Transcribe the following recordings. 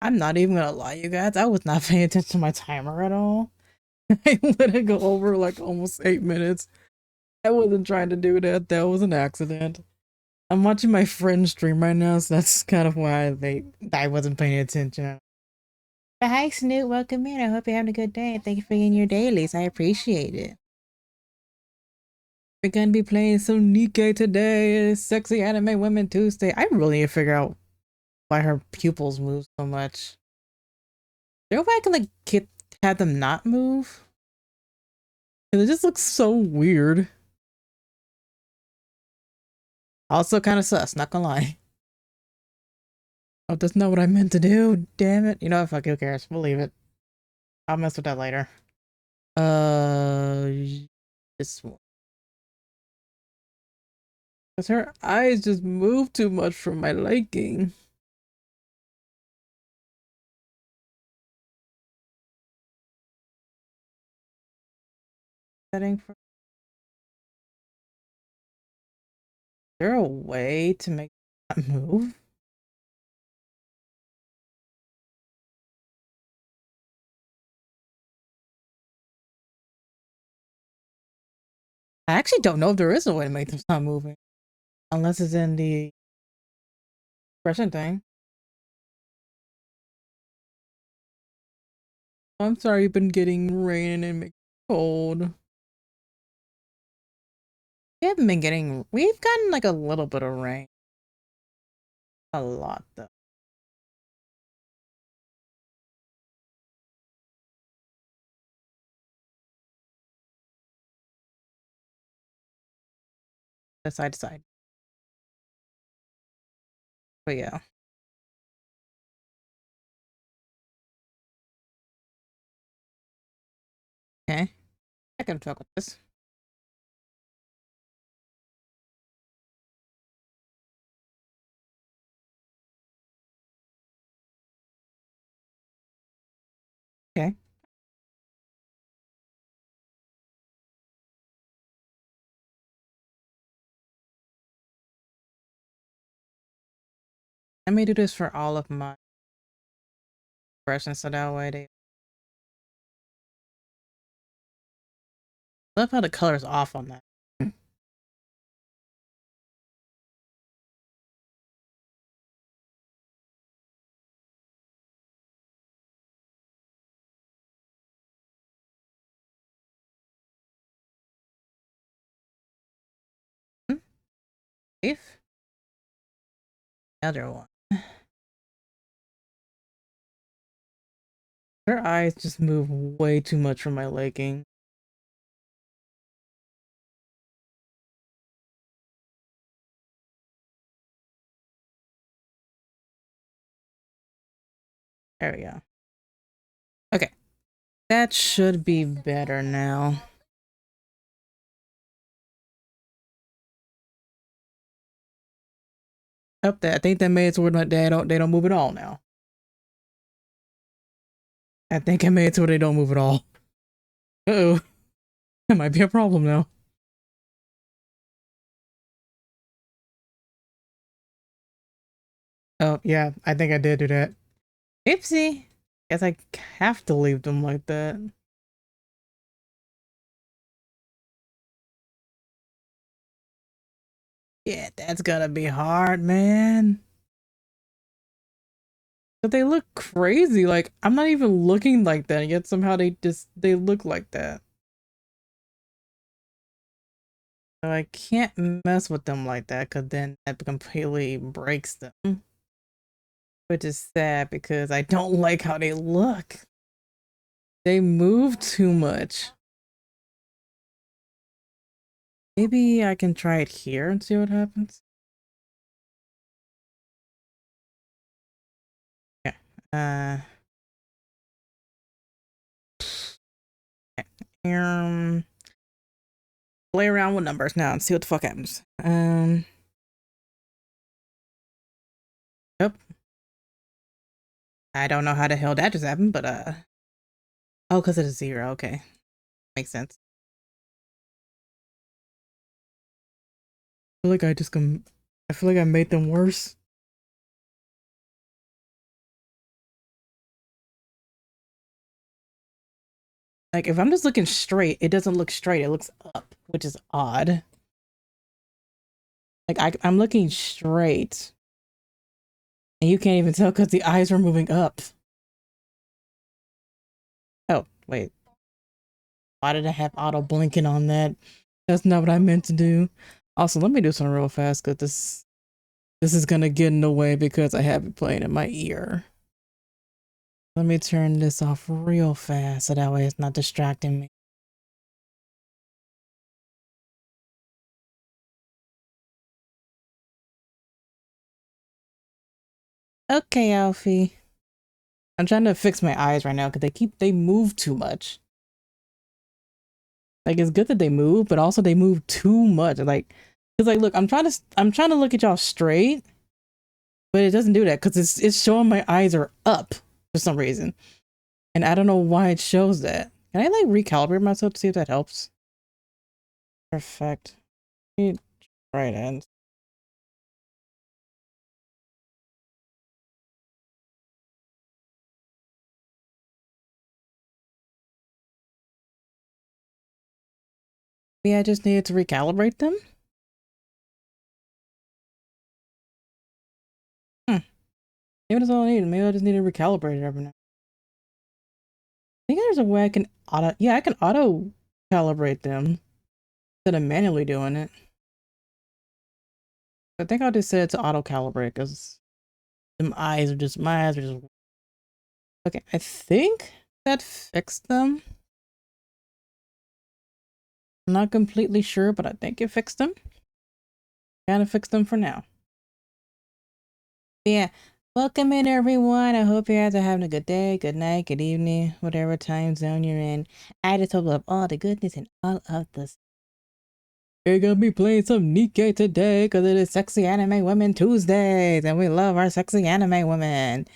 I'm not even gonna lie, you guys. I was not paying attention to my timer at all. I let it go over like almost 8 minutes. I wasn't trying to do that. That was an accident. I'm watching my friend stream right now, so that's kind of why I wasn't paying attention. But hi, Snoot. Welcome in. I hope you're having a good day. Thank you for getting your dailies. I appreciate it. We're gonna be playing some Nikke today. Sexy Anime Women Tuesday. I really need to figure out why her pupils move so much. There a way I can like have them not move? It just looks so weird. Also kind of sus, not gonna lie. Oh, that's not what I meant to do. Damn it. You know what? Fuck, who cares? We'll leave it. I'll mess with that later. Uh, this one. Because her eyes just move too much for my liking. Setting for. Is there a way to make that move? I actually don't know if there is a way to make them stop moving. Unless it's in the expression thing. I'm sorry you've been getting rain and it cold. We haven't been getting, we've gotten like a little bit of rain. A lot though. Side to side. But yeah. Okay. I can talk with this. Okay. Let me do this for all of my expressions so that way they love how the color's off on that. If the other one. Her eyes just move way too much for my liking. There we go. Okay. That should be better now. Up there. I think that made it to where they don't move at all now. I think I made it to where they don't move at all. Uh-oh. That might be a problem now. Oh, yeah, I think I did do that. Oopsie. Guess I have to leave them like that. Yeah, that's gonna be hard, man. But they look crazy. Like, I'm not even looking like that, yet somehow they look like that. So I can't mess with them like that, because then that completely breaks them. Which is sad, because I don't like how they look. They move too much. Maybe I can try it here and see what happens. Okay. Okay. Play around with numbers now and see what the fuck happens. Yep. I don't know how the hell that just happened, but oh, because it is 0. Okay, makes sense. I feel like I feel like I made them worse. Like, if I'm just looking straight, it doesn't look straight. It looks up, which is odd. Like, I'm looking straight, and you can't even tell because the eyes are moving up. Oh, wait. Why did I have auto blinking on that? That's not what I meant to do. Also, let me do something real fast, because this is gonna get in the way because I have it playing in my ear. Let me turn this off real fast so that way it's not distracting me. Okay, Alfie. I'm trying to fix my eyes right now because they move too much. Like, it's good that they move, but also they move too much. Like, cause like, look, I'm trying to look at y'all straight, but it doesn't do that because it's showing my eyes are up for some reason, and I don't know why it shows that. Can I like recalibrate myself to see if that helps? Perfect. Right end. Maybe I just needed to recalibrate them. Maybe that's all I need. Maybe I just need to recalibrate it every now. I think there's a way I can I can auto calibrate them instead of manually doing it. I think I'll just set it to auto calibrate because my eyes are just okay. I think that fixed them. I'm not completely sure, but I think it fixed them. Kind of fixed them for now. Yeah. Welcome in, everyone. I hope you guys are having a good day, good night, good evening, whatever time zone you're in. I just hope you have all the goodness and all of the. We're gonna be playing some Nikke today because it is Sexy Anime Women Tuesdays, and we love our sexy anime women.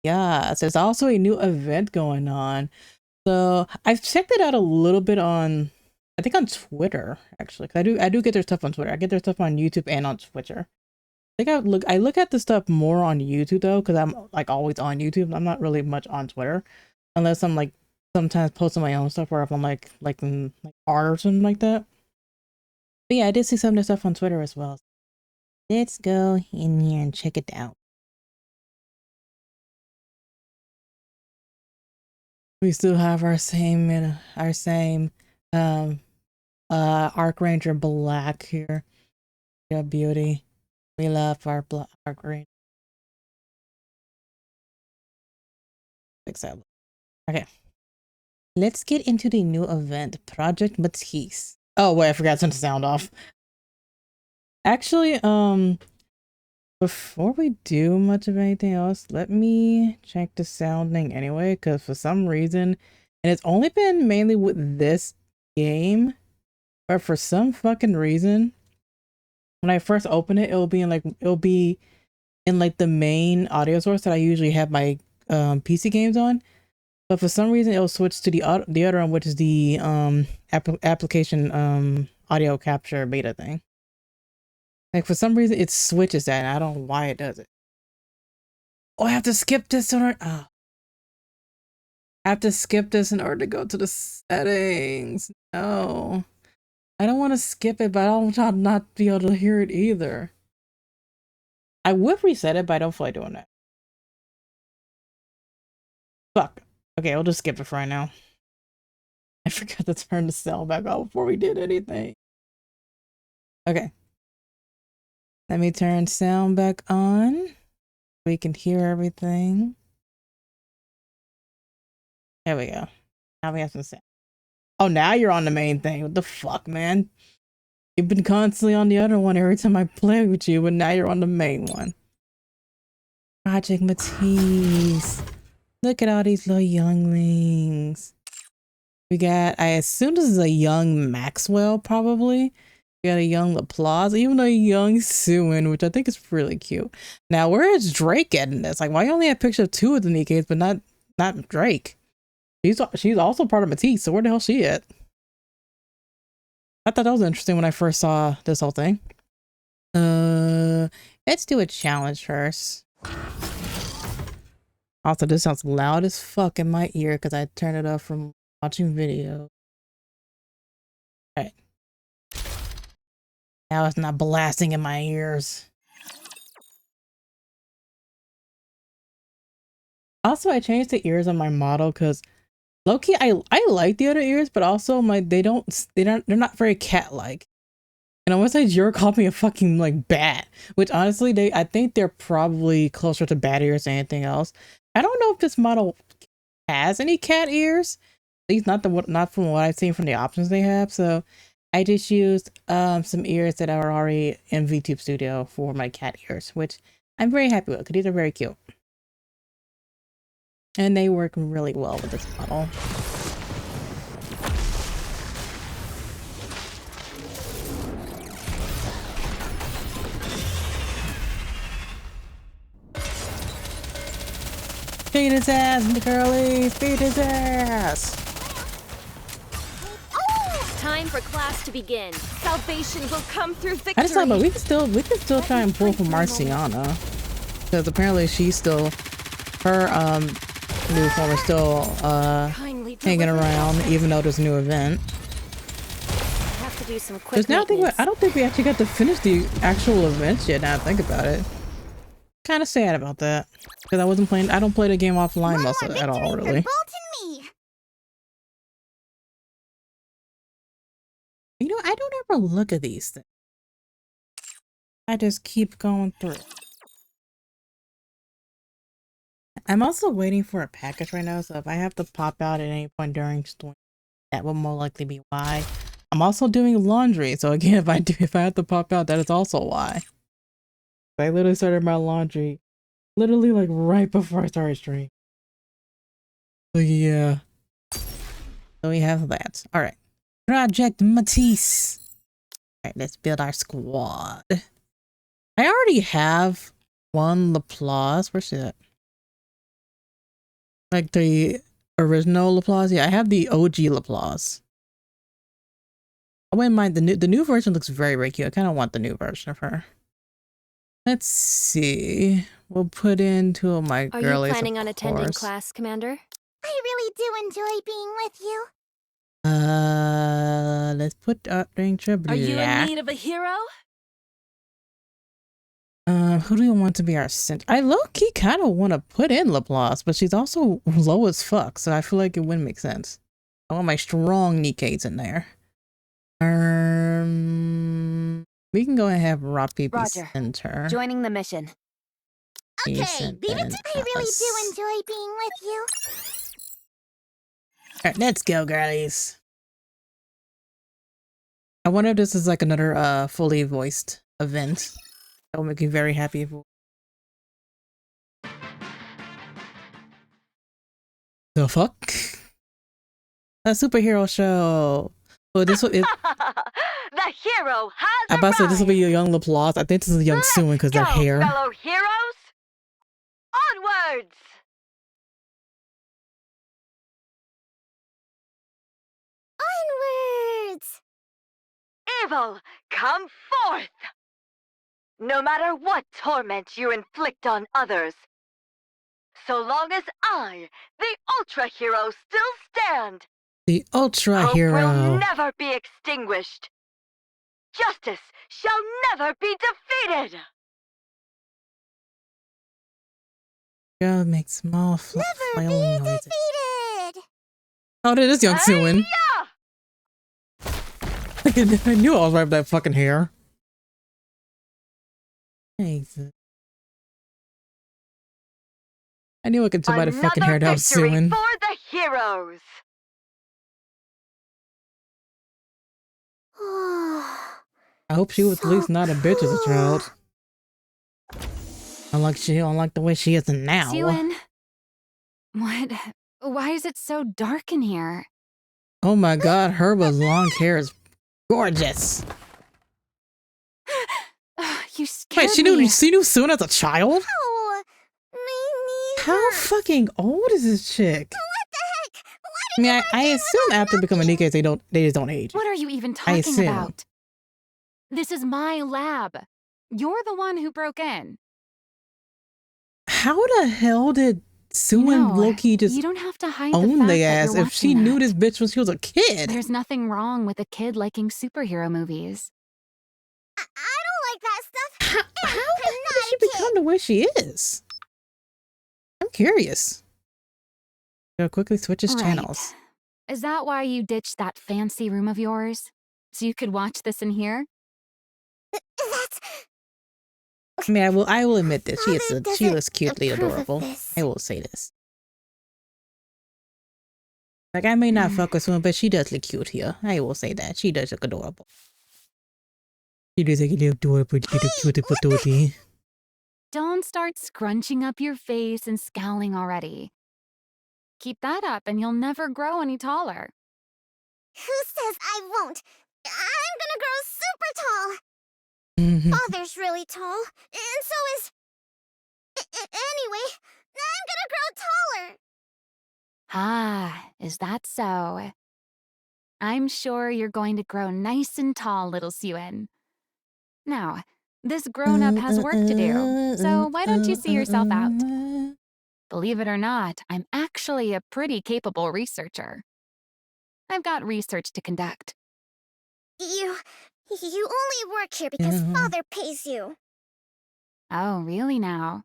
Yes, there's also a new event going on. So I've checked it out a little bit on, I think on Twitter actually. 'Cause I do get their stuff on Twitter. I get their stuff on YouTube and on Twitter. I think I look at the stuff more on YouTube though, because I'm like always on YouTube. I'm not really much on Twitter, unless I'm like sometimes posting my own stuff, or if I'm like in like art or something like that. But yeah, I did see some of the stuff on Twitter as well. Let's go in here and check it out. We still have our same Arc Ranger Black here. Yeah, beauty. We love our Arc Ranger. Except, okay. Let's get into the new event, Project Matisse. Oh wait, I forgot to turn the sound off. Actually, before we do much of anything else, let me check the sounding anyway, because for some reason, and it's only been mainly with this game, but for some fucking reason, when I first open it, it'll be in like the main audio source that I usually have my PC games on. But for some reason, it'll switch to the other one, which is the application audio capture beta thing. Like for some reason, it switches that, and I don't know why it does it. Oh, I have to skip this in order. Oh. I have to skip this in order to go to the settings. No, I don't want to skip it, but I don't want to not be able to hear it either. I would reset it, but I don't feel like doing that. Fuck. Okay, I'll just skip it for right now. I forgot to turn the sound back on before we did anything. Okay. Let me turn sound back on. We can hear everything. There we go. Now we have some sound. Oh, now you're on the main thing. What the fuck, man? You've been constantly on the other one every time I play with you, but now you're on the main one. Project Matisse. Look at all these little younglings. We got, I assume this is a young Maxwell, probably. We got a young Laplace, even a young Suin, which I think is really cute. Now, where is Drake at in this? Like, why you only have pictures of two of the Nikes, but not Drake? She's also part of Matisse, so where the hell is she at? I thought that was interesting when I first saw this whole thing. Let's do a challenge first. Also, this sounds loud as fuck in my ear because I turned it off from watching video. Alright. Now it's not blasting in my ears. Also, I changed the ears on my model because low-key, I like the other ears, but also they're not very cat-like. And I want to say Jura called me a fucking like bat, which honestly I think they're probably closer to bat ears than anything else. I don't know if this model has any cat ears, at least not from what I've seen from the options they have. So I just used some ears that are already in VTube Studio for my cat ears, which I'm very happy with because these are very cute. And they work really well with this model. Beat his ass, girlies! Beat his ass! Time for class to begin. Salvation will come through victory. I just thought, but we can still try and pull from Marciana, because apparently she's still her new form is still hanging around, even though there's a new event. Have to do some quick. Because now I don't think we actually got to finish the actual events yet. Now I think about it, kind of sad about that because I don't play the game offline most of it at all, really. You know, I don't ever look at these things. I just keep going through. I'm also waiting for a package right now, so if I have to pop out at any point during storm, that will more likely be why. I'm also doing laundry, so again, if I have to pop out, that is also why. I literally started my laundry literally like right before I started stream. So yeah. So we have that. Alright. Project Matisse. Alright, let's build our squad. I already have one Laplace. Where's that? Like the original Laplace? Yeah, I have the OG Laplace. I wouldn't mind the new version looks very, very cute. I kind of want the new version of her. Let's see. We'll put in two of my girlies. Are you planning on attending class, Commander? I really do enjoy being with you. Let's put Ranger Black. Are you in need of a hero? Who do you want to be our center? I low-key kind of want to put in Laplace, but she's also low as fuck, so I feel like it wouldn't make sense. I want my strong Nikkei's in there. We can go ahead and have Rocky be center. Joining the mission. Okay, beat it. I really do enjoy being with you. Alright, let's go, girlies. I wonder if this is like another fully voiced event. That will make me very happy. The fuck? A superhero show. Well, this will. The hero has I about to say this will be a young Laplace. I think this is a young Suin because that hair. Fellow heroes. evil, come forth! No matter what torment you inflict on others, so long as I, the Ultra Hero, still stand, The Ultra hope Hero. will never be extinguished. Justice shall never be defeated! Girl makes small Never be flailing noises. defeated! Oh, that is Young Suin. Hey-ya! I knew I was right with that fucking hair. Thanks. I knew I could tell by the fucking hair that was Victory Suin. for the heroes! I hope she was at least not a bitch as a child. Unlike the way she is now. Suin, what? Why is it so dark in here? Oh my god, Herba's long hair is gorgeous. You scared Wait, she me. knew Suin as a child? Oh, my knee How hurts. fucking old is this chick? What the heck? What I mean, did I do assume without after becoming milking? Nikkei, they just don't age. What are you even I talking assume. about? This is my lab. You're the one who broke in. How the hell did Suin No, Loki just you don't have to hide the own fact the that ass you're if she watching knew that. this bitch when she was a kid? There's nothing wrong with a kid liking superhero movies. I don't like that stuff. How I'm the hell not did she a kid. become the way she is? I'm curious. Gotta quickly switch his Right. channels. Is that why you ditched that fancy room of yours? So you could watch this in here? That's... I mean, I will admit this. She Father looks cutely approve of adorable. this. I will say this. Like, I may not fuck with Suin, but she does look cute here. I will say that. She does look adorable. She does look adorable. Cute. Don't start scrunching up your face and scowling already. Keep that up and you'll never grow any taller. Who says I won't? I'm gonna grow super tall. Mhm. Father's really tall, and so is... Anyway, I'm gonna grow taller. Ah, is that so? I'm sure you're going to grow nice and tall, little Suin. Now, this grown-up has work to do, so why don't you see yourself out? Believe it or not, I'm actually a pretty capable researcher. I've got research to conduct. You only work here because Mhm. Father pays you. Oh, really now?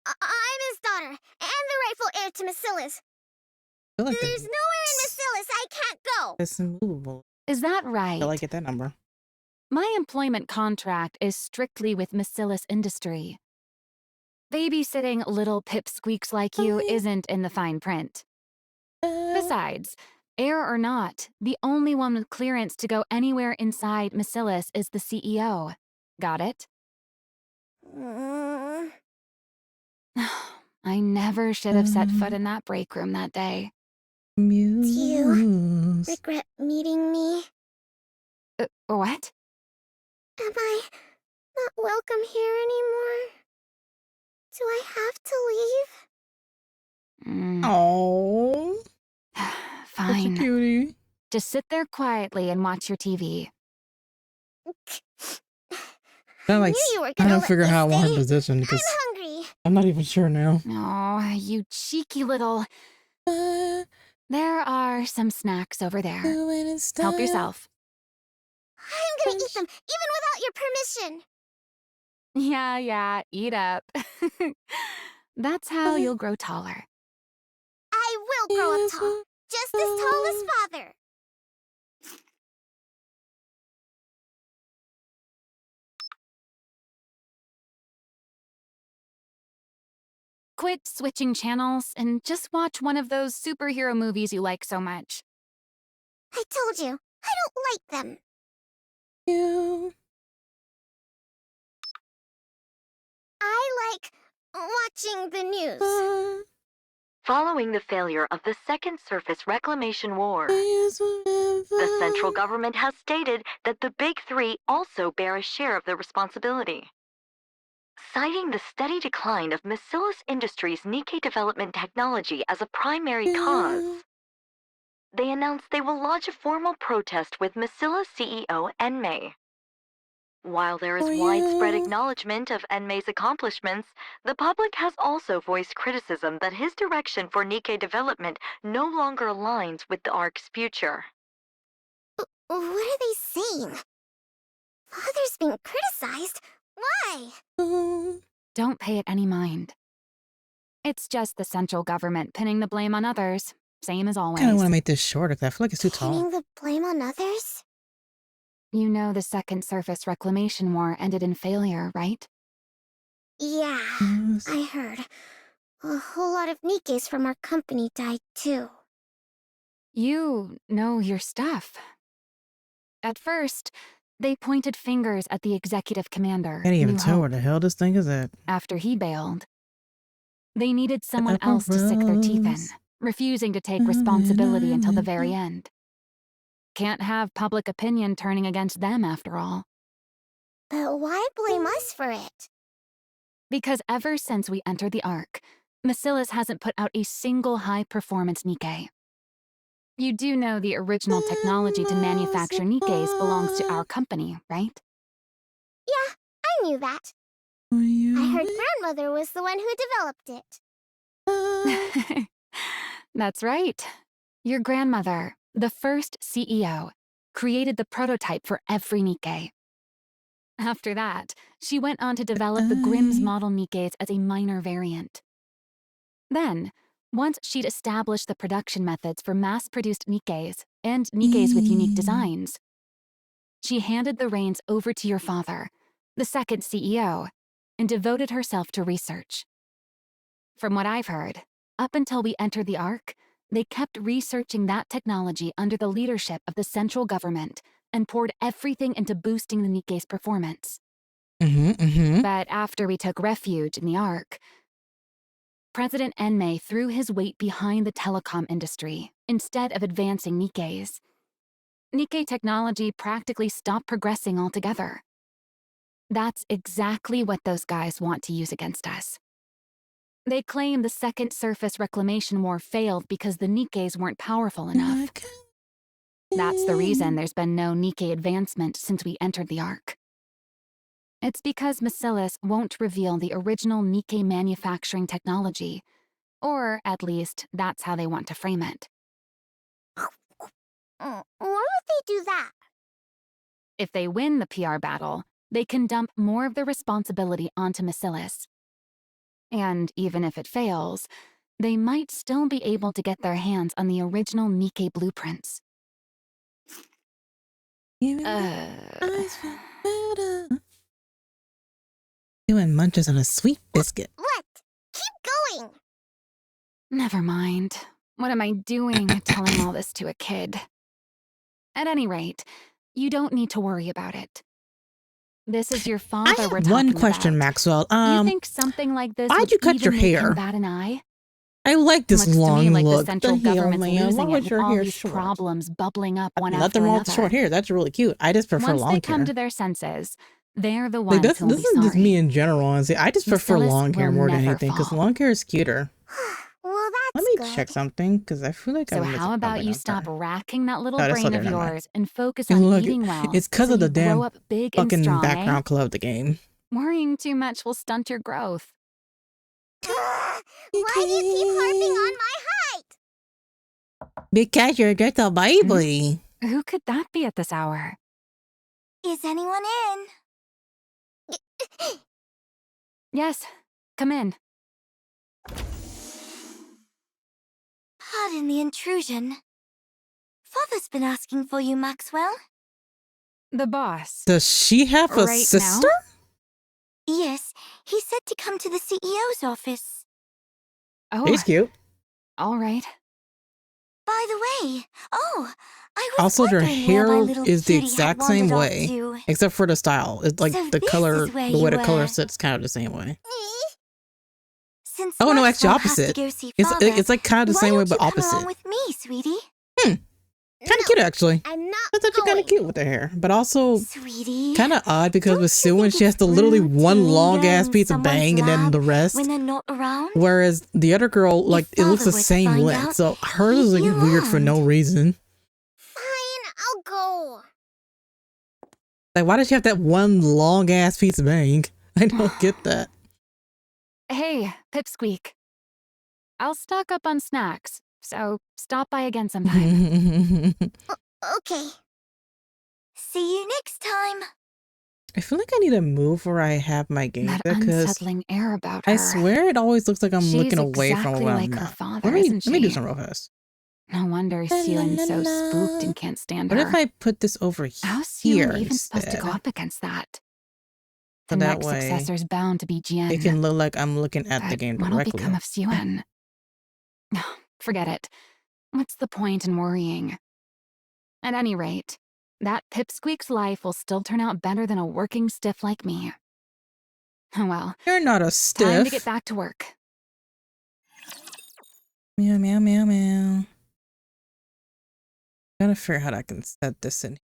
I'm his daughter, and the rightful heir to Macilis. I feel like There's nowhere in Macilis I can't go. that's immovable. Is that right? Till I get that number. My employment contract is strictly with Macilis Industry. Babysitting little pipsqueaks like you isn't in the fine print. Besides, heir or not, the only one with clearance to go anywhere inside Macilis is the CEO. Got it? Mm, I never should have set foot in that break room that day. Muse. regret meeting me? What? Am I not welcome here anymore? Do I have to leave? Oh, such a Fine. cutie. Just sit there quietly and watch your TV. I like. knew you were I gonna don't let figure me how I want her stay. position because I'm hungry. I'm not even sure now. Oh, you cheeky little... There are some snacks over there. Help yourself. I'm gonna eat them, even without your permission. Yeah, eat up. That's how you'll grow taller. I will grow up tall, just as tall as Father. Quit switching channels and just watch one of those superhero movies you like so much. I told you, I don't like them. You. I like watching the news. Following the failure of the Second Surface Reclamation War, the central government has stated that the Big Three also bear a share of the responsibility. Citing the steady decline of Macilis Industries' Nikkei development technology as a primary cause, they announced they will lodge a formal protest with Masilla's CEO, Enmei. While there is widespread acknowledgement of Enmei's accomplishments, the public has also voiced criticism that his direction for Nikkei development no longer aligns with the ARC's future. What are they saying? Father's being criticized? Why? Don't pay it any mind. It's just the central government pinning the blame on others, same as I always. kind of want to make this shorter because I feel like it's too tall. Pinning the blame on others? You know the Second Surface Reclamation War ended in failure, right? Yeah, Yes. I heard. A whole lot of Nikkeis from our company died too. You know your stuff. At first, they pointed fingers at the executive commander, Can't even New tell Hope. where the hell this thing is at. After he bailed. They needed someone else to stick their teeth in, Rose. refusing to take responsibility until the very end. Can't have public opinion turning against them, after all. But why blame us for it? Because ever since we entered the Ark, Masilla's hasn't put out a single high-performance Nikkei. You do know the original technology to manufacture Nikkeis belongs to our company, right? Yeah, I knew that. I heard grandmother was the one who developed it. That's right. Your grandmother, the first CEO, created the prototype for every Nikkei. After that, she went on to develop the Grimm's model Nikkeis as a minor variant. Then, once she'd established the production methods for mass-produced Nikkeis and Nikkeis with unique designs, she handed the reins over to your father, the second CEO, and devoted herself to research. From what I've heard, up until we entered the Ark, they kept researching that technology under the leadership of the central government and poured everything into boosting the Nikkei's performance. But after we took refuge in the Ark, President Enmei threw his weight behind the telecom industry instead of advancing Nikkeis. Nikkei technology practically stopped progressing altogether. That's exactly what those guys want to use against us. They claim the Second Surface Reclamation War failed because the Nikkeis weren't powerful enough. That's the reason there's been no Nikkei advancement since we entered the Ark. It's because Masilla's won't reveal the original Nikkei manufacturing technology, or at least that's how they want to frame it. Why would they do that? If they win the PR battle, they can dump more of the responsibility onto Masilla's. And even if it fails, they might still be able to get their hands on the original Nikkei blueprints. Doing munches on a sweet biscuit. What? Keep going! Never mind. What am I doing telling all this to a kid? At any rate, you don't need to worry about it. This is your father I we're have talking one question, about. Maxwell. You think something like this why'd would you cut your even make him hair? bat an eye? I like this Looks long to me like look. the central The hell, government's man? losing Why it was with your all hair these short? problems bubbling up one after Nothing wrong with another. short hair. That's really cute. I just prefer Once long they come hair. to their senses, they're the ones Like this who will is be just sorry. me in general. Honestly, I just prefer Masilla's long hair will more than never anything because fall. long hair is cuter. Well, that's Let me good. check something because I feel like So I'm missing how about something you up stop there. racking that little Oh, that's brain not of there, never mind. yours and focus And on look, eating well it's because so of the you damn grow up big and fucking strong, background color of the game. Worrying too much will stunt your growth. Why do you keep harping on my height? Because you're just a baby. Who could that be at this hour? Is anyone in? Yes, come in. Pardon the intrusion. Father's been asking for you, Maxwell. The boss. Does she have a Right now? sister? Yes, he said to come to the CEO's office. Oh, He's cute. all right. By the way, I was Also, her wondering where my hair little is the cutie had exact same wandered off way, to. except for the style. It's like So the this color, is where the you way the color were. sits, kind of the same way. Since Oh no, actually Maxwell has opposite. to go see It's Father, it's like kind of the why same way, don't but you come along opposite. with me, sweetie? Kind of cute, actually. I'm not I thought you kind going. of cute with her hair, but also Sweetie. kind of odd because Don't with you Sue, think she has it's the literally rude one to long ass in piece of someone's bang and then lab the rest. when they're not around? Whereas the other girl, like, it looks father the were to same find length, out, so hers is he'd like be weird for no alarmed. reason. Fine, I'll go. Like, why does she have that one long ass piece of bang? I don't get that. Hey, Pipsqueak. I'll stock up on snacks, so stop by again sometime. Okay. See you next time. I feel like I need to move where I have my game That because unsettling air about her. I swear it always looks like I'm She's looking away from exactly where like I'm her not. father, Let me isn't do she? some real fast. No wonder Siyun's so spooked and can't stand What her. if I put this over How's here Siyun even supposed to instead? go up against that? So The that next way successor's bound to be Jian. it can look like I'm looking at the But game what'll directly. become of Siyun? Forget it. What's the point in worrying? At any rate, that Pipsqueak's life will still turn out better than a working stiff like me. Oh well, You're not a time to stiff. get back to work. Meow, meow, meow, meow. Gotta figure out how I can set this in.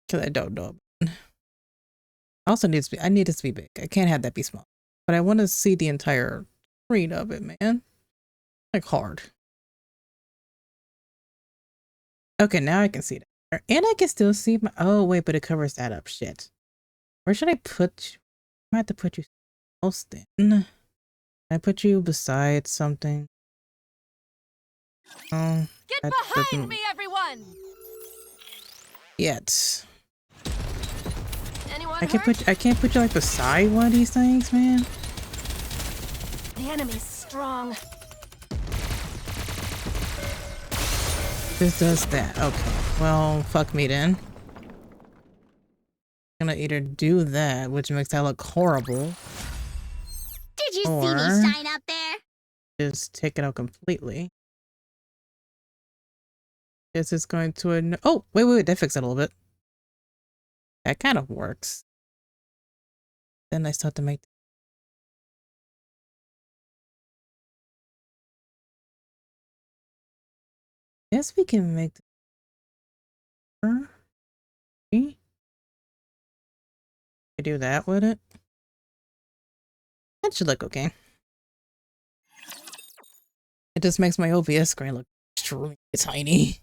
Because I don't know. I also need I need this to be big. I can't have that be small. But I want to see the entire screen of it, man. Like hard. Okay, now I can see that. And I can still see my... Oh, wait, but it covers that up. Shit. Where should I put you? I might have to put you else then. Can I put you beside something? Oh, Get that behind doesn't- me, everyone! Yet. Anyone I hurt? can't put you like beside one of these things, man. The enemy's strong. This does that. Okay. Well, fuck me then. I'm gonna either do that, which makes that look horrible, Did you see Or- me shine up there? just take it out completely. This is going to oh, wait, that fixed it a little bit. That kind of works. Then I still have to make Yes, we can make I do that with it. That should look okay. It just makes my OBS screen look extremely tiny.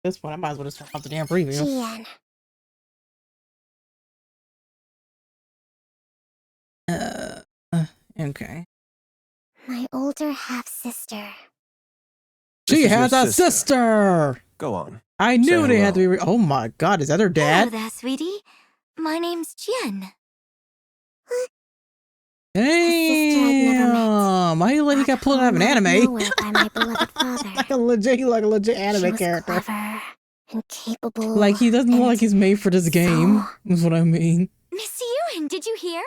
At this point, I might as well just turn off the damn preview. Jian. Okay. My older half-sister. She This is has your a sister! Go on. I knew Say they had to hello. be. Oh my god, is that her Hello dad? there, sweetie. My name's Jen. sister I'd never met. Damn! Why you let he got pulled out of an Brought home anime? nowhere by my beloved father. like a legit She anime was character. clever and capable. Like he doesn't look and like he's made for this game. so- Is what I mean. Miss Yuen, did you hear?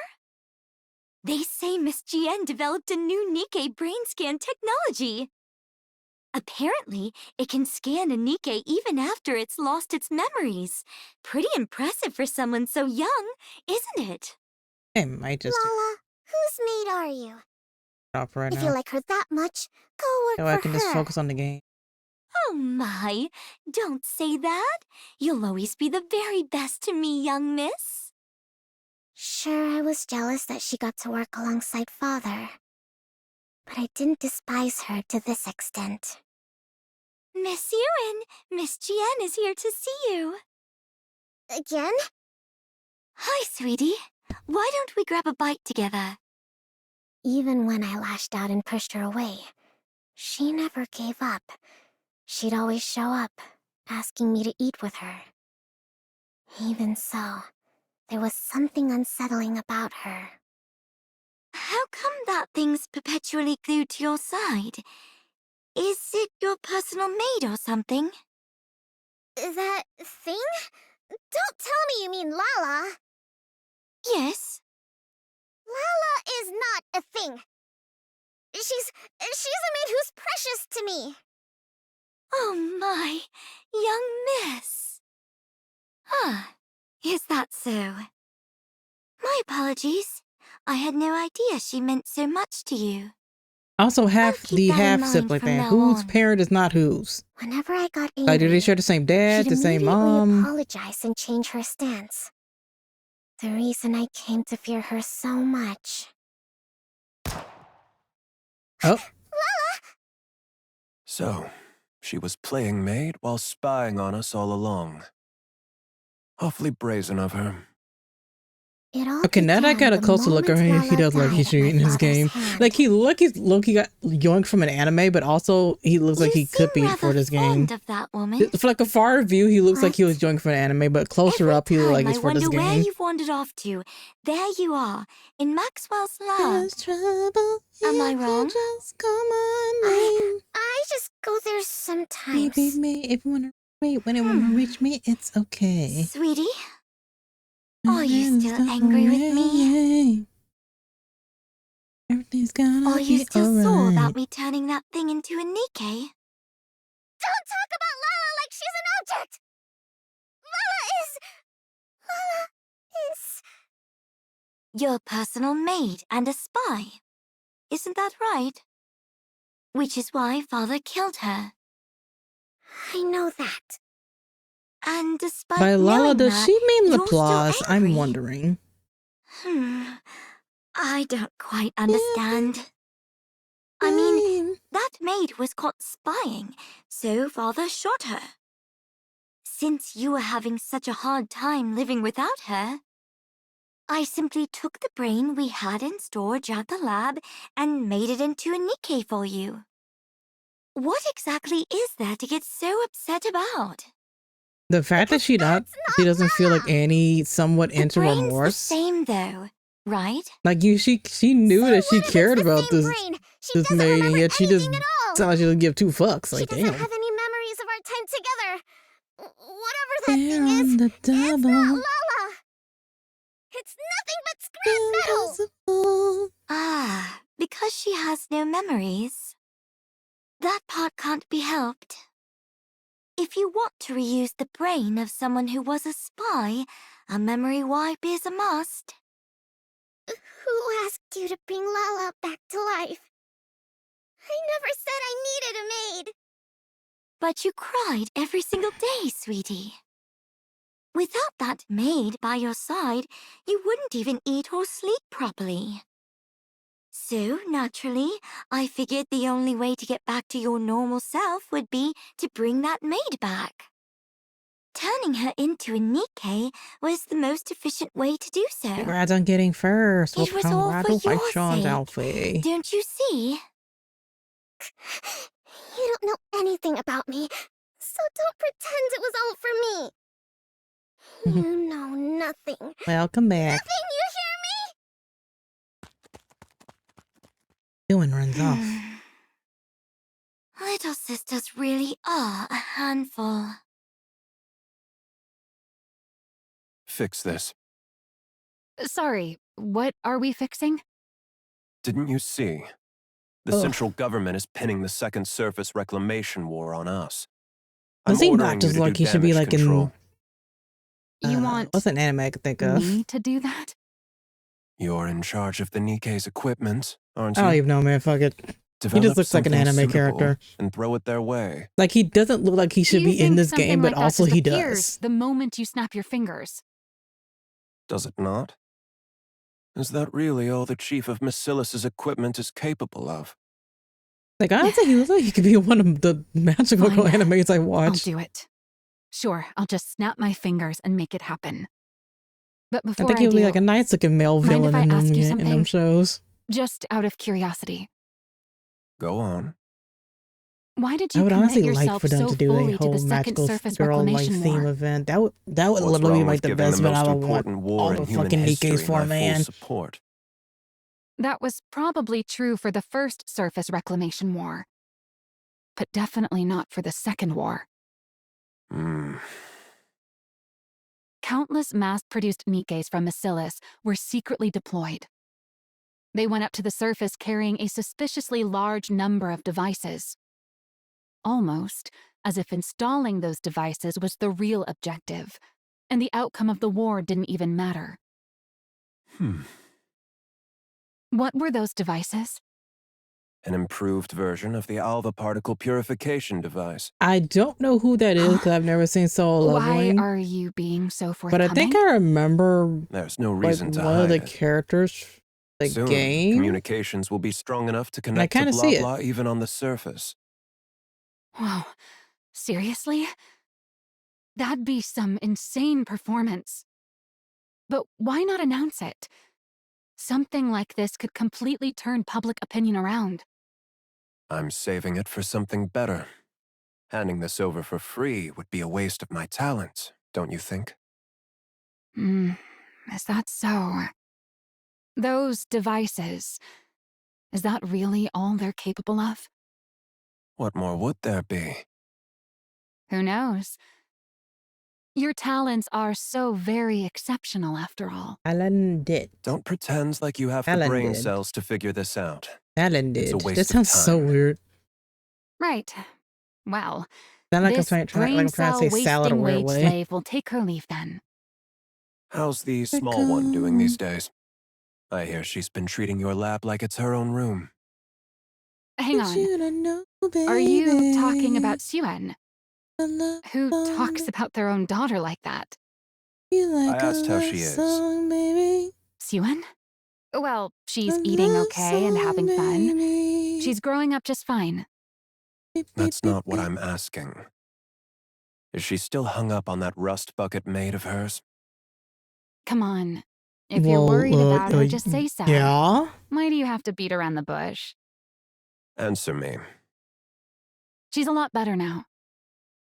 They say Miss Jen developed a new Nikkei brain scan technology. Apparently, it can scan a Nikkei even after it's lost its memories. Pretty impressive for someone so young, isn't it? It might just Lala, whose maid are you? stop right If you now. like her that much, go work So for I can her. just focus on the game. Oh my, don't say that. You'll always be the very best to me, young miss. Sure, I was jealous that she got to work alongside father. But I didn't despise her to this extent. Miss Yuen, Miss Jen is here to see you. Again? Hi, sweetie. Why don't we grab a bite together? Even when I lashed out and pushed her away, she never gave up. She'd always show up, asking me to eat with her. Even so, there was something unsettling about her. How come that thing's perpetually glued to your side? Is it your personal maid or something? That thing? Don't tell me you mean Lala. Yes. Lala is not a thing. She's a maid who's precious to me. Oh my, young miss. Ah, is that so? My apologies. I had no idea she meant so much to you. Also, half keep the that in half mind sibling from thing. now Whose on. parent is not whose? Whenever I got angry, Like, do they share the same dad, she'd the same immediately mom? apologize and change her stance. The reason I came to fear her so much. Oh, So, she was playing maid while spying on us all along. Awfully brazen of her. It all okay. Now that I began got a the closer look at him, moment he Lala does like he's died at my shooting his father's game. hand. Like he got yoinked from an anime, but also he looks like he could be for this game. Fond of that woman. For like a far view, he looks like he was What? joining for an anime, but closer Every up, he looks like time he's I for this wonder where game. you've wandered off to, there you are, in Maxwell's lab. There's trouble Am I if you wrong? just call my name. I just go there sometimes. Maybe me, if you wanna wait, when you wanna reach me, it's okay. Sweetie, are you still angry with me? Everything's gonna Are you be still sore alright. about me turning that thing into a Nikkei? Don't talk about Lala like she's an object! Lala is... Your personal maid and a spy. Isn't that right? Which is why Father killed her. I know that. And despite By Lala, knowing does that, she mean you're still Laplace? I'm angry. wondering. I don't quite understand. I mean, that maid was caught spying, so Father shot her. Since you were having such a hard time living without her, I simply took the brain we had in storage at the lab and made it into a Nikkei for you. What exactly is there to get so upset about? The fact that she doesn't feel like any somewhat The into brain's the remorse. same though, right? Like she knew So that she what if cared it's the about same this brain? She this doesn't maid, and remember yet she just anything at all. sounds like she doesn't give two fucks. She Like doesn't damn. have any memories of our time together. Whatever that There thing is, on the it's not double. Lala. It's nothing but scrap metal. Impossible. Ah, because she has no memories. That part can't be helped. If you want to reuse the brain of someone who was a spy, a memory wipe is a must. Who asked you to bring Lala back to life? I never said I needed a maid. But you cried every single day, sweetie. Without that maid by your side, you wouldn't even eat or sleep properly. So, naturally, I figured the only way to get back to your normal self would be to bring that maid back. Turning her into a Nikkei was the most efficient way to do so. Congrats on getting first. It was all for Colorado by your Sean's sake. outfit. Don't you see? You don't know anything about me, so don't pretend it was all for me. You know nothing. Welcome back. Nothing, you hear Ewan runs off. Little sisters really are a handful. Fix this. Sorry, what are we fixing? Didn't you see? The Ugh. central government is pinning the Second Surface Reclamation War on us. Does I'm he ordering not you just to like do he should be damage like control. in? You want what's an anime I could think of? me to do that? You're in charge of the Nikkei's equipment, aren't I you? don't even know, man. Fuck it. Develop looks like an something anime suitable character. and throw it their way. Like he doesn't look like he should Do you be in think this something game, but like that also just he appears does. the moment you snap your fingers? Does it not? Is that really all the Chief of Macilis's equipment is capable of? Like honestly, he looks like he could be one of the magical Fine. animes I I'll watch. do it. Sure, I'll just snap my fingers and make it happen. But I before think I he would do, be like a nice looking male mind if villain I in ask you them something? shows. just out of curiosity, Go on. why did I you would commit honestly like yourself for them so to do fully a to the whole Second magical Surface girl like Reclamation theme War? event. That would What's literally wrong be with like the giving best the event most I would want important war all in the human fucking history Nikkeis for, my man. full support? That was probably true for the first Surface Reclamation War, but definitely not for the Second War. Countless mass-produced Nikkeis from Macilis were secretly deployed. They went up to the surface carrying a suspiciously large number of devices. Almost as if installing those devices was the real objective, and the outcome of the war didn't even matter. What were those devices? An improved version of the Alva particle purification device. I don't know who that is because I've never seen Solo Why Leveling. are you being so But forthcoming? I think I remember There's no like reason to one of hide the it. characters, the Soon, game. communications will be strong enough to connect to kinda blah see it. blah even on the surface. Wow, seriously? That'd be some insane performance. But why not announce it? Something like this could completely turn public opinion around. I'm saving it for something better. Handing this over for free would be a waste of my talent, don't you think? Is that so? Those devices, is that really all they're capable of? What more would there be? Who knows? Your talents are so very exceptional after all. Alan did. Don't pretend like you have the Alan brain did. cells to figure this out. Alan It's did. a waste That of sounds so time. weird. Right. Well, Sound like this I'm trying brain to cell say salad a wasting weird wage way. slave will take her leave then. How's the small one doing these days? I hear she's been treating your lab like it's her own room. Hang on. Are you talking about Suen? Who talks about their own daughter like that? I asked how she is. Suen? Well, she's eating okay and having fun. She's growing up just fine. That's not what I'm asking. Is she still hung up on that rust bucket maid of hers? Come on. If you're worried about her, just say so. Yeah? Why do you have to beat around the bush? Answer me. She's a lot better now.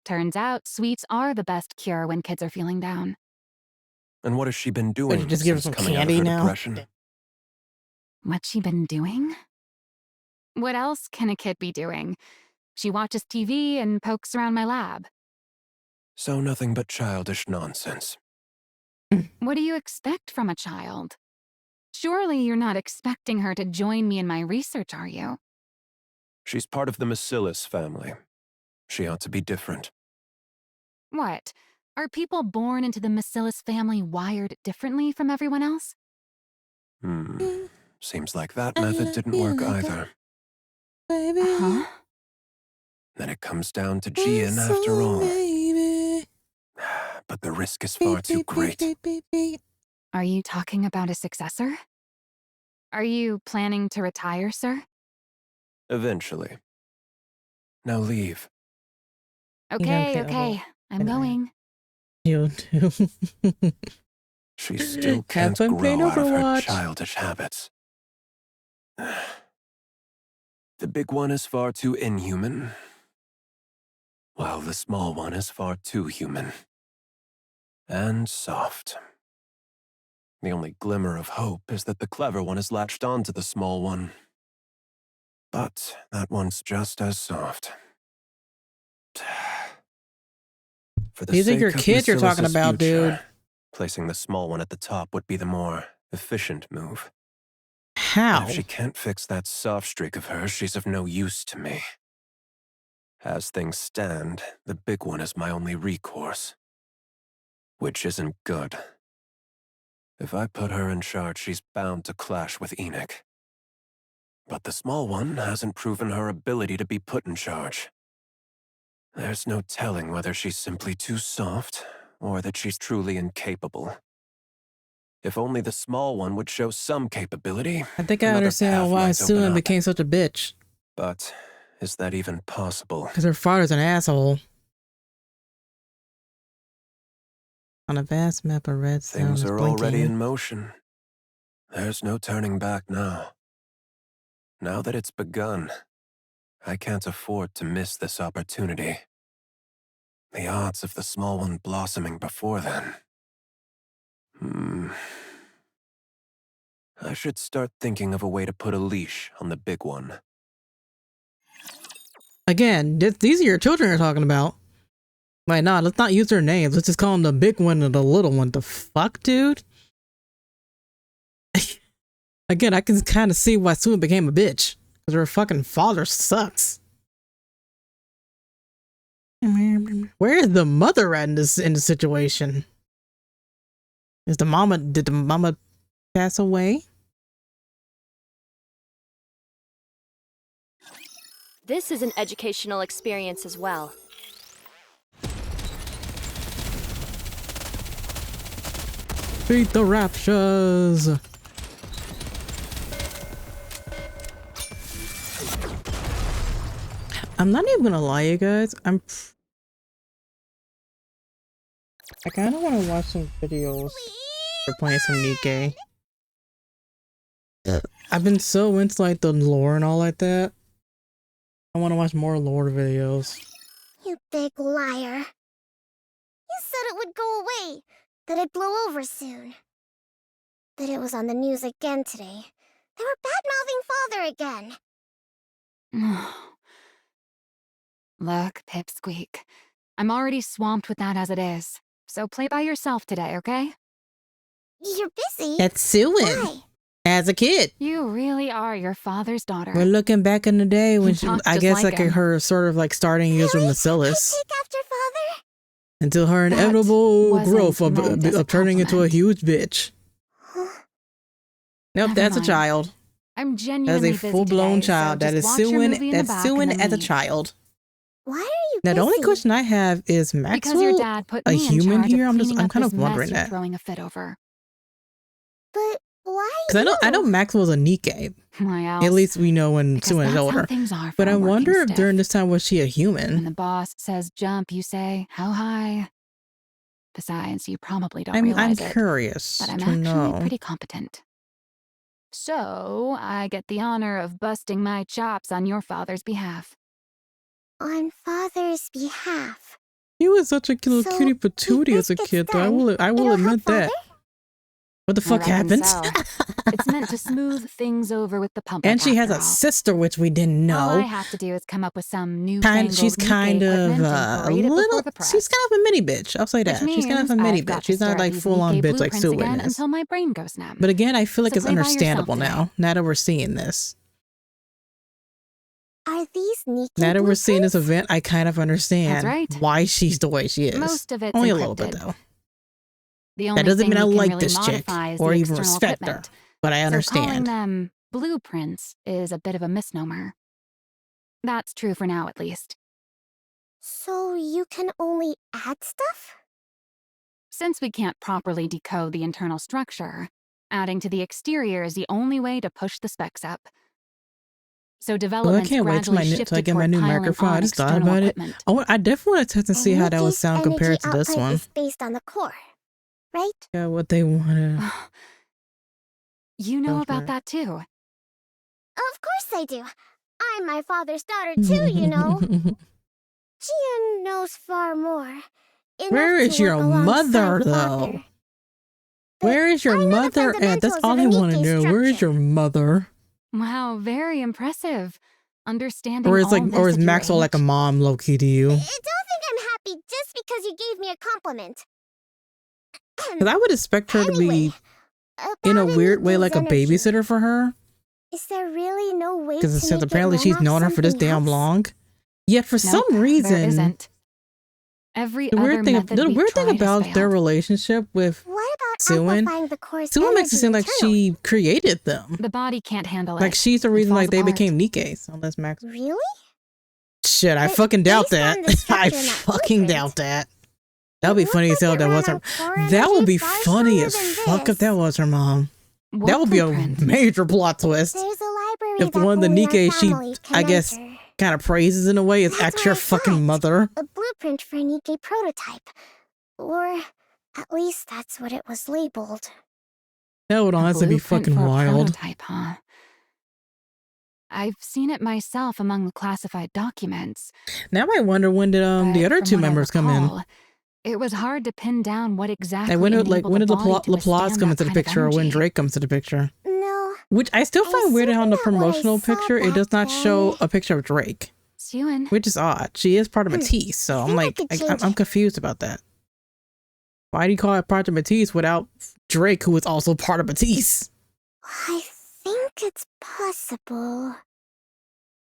Turns out sweets are the best cure when kids are feeling down. And what has she been doing you just give her since some coming out of candy her now? depression? What's she been doing? What else can a kid be doing? She watches TV and pokes around my lab. So nothing but childish nonsense. What do you expect from a child? Surely you're not expecting her to join me in my research, are you? She's part of the Macillus family. She ought to be different. What? Are people born into the Macillus family wired differently from everyone else? Seems like that method didn't work either. Huh? Then it comes down to Gian after all. But the risk is far too great. Are you talking about a successor? Are you planning to retire, sir? Eventually. Now leave. Okay, okay, okay. I'm Good night. going. You too. She still Have can't fun playing grow out of her Overwatch. childish habits. The big one is far too inhuman, while the small one is far too human. And soft. The only glimmer of hope is that the clever one has latched onto the small one. But that one's just as soft. For the These are sake your of kids you're talking Macillus's about, future, dude. placing the small one at the top would be the more efficient move. And How? if she can't fix that soft streak of hers, she's of no use to me. As things stand, the big one is my only recourse. Which isn't good. If I put her in charge, she's bound to clash with Enoch. But the small one hasn't proven her ability to be put in charge. There's no telling whether she's simply too soft, or that she's truly incapable. If only the small one would show some capability. I think I another understand path why might open Suen up. became such a bitch. But is that even possible? Because her father's an asshole. On a vast map of red stone Things is are blinking. already in motion. There's no turning back now. Now that it's begun, I can't afford to miss this opportunity. The odds of the small one blossoming before then. I should start thinking of a way to put a leash on the big one. Again, these are your children you're talking about. Wait, no, let's not use their names. Let's just call them the big one and the little one. The fuck, dude? Again, I can kind of see why Suen became a bitch. Because her fucking father sucks. Where is the mother at in this situation? Did the mama pass away? This is an educational experience as well. Beat the Raptures. I'm not even gonna lie, you guys. I kind of want to watch some videos for playing some Nikke. I've been so into like the lore and all like that. I want to watch more lore videos. You big liar. You said it would go away, that it'd blow over soon. But it was on the news again today. They were bad-mouthing Father again. Look, Pipsqueak. I'm already swamped with that as it is. So play by yourself today, okay? You're busy. That's Suin. Why? As a kid. You really are your father's daughter. We're looking back in the day when You she, talk I just guess like like him. her sort of like starting years with Really? Macillus. I take after Father? Until her That inevitable wasn't growth meant as a of turning into a compliment. huge bitch. Huh? Nope, Never that's a mind. child. I'm That is genuinely a busy full-blown today, child. So That just is watch your suing. movie in the That's back suing and then as a leave. child. Why are you Now, busy? the only question I have is Because your Maxwell dad put a me in human charge here? of I'm cleaning up kind this of wondering mess you're that. throwing a fit over. But why Because I know you? Maxwell's a Nikke. Why else? At least we know when Because Suin is that's how older. things are for But a I working wonder if stiff. during this time was she a When human? the boss says jump, you say, how high? Besides, you probably don't I'm realize it, curious but I'm to actually know. pretty competent. So, I get the honor of busting my chops on your father's behalf. On Father's behalf. He was such a little So, cutie if patootie this as a gets kid, though. done, I will it'll help admit that. Father? What the I fuck reckon happened? so. It's meant to smooth things over with the public, And she has after a all. sister, which we didn't All I know. have to do is come up with some newfangled She's Nikke kind of equipment and a parade it before little. the press. She's kind of a mini bitch. I'll say Which that. She's kind of means a mini I've got bitch. to She's not stare at like these full on Nikke bitch like blueprints Suin again is. until my brain goes numb. But again, I feel like So it's play by yourself understandable today. now that we're seeing this. Are these Nikke Now that we're seeing this blueprints? event, I kind of understand right. why she's the way she is. Most of it's Only encrypted. a little bit, though. The only That doesn't thing mean I we can like really this chick modify is or the even external respect her, equipment. but I So calling understand. them blueprints is a bit of a misnomer. That's true for now, at least. So you can only add stuff? Since we can't properly decode the internal structure, adding to the exterior is the only way to push the specs up. So Well, I development's can't wait till gradually till I shifted get my toward new piling microphone. I on just thought external about it. equipment. I definitely want to test and see how that would Nikke's sound compared energy to this output one. is based on the core, right? Yeah, what they wanted. You know about Okay. that too. Of course I do. I'm my father's daughter too, you know. Gian knows far more. Enough Where to is your work mother, alongside though? Father. But Where is your I know the mother at? That's fundamentals all of I a want to Nikke know. Where is structure. your mother? Wow, very impressive. Understanding Or is all like, this or is at your Maxwell like a age? mom, low key to you? Don't think I'm happy just because you gave me a compliment. Because I would expect her to Anyway, be in a about weird way Nikke's like a energy. babysitter for her. Is there really no way to Because since make apparently it she's run known off her for this something damn else? long. Yet for Nope, some there reason, isn't. Every the other weird thing, method the we've weird thing tried has about their failed. relationship with What about Suin, amplifying the core's Suin makes it energy seem like internally? she created them. The body can't handle Like it. she's the It reason falls like they apart. became Nikkes. Unless Max. Really? Shit, I But fucking doubt based that. on the I structure in that fucking blueprint, doubt that. That would be it funny as looks hell like if it that ran was her. on core That would energy be far funny stronger as than fuck if this. that was her mom. What That would be a blueprint? major plot twist. There's a library If that one of the only our Nikke she, family can I guess, enter. kind of praises in a way is That's actually what her I fucking thought. mother. A blueprint for a Nikke prototype. Or at least that's what it was labeled. That would A honestly be blueprint fucking for a wild. prototype, huh? I've seen it myself among the classified documents. Now I wonder when did the But other from two what I members come in? recall, it was hard to pin down what exactly Like enabled when the did body to Laplace withstand come that into the kind of picture, or when energy. Drake comes to the picture? No, Which I still I find weird how on the assume that what I promotional saw picture it back does not show then- a picture of Drake, Suin, which is odd. She is part of Matisse, so I'm think I like, could I'm change it. confused about that. Why do you call it Project Matisse without Drake, who is also part of Matisse? I think it's possible.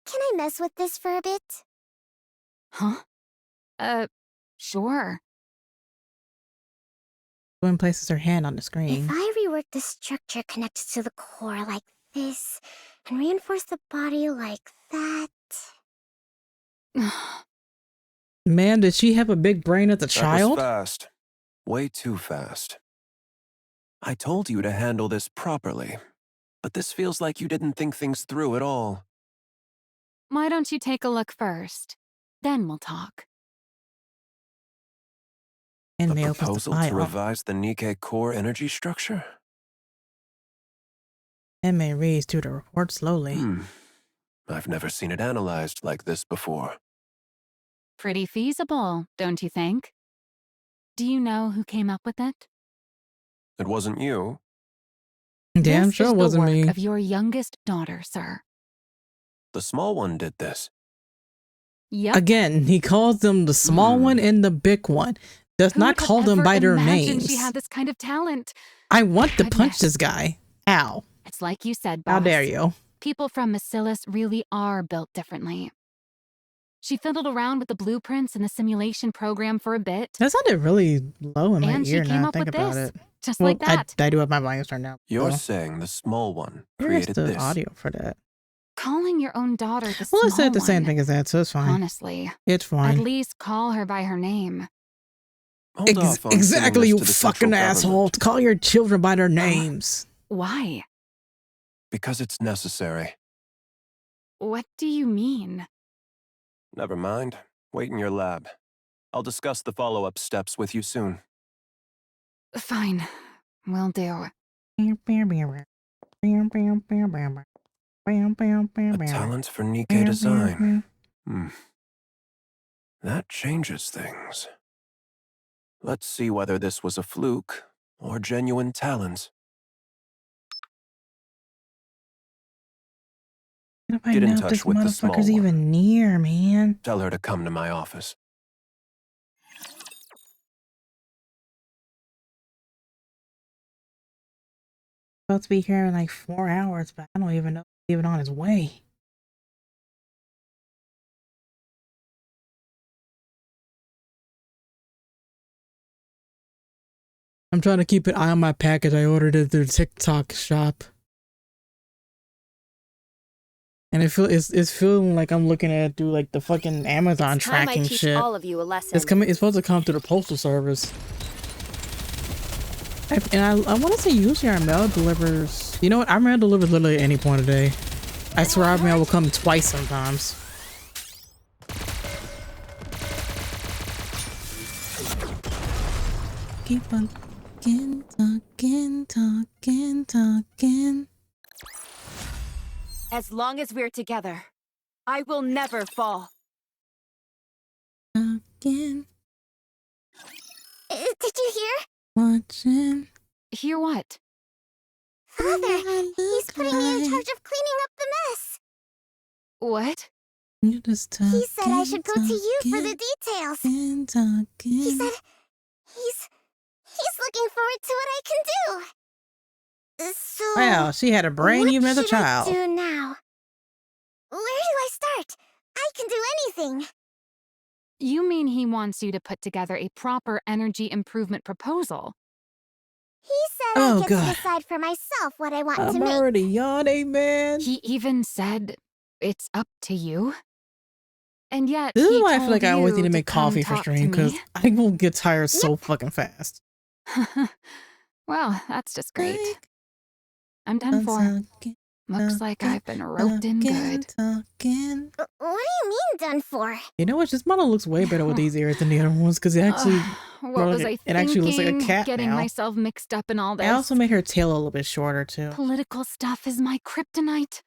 Can I mess with this for a bit? huh? Sure. When places her hand on the screen. If I rework the structure connected to the core like this, and reinforce the body like that... Man, did she have a big brain as a That was child? fast. Way too fast. I told you to handle this properly, but this feels like you didn't think things through at all. Why don't you take a look first? Then we'll talk. And A May opens the proposal to file. revise the Nikkei core energy structure? And May reads through the report slowly. I've never seen it analyzed like this before. Pretty feasible, don't you think? Do you know who came up with it? It wasn't you. Damn This sure is it the wasn't work me. of your youngest daughter, sir. The small one did this. Yep. Again, he calls them the small one and the big one. Does Who not could call them ever by their imagine names. She had this kind of talent. I want to punch Goodness. this guy. Ow. It's like you said, boss. How dare you? People from Macilis really are built differently. She fiddled around with the blueprints and the simulation program for a bit, That sounded really low in my and she ear came now. up Think with about this, it. just Well, like that. I do have my volume turned down. You're so. saying the small one Where's created the this. audio for that? Calling your own daughter the Well, small it said the same one. thing as that, so it's fine. Honestly, It's at fine. least call her by her name. Hold off on sending Exactly, this you to the fucking central asshole. government, Call your children by their names. Why? because it's necessary. What do you mean? Never mind. Wait in your lab. I'll discuss the follow-up steps with you soon. Fine, will do. A talent for Nikkei design. That changes things. Let's see whether this was a fluke or genuine talent. How do I Get in know if touch this with the small motherfucker's one. even near, man? Tell her to come to my office. Supposed to be here in like 4 hours, but I don't even know if he's even on his way. I'm trying to keep an eye on my package. I ordered it through TikTok shop. And it's feeling like I'm looking at it through like the fucking Amazon It's time I tracking teach shit. all of you a lesson. It's supposed to come through the postal service. And I want to say usually our mail delivers. You know what? Our mail delivers literally at any point of day. I swear our mail will come twice sometimes. Keep on talking. As long as we're together, I will never fall. Talking, Did you hear? watching. Hear what? Father, he's putting me in charge of cleaning up the mess. What? You just talking. He said I should go to you for the details. Talking. He said he's looking forward to what I can do. So Wow, she had a brain even as a what should I child. do now? Where do I start? I can do anything. You mean he wants you to put together a proper energy improvement proposal? He said Oh, I get God. to decide for myself what I want to I'm make. already yawning, man. He even said it's up to you. And yet This is he why I feel told like I always you need to make come coffee for talk to stream, because me. I will get tired so fucking fast. Well, that's just great. Like, I'm done for. talking, Looks like I've been roped in good. talking. What do you mean done for? You know what? This model looks way better with these ears than the other ones, because it actually, What was I it thinking? actually looks like a cat Getting now. myself mixed up in all this. I also made her tail a little bit shorter too. Political stuff is my kryptonite.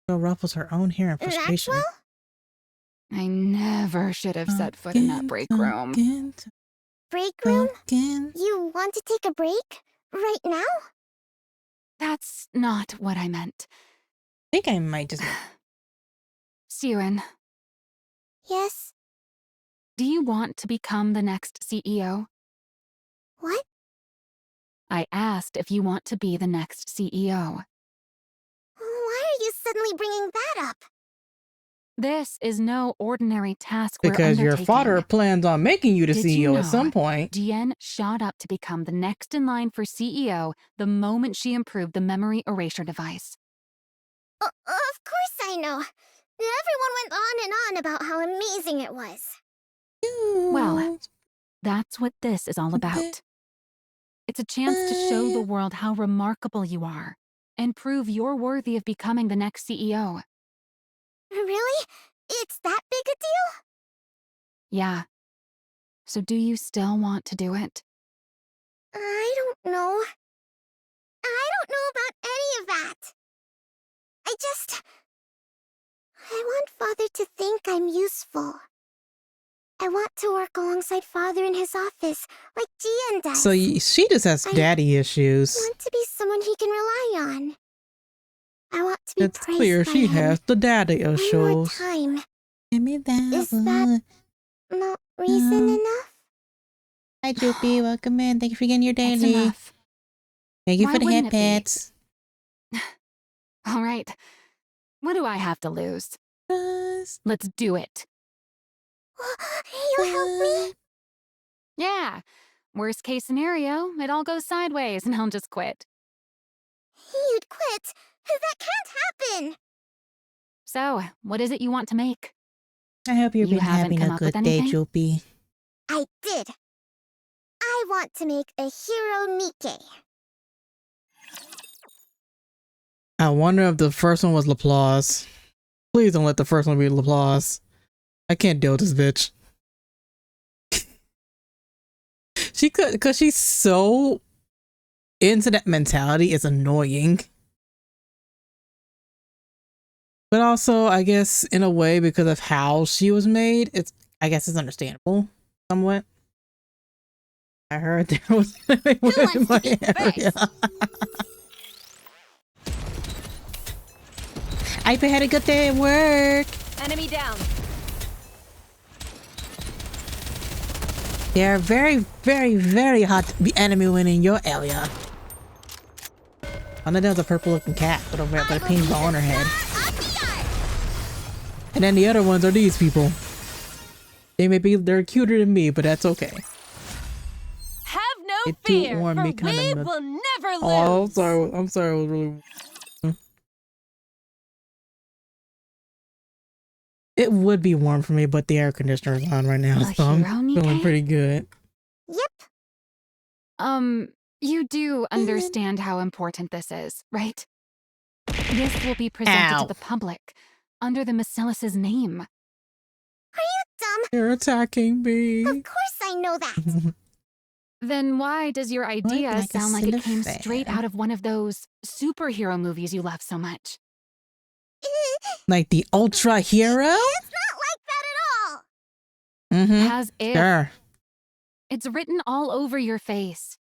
Girl ruffles her own hair in frustration. Maxwell? I never should have set foot in that break room. Break room? Talking. You want to take a break? Right now? That's not what I meant. I think I might just. Siren, Yes. do you want to become the next CEO? What? I asked if you want to be the next CEO. Why are you suddenly bringing that up? This is no ordinary task we're Because your undertaking. father plans on making you the Did you CEO know at some point. Jian shot up to become the next in line for CEO the moment she improved the memory erasure device. Of course I know. Everyone went on and on about how amazing it was. Well, that's what this is all about. It's a chance to show the world how remarkable you are and prove you're worthy of becoming the next CEO. Really? It's that big a deal? Yeah. So do you still want to do it? I don't know. I don't know about any of that. I want Father to think I'm useful. I want to work alongside Father in his office, like Gian does. So she just has daddy issues. I want to be someone he can rely on. I want to be It's praised clear by she him has the daddy one more issues. time. Give me that. Is that not reason enough? Hi, Droopy. Welcome in. Thank you for getting your It's daily. enough. Thank you Why for the wouldn't head it be? pats. All right. What do I have to lose? Let's do it. You'll help me? Yeah. Worst case scenario, it all goes sideways and I'll just quit. You'd quit? That can't happen! So, what is it you want to make? I hope you've You been haven't having come a up with good day, anything? Droopy. I did. I want to make a hero Nikke. I wonder if the first one was Laplace. Please don't let the first one be Laplace. I can't deal with this bitch. She could, because she's so into that mentality. It's annoying. But also, I guess, in a way, because of how she was made, I guess it's understandable, somewhat. I heard there was in my area. I had a good day at work. Enemy down. They're very, very, very hot enemy win in your area. I know there's a purple looking cat with a pink ball on her head. And then the other ones are these people. They're cuter than me, but that's okay. Have no It do fear, warm for me we kinda will never lose. Oh, I'm sorry, it was really... It would be warm for me, but the air conditioner is on right now, A so I'm hero, feeling Nikke? pretty good. Yep. You do understand how important this is, right? This will be presented Ow. to the public under the Marcellus' name. Dumb. They're attacking me. Of course I know that. Then why does your idea like a sound like it came cellophane. straight out of one of those superhero movies you love so much? Like the Ultra Hero? It's not like that at all. Mm-hmm. Has if. Sure. It's written all over your face.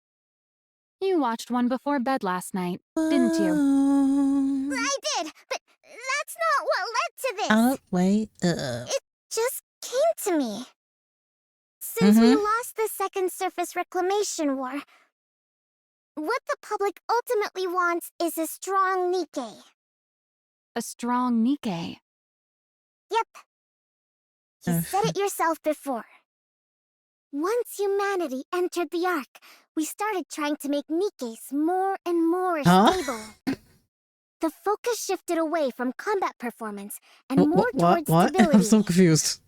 You watched one before bed last night, didn't you? I did, but that's not what led to this. Oh, wait. Uh. Just came to me. Since we Mhm. lost the Second Surface Reclamation War, what the public ultimately wants is a strong Nikke. A strong Nikke. Yep. You said it yourself before. Once humanity entered the Ark, we started trying to make Nikkes more and more Huh? stable. The focus shifted away from combat performance and more What? towards What? stability. I'm so confused.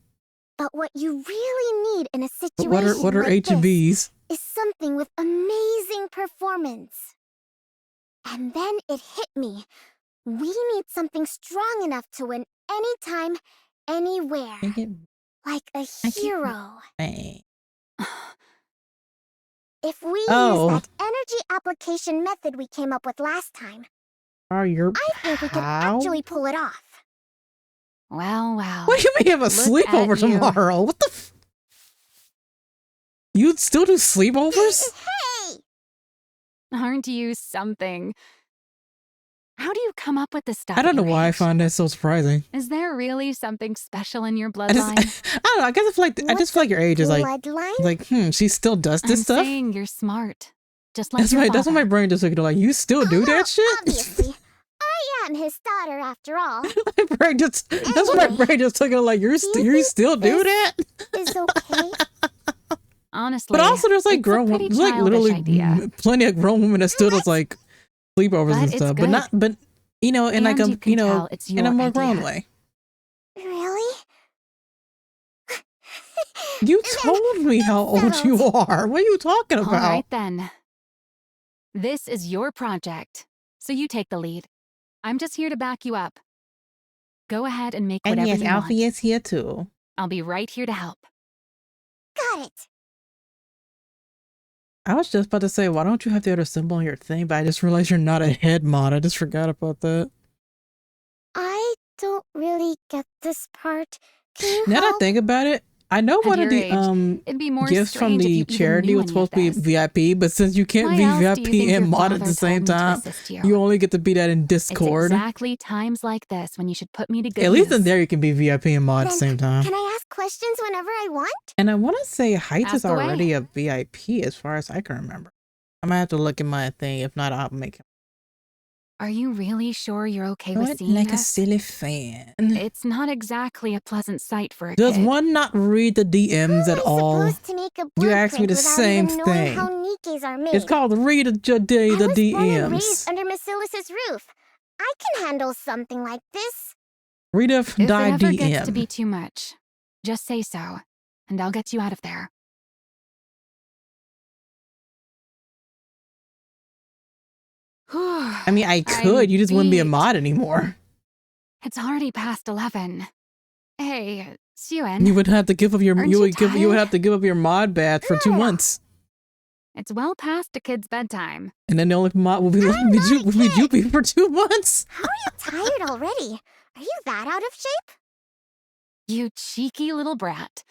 But what you really need in a situation What are like H and this B's? is something with amazing performance. And then it hit me. We need something strong enough to win anytime, anywhere. Make it Like a can't- hero. bang. If we Oh. use that energy application method we came up with last time, Are your I think we can how? actually pull it off. Well, well. What do you mean you have a Look sleepover at you. tomorrow? What the You'd still do sleepovers? Hey! Aren't you something? How do you come up with this stuff? I don't at know your why I age? find that so surprising. Is there really something special in your I just bloodline? I don't know, I guess I just feel like your age is Bloodline? she still does I'm this stuff? saying you're smart. Just like That's your what my father. brain just looking like, you still do Oh, that shit? Obviously. I am his daughter after all. My brain just that's what my Anyway, brain just looking like, you think still do this that? Is okay? Honestly. But also there's like it's a grown pretty women, like childish literally idea. plenty of grown women that still does like sleepovers But and it's stuff. good. But you know, in like And a you can tell it's in a your more idea. grown way. Really? You told me how old you are. What are you talking All about? right then. This is your project, so you take the lead. I'm just here to back you up. Go ahead and make And whatever yes, you Alfie want. is here too. I'll be right here to help. Got it. I was just about to say, why don't you have the other symbol on your thing? But I just realized you're not a head mod. I just forgot about that. I don't really get this part. Can you Now that I help? think about it, I know At one of your the age, it'd be more gifts from strange if the you even charity knew was any supposed to be of this. VIP, but since you can't Why be else do you VIP think and your mod at father the same told me to time, assist you only get to be that in Discord. It's exactly times like this when you should put me to good At least in use. there you can be VIP and mod at the Then same time. Can I ask questions whenever I want? And I want to say Heights is Ask away. already a VIP as far as I can remember. I might have to look at my thing. If not, I'll make it. Are you really sure you're okay with What seeing like a us? silly fan. It's not exactly a pleasant sight for a Does kid. one not read the DMs How at am I all? supposed to make a You asked me blueprint the without same even knowing thing. how Nikkes are made? It's called read the I was DMs. born and raised under Basilis's roof. I can handle something like this. Read a If it die ever gets to be DM. too much, just say so, and I'll get you out of there. I mean, I could. You just wouldn't be a mod anymore. It's already past 11. Hey, Suen, You would have to give up your Aren't you you would give you would tired? have to give up your mod badge for 2 No. months, it's well past a kid's bedtime. and then the only mod will be left I'm not a would be kid. Jupi for 2 months. How are you tired already? Are you that out of shape? You cheeky little brat.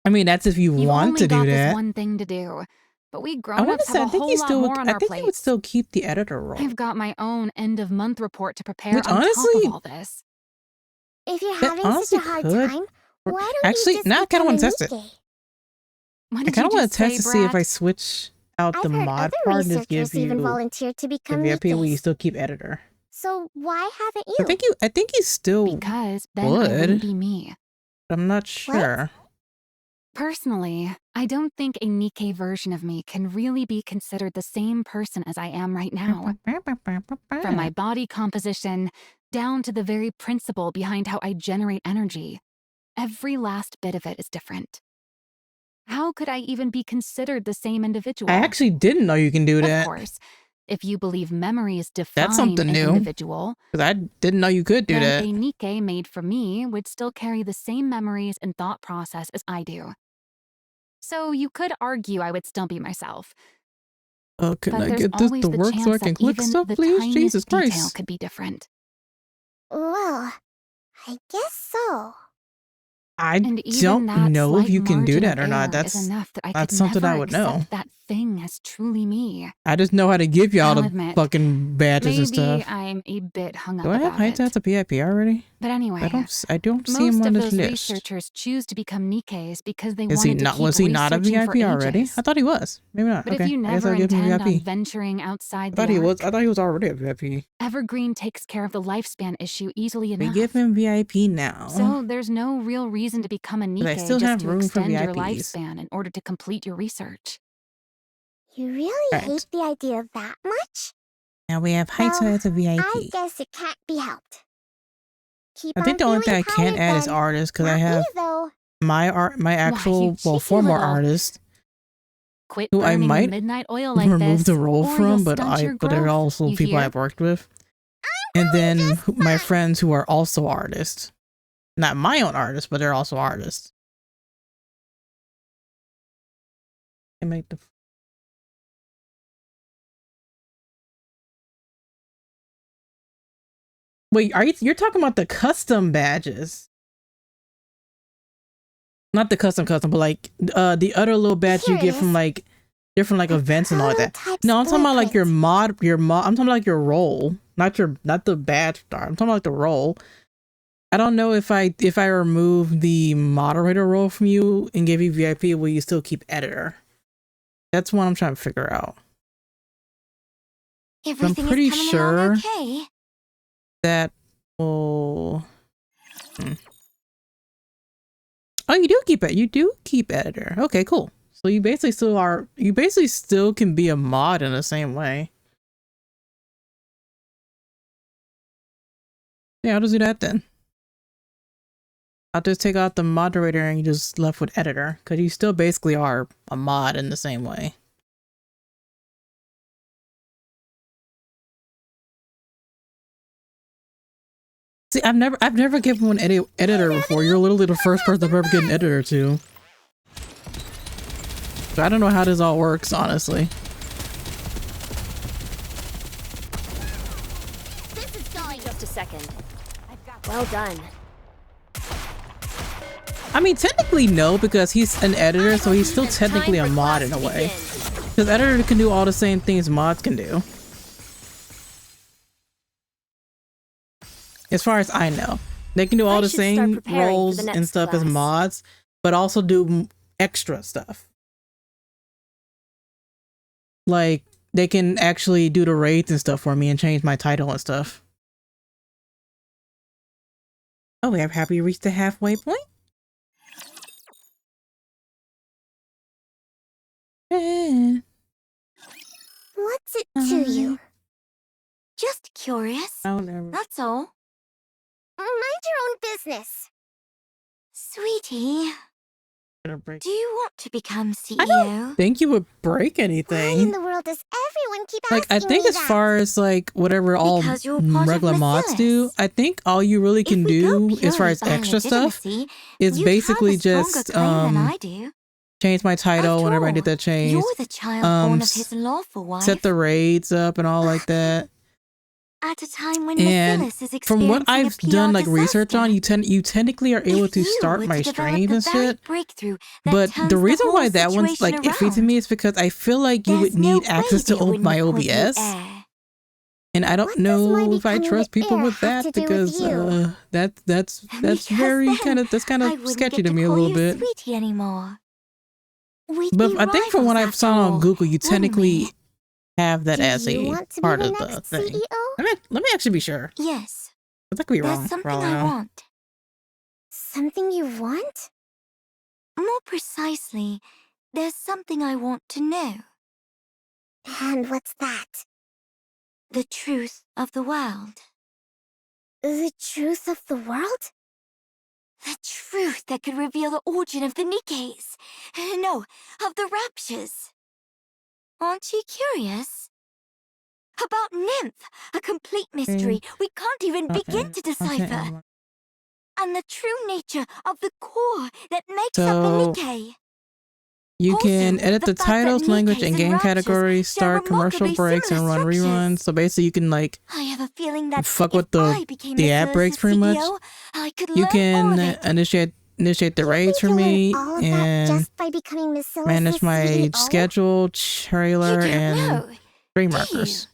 I mean, that's if you You've want only to do got this that. one thing to do, but we I want grown-ups to say, have I a think whole you lot still more on I our think you would plates. still keep the editor role. I've got my own end-of-month report to prepare Which on top honestly- of all this. If you're That having such honestly a hard could- time, why don't Actually, you just now I kinda become wanna a test it. Nikkei? What I did kind of you want just to test say, to see if I brat? switch out I've the heard mod other part and just researchers give even you volunteer to the become VIP where you Nikkeis. still keep editor. So why haven't you? I think you still. Because then I would. wouldn't be me. I'm not sure. Personally, I don't think a Nikkei version of me can really be considered the same person as I am right now. From my body composition down to the very principle behind how I generate energy, every last bit of it is different. How could I even be considered the same individual? I actually didn't know you can do Of that. course, if you believe memories define something an new. individual, Because I didn't know you could do then that. a Nikkei made for me would still carry the same memories and thought process as I do. So you could argue I would still be myself, Oh, can but I there's get this always to the work chance so I that can click even stuff, the please? tiniest Jesus detail Christ. could be different. Well, I guess so. I And even don't that know if slight you can do margin that of or not. error is That's enough that I that's could something never I would accept know. that thing as truly me. I just know how to give you all I'll the admit, fucking badges and Maybe stuff. I'm a bit hung up Do I have about heights it. as a VIP already? But anyway, I don't see him most on of this those list. researchers choose to become Nikkeis because they Is he wanted to not? keep Was he not a researching for VIP already? ages. I thought he was. Maybe not. But Okay. if you I guess never I'll give him intend on VIP. venturing I outside thought the he arc, was. I thought he was already a VIP. Evergreen takes care of the lifespan issue easily We enough. give him VIP now. So there's no real reason to become a But I Nikkei still just have to room for extend your VIPs. lifespan in order to complete your research. You really Right. hate the idea that much? Now we have heights Well, as a VIP. I guess it can't be helped. Keep I think the on only thing I feeling can't add is tired artists because then. I Not me, have though. my actual cheeky former little- artist Quit who I burning might the midnight oil like remove this, the role or from, you'll but stunt your but they're growth, also you people hear? I've worked with, and then my friends who are also artists, not my own artists, but they're also artists. I make the. Wait, you're talking about the custom badges? Not the custom, but like the other little badge you Here get it from is. like different like A events and all that. prototype No, I'm talking about like your blueprint. mod. I'm talking about like your role, not the badge star. I'm talking about like the role. I don't know if I remove the moderator role from you and give you VIP, will you still keep editor? That's what I'm trying to figure out. Everything pretty is coming sure- along okay. That will. Oh, you do keep it. You do keep editor. Okay, cool. So you basically still are. You basically still can be a mod in the same way. Yeah, I'll just do that then. I'll just take out the moderator and you just left with editor, because you still basically are a mod in the same way. See, I've never given one editor before. You're literally the first person I've ever given an editor to. So I don't know how this all works, honestly. This is going. Just a second. Well done. I mean, technically no, because he's an editor, so he's still It's technically a time for mod class in a to way. begin. Because editor can do all the same things mods can do. As far as I know. They can do all I the should start same preparing for roles the and next stuff as class. mods, but also do extra stuff. Like, they can actually do the raids and stuff for me and change my title and stuff. Oh, we have happy reached the halfway point? Yeah. What's it to you? Just curious. I'll never. That's all. Mind your own business. Sweetie, Gonna break. do you want to become CEO? I don't think you would break Why in anything. the world does everyone keep Like, I asking think me as that? far as like whatever all Because you're part of regular mods do, Merciless. I think all you really can If we go do as far purely as by extra stuff legitimacy, is you'd basically have a stronger just claim than I do. change my title After whenever I did all, that change, You're the child born of s- his lawful wife. set the raids up and all like that. At a time when And Merciless is from what experiencing I've a PR done like research on, disaster. you technically are able If to you start were my to develop streams the and very shit. breakthrough that But turns the reason whole why that one's like situation iffy to around, me is because I feel like you there's would no need way access to they wouldn't my appoint you OBS. heir. And I don't What does my know if I becoming trust the people heir with have that to do with because you? that's Because very then kind of I wouldn't sketchy get to to me a call little you bit. Sweetie anymore. We'd But be I think from what rivals I've saw after on all, Google, you wouldn't technically we? have that Do as you a want to be part the of the next thing. CEO? Let me actually be sure. Yes, I could be there's wrong. something For all I I know. want. Something you want? More precisely, there's something I want to know. And what's that? The truth of the world. The truth of the world? The truth that could reveal the origin of the Nikkeis. No, of the Raptures. Aren't you curious? About Nymph, a complete mystery we can't even begin to decipher. And the true nature of the core that makes up So the Nikkei. you Also, can edit the the fact that titles, language, Nikkeis and and game Raptures categories, share start commercial remarkably breaks, and similar run structures. reruns. So basically, you can like I have a feeling that fuck if with I became the ad Merciless's breaks pretty much. CEO, I could You learn all can of it. initiate the You raids think for you'll learn me all of that and just by becoming Merciless's manage my CEO? schedule, You trailer, don't and know, stream do you? markers.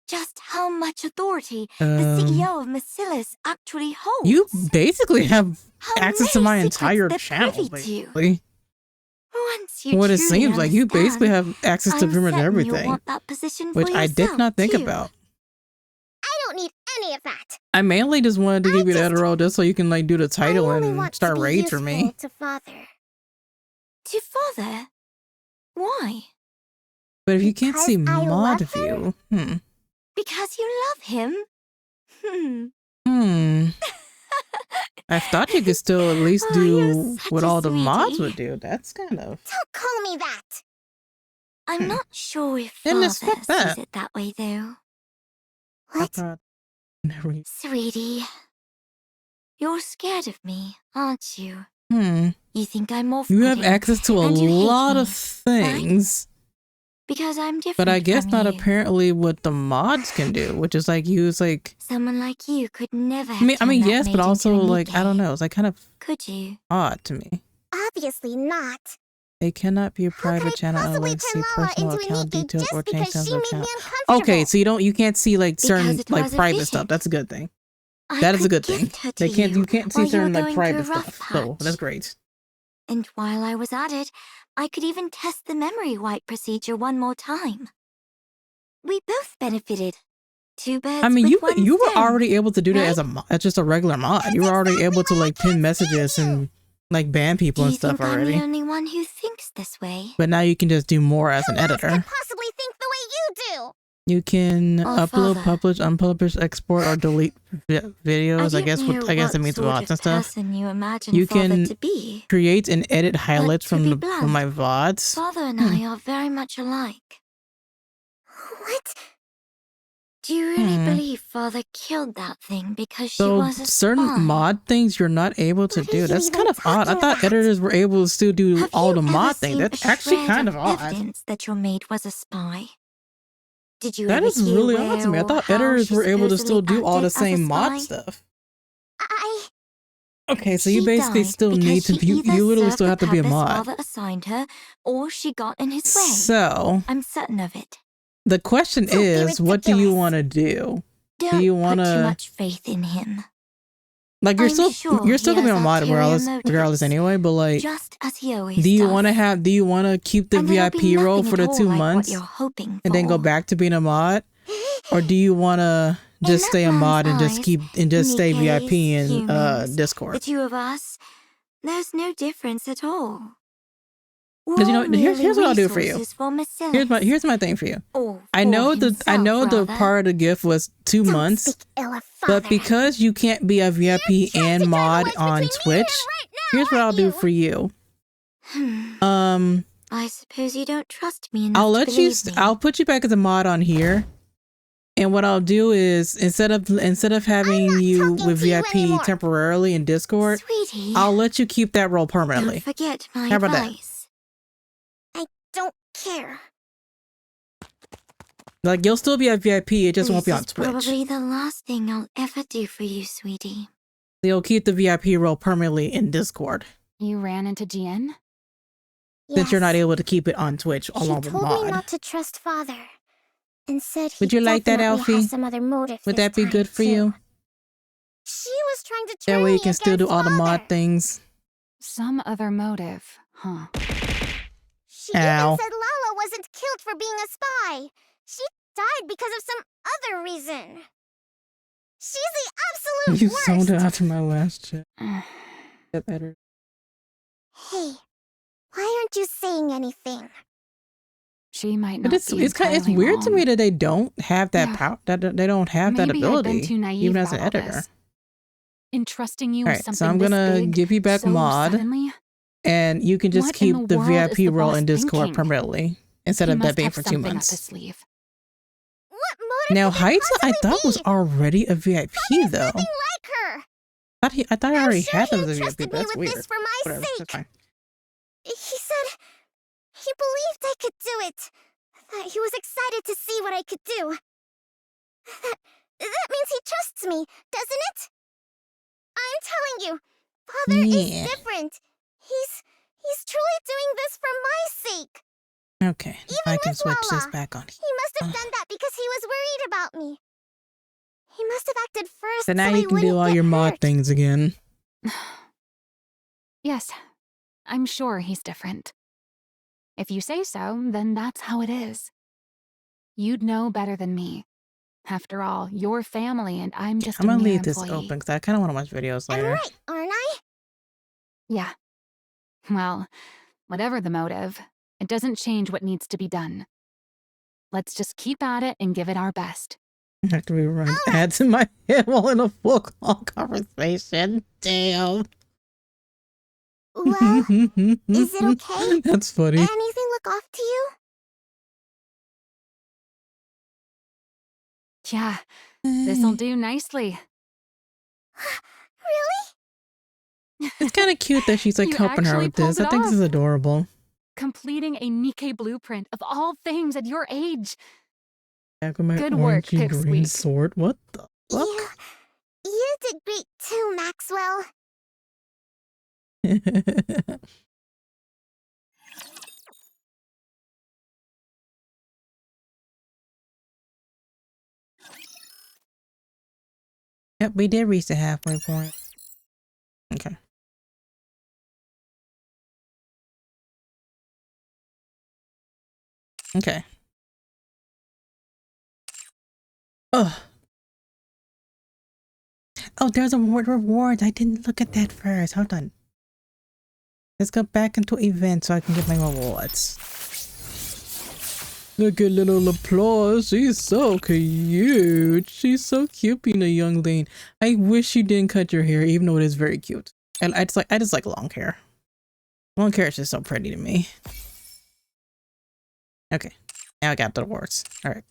Just how much authority the Um, CEO of Merciless actually holds. you basically have How access to many my secrets entire they're channel, privy to. basically. Once you What it truly seems like, you basically understand, have access to I'm pretty much certain you'll everything, want that position which for I yourself, did not think too. about. I don't need any of that. I mainly just wanted to I give you that just- role just so you can like do the I title only and want to start be raids for useful me. to Father. To Father? Why? But if you can't Because see I mod love him? view, Because you love him? I thought you could still at least Oh, you're do such what a all the mods sweetie. would do. That's kind of Don't call me that. I'm not sure if Then Father just fuck sees that. it that way, though. I What? thought never. Sweetie, you're scared of me, aren't you? You You think I'm have off-putting access to a and you hate lot me, of things, because I'm different but I guess from not you. apparently what the mods can do, which is like use like. Someone like you could never have I mean turned that yes, maid but also into a like I don't Nikkei. know. It's like kind of Could you? odd to me. Obviously not. It cannot be a How could I private channel possibly unless turn see Lala personal into a account Nikkei details just or change because sense she of made me account. uncomfortable? Okay, so you can't see like certain Because it like was private stuff. efficient. That's a good thing. I That is a could good thing. gift her to They can't you you can't while see you were certain like going through a private rough stuff. So patch. that's great. And while I was at it, I could even test the memory wipe procedure one more time. We both benefited. Two birds I mean, with you one were stone. already able to do that right? as as just a regular mod. You were already able to like pin messages and like ban people Do and you stuff think I'm already. the only one who thinks this way? But now you can just do more as an Who else editor. could possibly think the way you do? You can Oh, upload, Father. publish, unpublish, export, or delete videos. I guess know I guess it what means sort VODs of and stuff. person you imagine You Father can to be. create and edit highlights to from be from my blunt, VODs. Father and I are very much alike. What? Do you really Hmm. believe Father killed that thing because she So was a certain spy? mod things you're not able to What are do. you That's even kind of odd. I talking thought about? editors were able to still do Have all you the ever mod things. seen That's a actually shred kind of odd. evidence that your maid was a spy? Did you That ever is hear really where odd to me. I or thought how editors she were able to still supposedly do all the acted as a same mod spy? stuff. I... Okay, so you She basically died still because need to. she You either literally served still the have to be a purpose mod. Father assigned her, or she got in his way. So I'm certain of it. the question Don't be is, what do you ridiculous. want to do? Don't you put wanna- too much faith in him. Like you're I'm still sure you're still he gonna be a has mod regardless, ulterior regardless motives, anyway. But like, just as he always do you does. want to have? Do you want to keep the And it'll be VIP role nothing for the at all 2 like months what you're hoping and then go for. back to being a mod, or do you want to just that stay a man's mod and just eyes, keep and just stay Nikkei's VIP in humans, Discord? The two of us, there's no difference at all. Because you know, here's what I'll do for you. Here's my thing for you. I know the part of the gift was 2 Don't months, speak ill of Father. but because you can't be a VIP and mod on Twitch, here's what I'll do for you. I suppose you don't trust me enough I'll to let you. believe me. I'll put you back as a mod on here, and what I'll do is instead of having you talking with to you VIP anymore. temporarily in Discord, Sweetie, I'll let you keep that role don't permanently. forget my How about that? advice. I don't care. Like you'll still be a VIP, it just won't be on This is Twitch. probably the last thing I'll ever do for you, sweetie. They'll keep the VIP role permanently in Discord You ran into Jian? since you're not Yes. able to keep it on Twitch She along with told me mod. not to trust Father, and said he Would you like that, definitely Alfie? has some other motive. Would this that be time, good for too. you? She was trying to turn That way you me can still do against all the mod Father. things. Some other motive, huh? She Ow. even said Lala wasn't killed for being a spy. She died because of some other reason. She's the absolute You worst. zoned out after my last chat. Get better. Hey, why aren't you saying anything? She might But not it's be entirely weird to me wrong. that they don't have that Yeah. power. That they don't have that Maybe I've been ability, too naive even as an about all editor. this. Entrusting you All with right, something so I'm this gonna big give you back so mod, suddenly? and you can just What in keep the the world is VIP the role boss in Discord thinking? permanently instead He of that must being have for 2 something up his months. sleeve. What motive Now, could it Haita, I possibly thought was be? already a VIP though. Nothing like her. I thought I I'm already sure had them he as a VIP. entrusted But me that's with weird. this for my Whatever, that's sake. fine. He said he believed I could do it. That he was excited to see what I could do. That means he trusts me, doesn't it? I'm telling you, Father Yeah. is different. He's truly doing this for my sake. Okay, if I can with switch this Lala. back on. He must have done that because he was worried about me. He must have acted first So now I you can do wouldn't all get your mod hurt. things again. Yes, I'm sure he's different. If you say so, then that's how it is. You'd know better than me. After all, you're family and I'm just I'm a gonna mere leave this employee. open because I kind of want to watch videos I'm later. right, aren't I? Yeah. Well, whatever the motive, it doesn't change what needs to be done. Let's just keep at it and give it our best. I have to rerun ads in my head while in a full call conversation. Damn. Well, is it okay? That's funny. Anything look off to you? Yeah, this'll do nicely. Really? It's kind of cute that she's like You helping her actually with this. pulled I it think this is off. adorable. Completing a Nikkei blueprint of all things at your age. Back with my Good work, orangey green Pipsqueak. sword. What the fuck? You did great too, Maxwell. Yep, we did reach the halfway point. Okay. Okay. Oh. Oh, there's a reward. I didn't look at that first. Hold on. Let's go back into events so I can get my rewards. Look at little applause. She's so cute. She's so cute being a youngling. I wish you didn't cut your hair, even though it is very cute. And I just like long hair. Long hair is just so pretty to me. Okay. Now I got the rewards. Alright.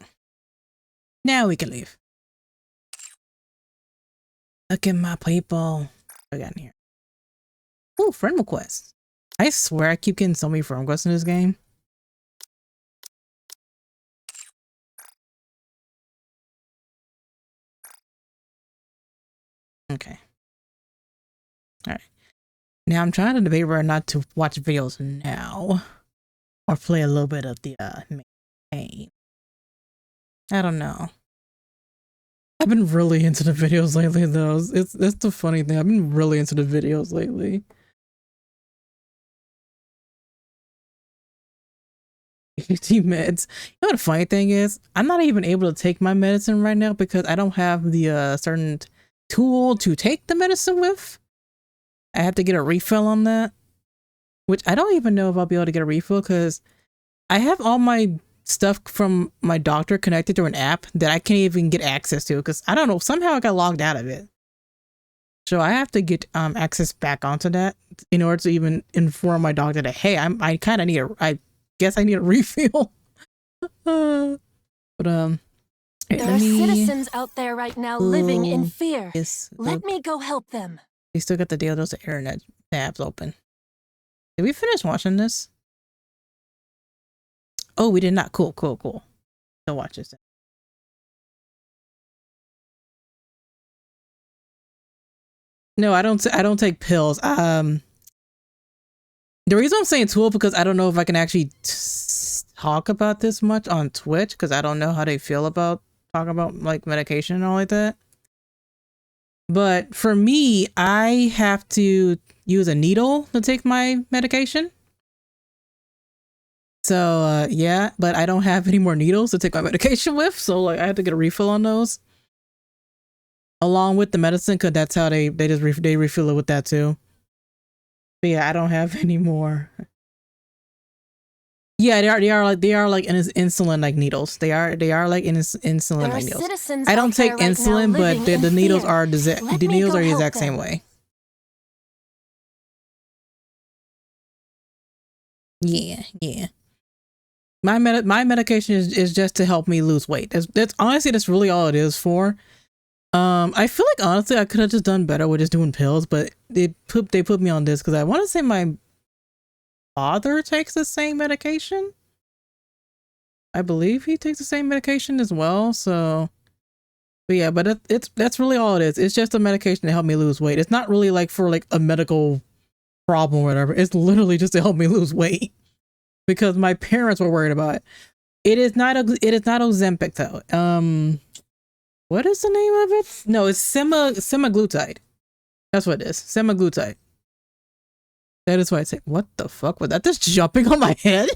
Now we can leave. Look at my people. What I got in here? Ooh, friend request. I swear I keep getting so many friend requests in this game. Okay. Alright. Now I'm trying to debate whether or not to watch videos now. Or play a little bit of the main game. I don't know. I've been really into the videos lately though. That's the funny thing. I've been really into the videos lately. Meds. You know what the funny thing is? I'm not even able to take my medicine right now because I don't have the certain tool to take the medicine with. I have to get a refill on that. Which I don't even know if I'll be able to get a refill because I have all my stuff from my doctor connected to an app that I can't even get access to because I don't know, somehow I got logged out of it. So I have to get access back onto that in order to even inform my doctor that, hey, I kind of need I guess I need a refill. But there are citizens out there right now living in fear. Let me go help them. We still got the deal, those internet tabs open. Did we finish watching this? Oh, we did not. Cool. Still watch this. No, I don't take pills. The reason I'm saying tool because I don't know if I can actually talk about this much on Twitch because I don't know how they feel about talking about like medication and all like that. But for me, I have to use a needle to take my medication. So yeah, but I don't have any more needles to take my medication with, so like I have to get a refill on those along with the medicine because that's how they refill it with that too. But yeah, I don't have any more. Yeah, they are like insulin like needles. They are like insulin like needles. I don't take insulin, but the needles are the needles are the exact same way. Yeah. My medication is just to help me lose weight. That's honestly that's really all it is for. I feel like honestly I could have just done better with just doing pills, but they put me on this because I want to say my father takes the same medication. I believe he takes the same medication as well. So, but yeah, but that's really all it is. It's just a medication to help me lose weight. It's not really like for like a medical problem or whatever. It's literally just to help me lose weight because my parents were worried about it. It is not Ozempic though. What is the name of it? No, it's semaglutide. That's what it is. Semaglutide. That is why I say, what the fuck was that? Just jumping on my head?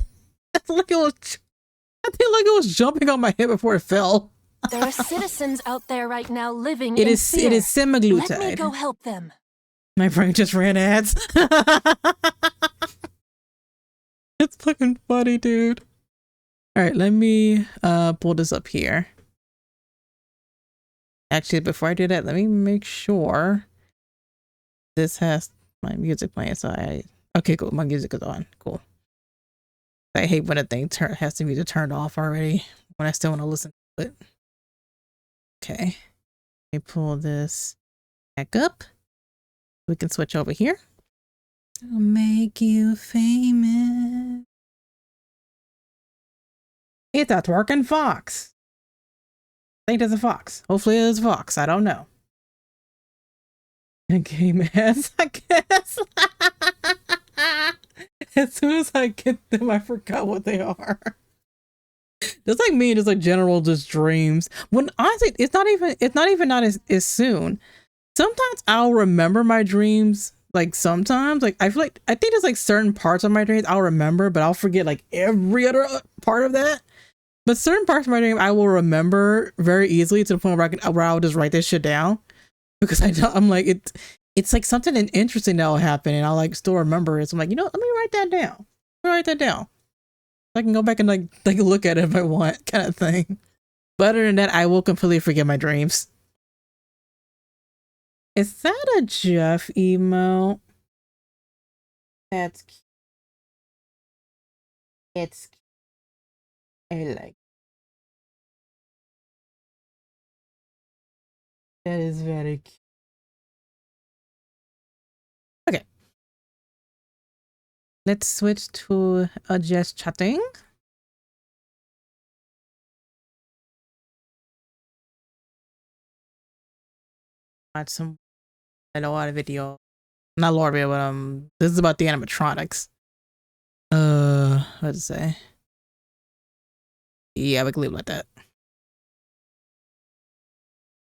I feel like it was jumping on my head before it fell. There are citizens out there right now living in fear. It is semaglutide. Let me go help them. My brain just ran ads. It's fucking funny, dude. All right, let me pull this up here. Actually, before I do that, let me make sure this has my music playing. So okay, cool. My music is on. Cool. I hate when a thing has to be turned off already when I still want to listen to it. Okay. Let me pull this back up. We can switch over here. I'll make you famous. It's a twerking fox. I think there's a fox. Hopefully there's a fox. I don't know. A game ass, I guess. As soon as I get them, I forgot what they are. Just like me, just like general just dreams. When honestly, it's not even as soon. Sometimes I'll remember my dreams. Like sometimes, like I think there's like certain parts of my dreams I'll remember, but I'll forget like every other part of that. But certain parts of my dream I will remember very easily to the point where I'll just write this shit down because I'm like it's like something interesting that will happen and I'll like still remember it. So I'm like, let me write that down. I can go back and like look at it if I want, kind of thing. But other than that, I will completely forget my dreams. Is that a Jeff emote? That's cute. It's cute. I like. That is very cute. Okay. Let's switch to just chatting. Watch some Lore video. Not Lore video, but this is about the animatronics. What to say? Yeah, we can leave it like that.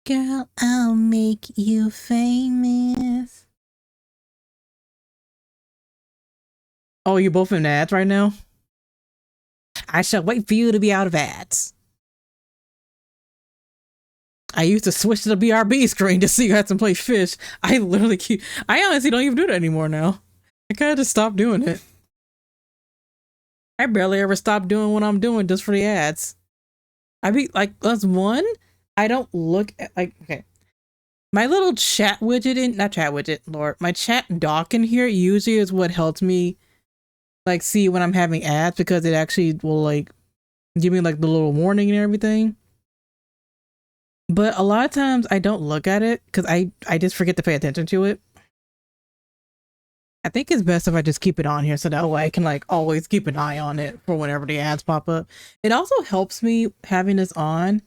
Girl, I'll make you famous. Oh, you both in ads right now? I shall wait for you to be out of ads. I used to switch to the BRB screen to see you had some play fish. I honestly don't even do that anymore now. I kind of just stopped doing it. I barely ever stop doing what I'm doing just for the ads. I be like, that's one. I don't look at like, okay. My little chat widget not chat widget, Lord. My chat dock in here usually is what helps me like see when I'm having ads, because it actually will like give me like the little warning and everything. But a lot of times I don't look at it because I just forget to pay attention to it. I think it's best if I just keep it on here so that way I can like always keep an eye on it for whenever the ads pop up. It also helps me having this on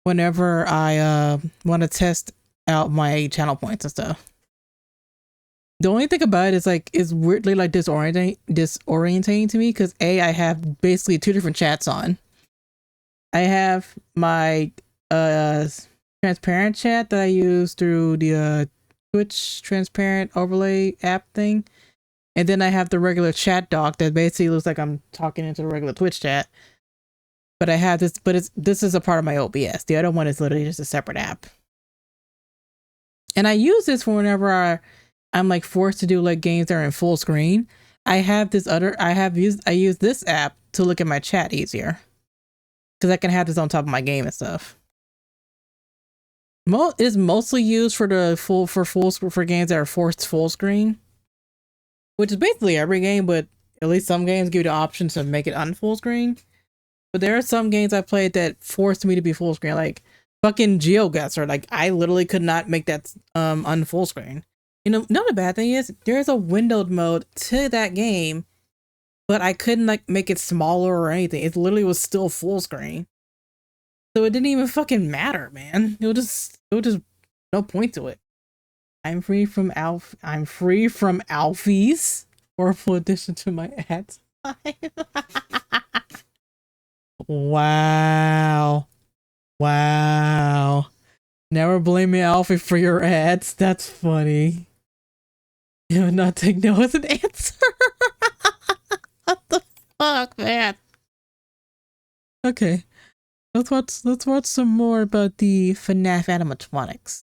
whenever I want to test out my channel points and stuff. The only thing about it is like it's weirdly like disorientating to me because I have basically two different chats on. I have my transparent chat that I use through the Twitch transparent overlay app thing, and then I have the regular chat dock that basically looks like I'm talking into the regular Twitch chat. But I have this, but this is a part of my OBS. The other one is literally just a separate app. And I use this for whenever I'm like forced to do like games that are in full screen. I use this app to look at my chat easier, because I can have this on top of my game and stuff. It is mostly used for games that are forced full screen, which is basically every game, but at least some games give you the option to make it unfull screen. But there are some games I played that forced me to be full screen, like fucking GeoGuessr. Like I literally could not make that unfull screen. You know, the bad thing is there's a windowed mode to that game, but I couldn't like make it smaller or anything. It literally was still full screen. So it didn't even fucking matter, man. It was just no point to it. I'm free from Alfie's, or full addition to my ads. Wow. Never blame me, Alfie, for your ads. That's funny. You would not take no as an answer. What the fuck, man? Okay. Let's watch some more about the FNAF animatronics.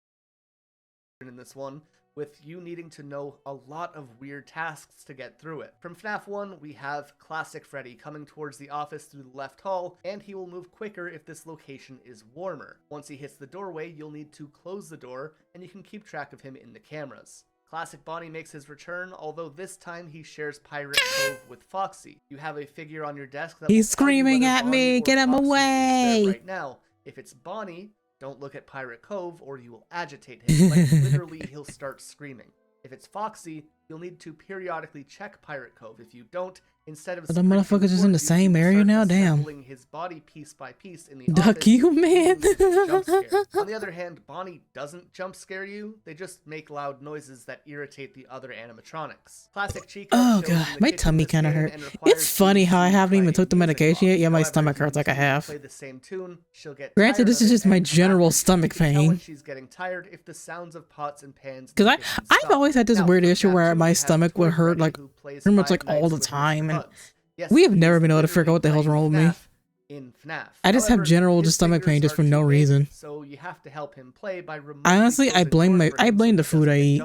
In this one, with you needing to know a lot of weird tasks to get through it. From FNAF 1, we have Classic Freddy coming towards the office through the left hall, and he will move quicker if this location is warmer. Once he hits the doorway, you'll need to close the door, and you can keep track of him in the cameras. Classic Bonnie makes his return, although this time he shares Pirate Cove with Foxy. You have a figure on your desk that He's screaming at me, get him away! Right now, if it's Bonnie, don't look at Pirate Cove or you will agitate him. Like literally he'll start screaming. If it's Foxy, you'll need to periodically check Pirate Cove. If you don't, instead of the motherfuckers is in the same area now, damn. His body piece by piece in the Duck office, you, man. On the other hand, Bonnie doesn't jump scare you. They just make loud noises that irritate the other animatronics. Classic Chica. Oh god, my tummy kind of hurt. It's funny how I haven't even took the medication yet. Yeah, my stomach hurts like I have. Play the same tune, she'll get Granted, this is just my general stomach pain. She's getting tired if the sounds of pots and pans. Because I've always had this weird issue where my stomach would hurt like pretty much like all the time, and we have never been able to figure out what the hell's wrong with me. In FNAF. I just have general just stomach pain just for no reason. So you have to help him play by honestly, I blame the food I eat.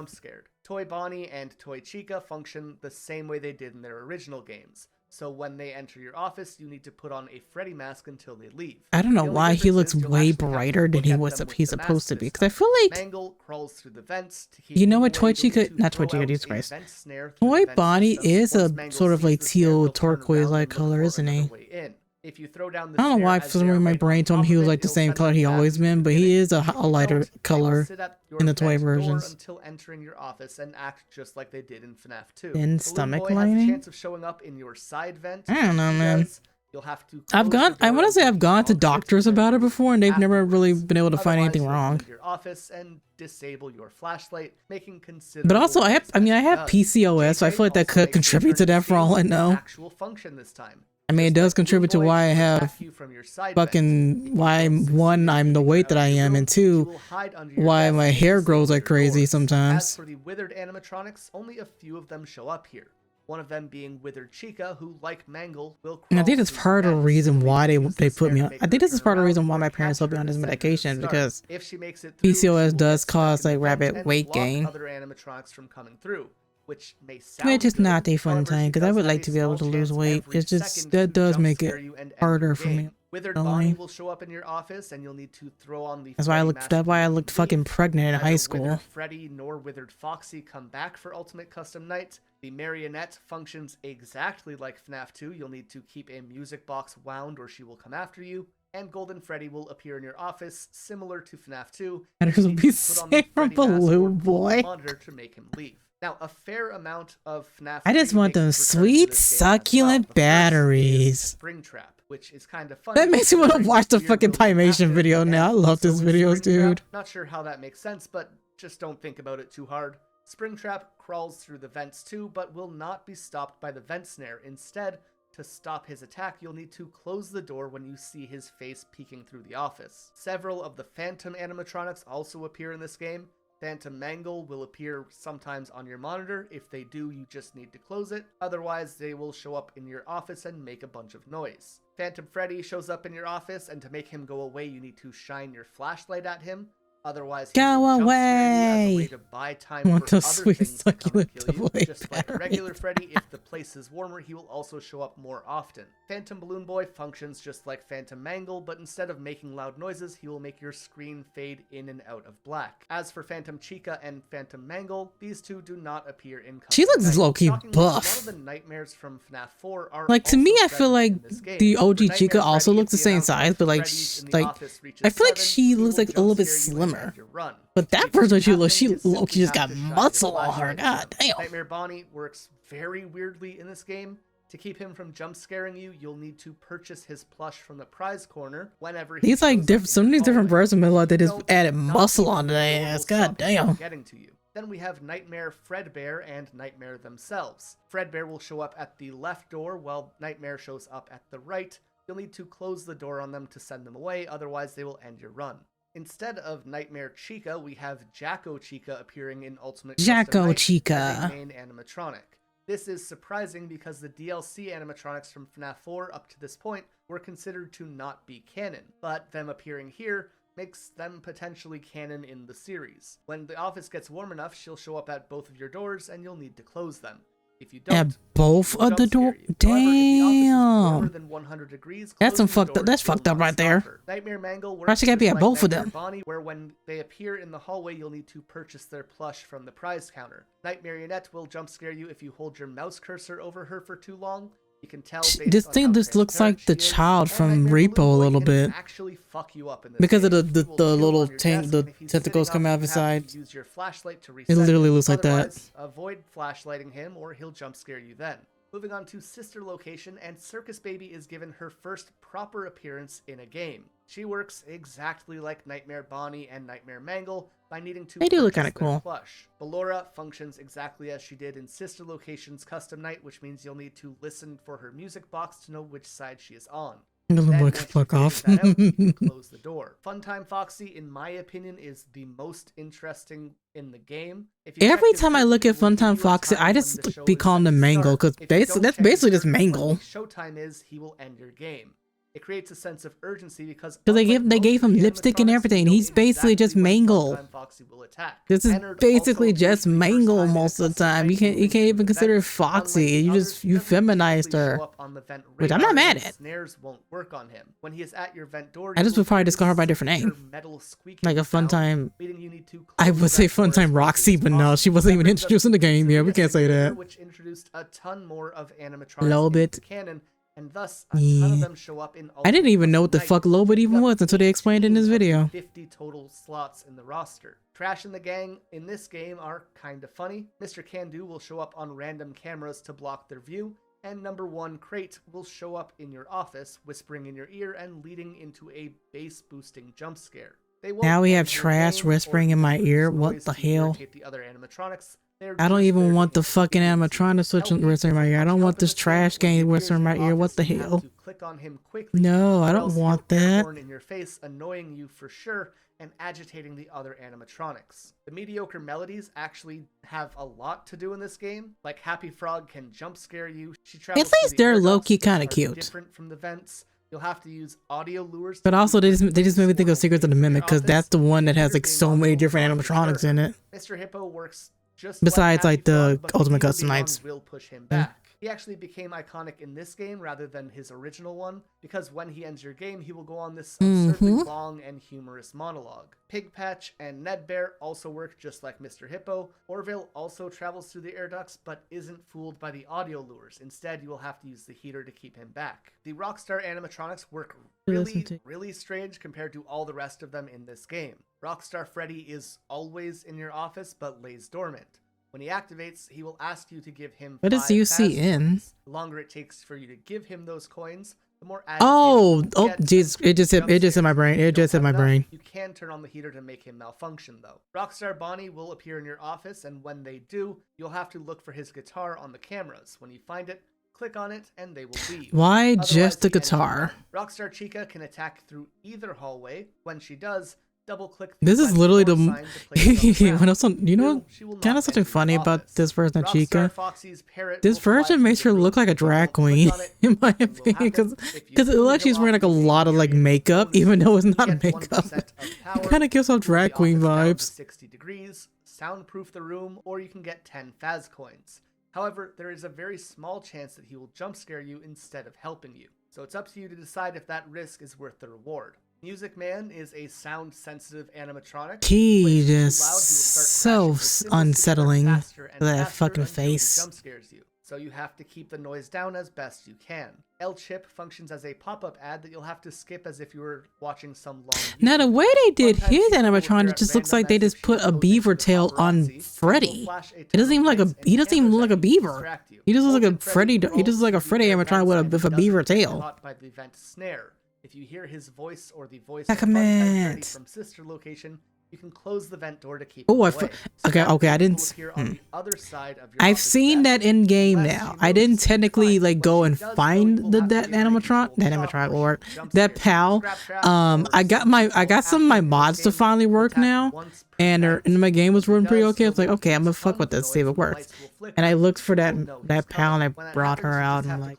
Toy Bonnie and Toy Chica function the same way they did in their original games. So when they enter your office, you need to put on a Freddy mask until they leave. I don't know The only why he difference looks is you'll way actually have to brighter than look he at was them with he's the mask supposed to be. this Because I time. feel like Mangle crawls through the vents to keep you know him what away, Toy you'll Chica, need to not Toy throw Chica, out Jesus a Christ. vent snare through the Toy vent Bonnie system. is Once a Mangle sort of sees like the snare, teal he'll turn turquoise around like and look color, for isn't another he? way in. If you throw down the I don't know snare why as for some they are reason my right brain on told me top he of was it, like the it'll same send color them he back always to the been, but he beginning. is a If you lighter don't, they will color sit at your in the toy vent door versions. until entering your office and act just like they did in FNAF 2. Thin Balloon stomach Boy has a lining? chance of showing up in your side vent. I don't know, If he man. does, you'll have to I've close gone, the I door want to say until I've he gone to honks it, doctors and then about it you before and they've never really afterwards. been able to find anything Otherwise, you'll wrong. leave your office and disable your flashlight, making But considerable also, I noise mean, I as it have does. PCOS, so I JJ feel like that also could makes a contribute to return in that for all I this game with know. actual function this time. I mean, it Just does like Balloon contribute to Boy, why I she'll have attack you from your side vent. If fucking, you why, don't succeed one, in I'm the getting her weight out that of I your am, room, and she two, will hide under your why desk my and hair disable grows like your crazy doors. As sometimes. for the withered animatronics, only a few of them show up here. One of them being Withered Chica, who, like Mangle, will crawl And I think that's through the part of the vents. reason You'll why need to use they the put snare me to on. make I her think this turn is part of the reason around why or my parents catch put me her on to this send her to medication, start. because If she makes it through, she PCOS will does get stuck cause in the like vent rapid and weight block gain. other animatronics from coming through, which may sound Which is good. not a fun However, thing, she because I does would have like a to be able small to lose chance weight. every It's just, second that to does jump make scare it you and end harder your for me. game. Withered Bonnie Annoying. will show up in your office, and you'll need to throw on the That's why I Freddy looked, mask that's why I to looked leave. fucking pregnant in high Neither school. Withered Freddy nor Withered Foxy come back for Ultimate Custom Night. The marionette functions exactly like FNAF 2. You'll need to keep a music box wound or she will come after you. And Golden Freddy will appear in your office, similar to FNAF 2. And You it'll need be to put on the Sarah Freddy mask or Balloon pull the Boy. monitor to make him leave. Now, a fair amount of FNAF I just 3 want makes them its return to sweet, this game as well. succulent The first batteries. is Springtrap, which is kind of funny. That makes me want to considering watch the weird fucking building Pymation active, video and now. I love so this is videos, Springtrap. dude. Not sure how that makes sense, but just don't think about it too hard. Springtrap crawls through the vents too, but will not be stopped by the vent snare. Instead, to stop his attack, you'll need to close the door when you see his face peeking through the office. Several of the Phantom animatronics also appear in this game. Phantom Mangle will appear sometimes on your monitor. If they do, you just need to close it. Otherwise, they will show up in your office and make a bunch of noise. Phantom Freddy shows up in your office, and to make him go away, you need to shine your flashlight at him. Otherwise, he Go will jump scare you as a away. way to buy time Want for those other sweet, things to come and succulent kill you. toy Just like a regular batteries. Freddy, if the place is warmer, he will also show up more often. Phantom Balloon Boy functions just like Phantom Mangle, but instead of making loud noises, he will make your screen fade in and out of black. As for Phantom Chica and Phantom Mangle, these two do not appear in She Custom looks Night. low-key Shockingly, buff. A lot of the nightmares from FNAF 4 are Like, to me, also I feel present like in this game. the OG For Nightmare Chica also Freddy, looks the if same amount size, of but like, Freddys in the like office reaches I feel like 7, she he looks will like a little jump bit scare you and slimmer. end your run. But To that keep from version, she happening, looks, she you simply low-key just have got to shine your muscle on her. flashlight at God him. damn. Nightmare Bonnie works very weirdly in this game. To keep him from jump scaring you, you'll need to purchase his plush from the prize corner whenever he These like shows up different, in some of your these different hallway. versions, like they just Don't added knock muscle on onto the their door ass. will God stop him from damn. getting to you. Then we have Nightmare Fredbear and Nightmare themselves. Fredbear will show up at the left door while Nightmare shows up at the right. You'll need to close the door on them to send them away, otherwise they will end your run. Instead of Nightmare Chica, we have Jacko Chica appearing in Ultimate Custom Jacko Night Chica. as a main animatronic. This is surprising because the DLC animatronics from FNAF 4 up to this point were considered to not be canon, but them appearing here makes them potentially canon in the series. When the office gets warm enough, she'll show up at both of your doors and you'll need to close them. If you don't, At both she will of the jump scare door. you. However, if the office is warmer Damn. than 100 degrees, That's some closing the fucked up. doors That's will fucked up not right stop there. her. Nightmare Mangle works Why she gotta be just at like both of Nightmare them? Bonnie, where when they appear in the hallway, you'll need to purchase their plush from the prize counter. Night Marionette will jump scare you if you hold your mouse cursor over her for too long. You can tell based This on thing how just looks transparent like the she is, child and from Nightmare Repo a Balloon Boy little can bit. actually fuck you up in this Because of game. the He will chew little on your tank, desk, the and if he's tentacles sitting come up, out of you his have to sides. use your flashlight to It reset literally looks like that. Otherwise, avoid flashlighting him or he'll jump scare you then. Moving on to Sister Location, and Circus Baby is given her first proper appearance in a game. She works exactly like Nightmare Bonnie and Nightmare Mangle by needing to They do look purchase kinda their cool. plush. Ballora functions exactly as she did in Sister Location's Custom Night, which means you'll need to listen for her music box to know which side she is on. Little Then, boy once could you fuck figure off. that out, you can close the door. Funtime Foxy, in my opinion, is the most interesting in the game. If you check Every his time I look history, at it will give Funtime you a Foxy, time I when just the show be is calling set him to Mangle, start. because If you don't that's check basically his just history, when Mangle. the showtime is, he will end your game. It creates a sense of urgency because they gave him lipstick and everything. He's basically just Mangle. This is basically just Mangle most of the time. You can't even consider Foxy. You feminized her, which I'm not mad at. Snares won't work on him. When he is at your vent door, I just would probably just call her by a different name, like a Funtime. I would say Funtime Roxy, but no, she wasn't even introduced in the game. Yeah, we can't say that. Which introduced a ton more of animatronics a little bit. Canon. And thus, a ton of them show up in I didn't even know what the fuck Lobit even was until they explained it in this video. 50 total slots in the roster. Trash and the gang in this game are kinda funny. Mr. Candu will show up on random cameras to block their view, and number 1 Crate will show up in your office, whispering in your ear and leading into a bass-boosting jump scare. Now we have Trash whispering in my ear. What the hell? The other animatronics. I don't even want the fucking animatronic switch whispering in my ear. I don't want this Trash game whispering in my ear. What the hell? No, I don't want that. In your face, annoying you for sure, and agitating the other animatronics. The mediocre melodies actually have a lot to do in this game. Like Happy Frog can jump scare you. At least they're low-key kind of cute. Different from the vents. You'll have to use audio lures. But also, they just made me think of Secrets of the Mimic, because that's the one that has like so many different animatronics in it. Mr. Hippo works just besides like the Frog, Ultimate Custom Nights. Will push him back. He actually became iconic in this game rather than his original one, because when he ends your game, he will go on this absurdly long and humorous monologue. Pigpatch and Ned Bear also work just like Mr. Hippo. Orville also travels through the air ducts, but isn't fooled by the audio lures. Instead, you will have to use the heater to keep him back. The Rockstar animatronics work really strange compared to all the rest of them in this game. Rockstar Freddy is always in your office, but lays dormant. When he activates, he will ask you to give him 5 UCN? The longer it takes for you to give him those coins, the more jeez, it just hit my brain. It just hit my brain. You can turn on the heater to make him malfunction though. Rockstar Bonnie will appear in your office, and when they do, you'll have to look for his guitar on the cameras. When you find it, click on it and they will leave. Why just the guitar? Rockstar Chica can attack through either hallway. When she does, double-click. This is literally the you know, kind of something funny about this version of Chica. This version makes her look like a drag queen, in my opinion, because it looks like she's wearing like a lot of like makeup, even though it's not makeup. It kind of gives off drag queen vibes. 60 degrees, soundproof the room, or you can get 10 Faz coins. However, there is a very small chance that he will jump scare you instead of helping you. So it's up to you to decide if that risk is worth the reward. Music Man is a sound-sensitive animatronic. He is so unsettling. That fucking face. Jump scares you, so you have to keep the noise down as best you can. L-Chip functions as a pop-up ad that you'll have to skip as if you were watching some long. Now the way they did his animatronic, it just looks like they just put a beaver tail on Freddy. It doesn't even he doesn't even look like a beaver. He just looks like a Freddy. He just looks like a Freddy animatronic with a beaver tail. If you hear his voice or the voice of Freddy from sister location, you can close the vent door to keep him away. Okay, I didn't. I've seen that in game now. I didn't technically like go and find that animatronic Lord, that pal. I got some of my mods to finally work now, and my game was running pretty okay. I was like, okay, I'm gonna fuck with this, see if it works. And I looked for that pal, and I brought her out, and I'm like,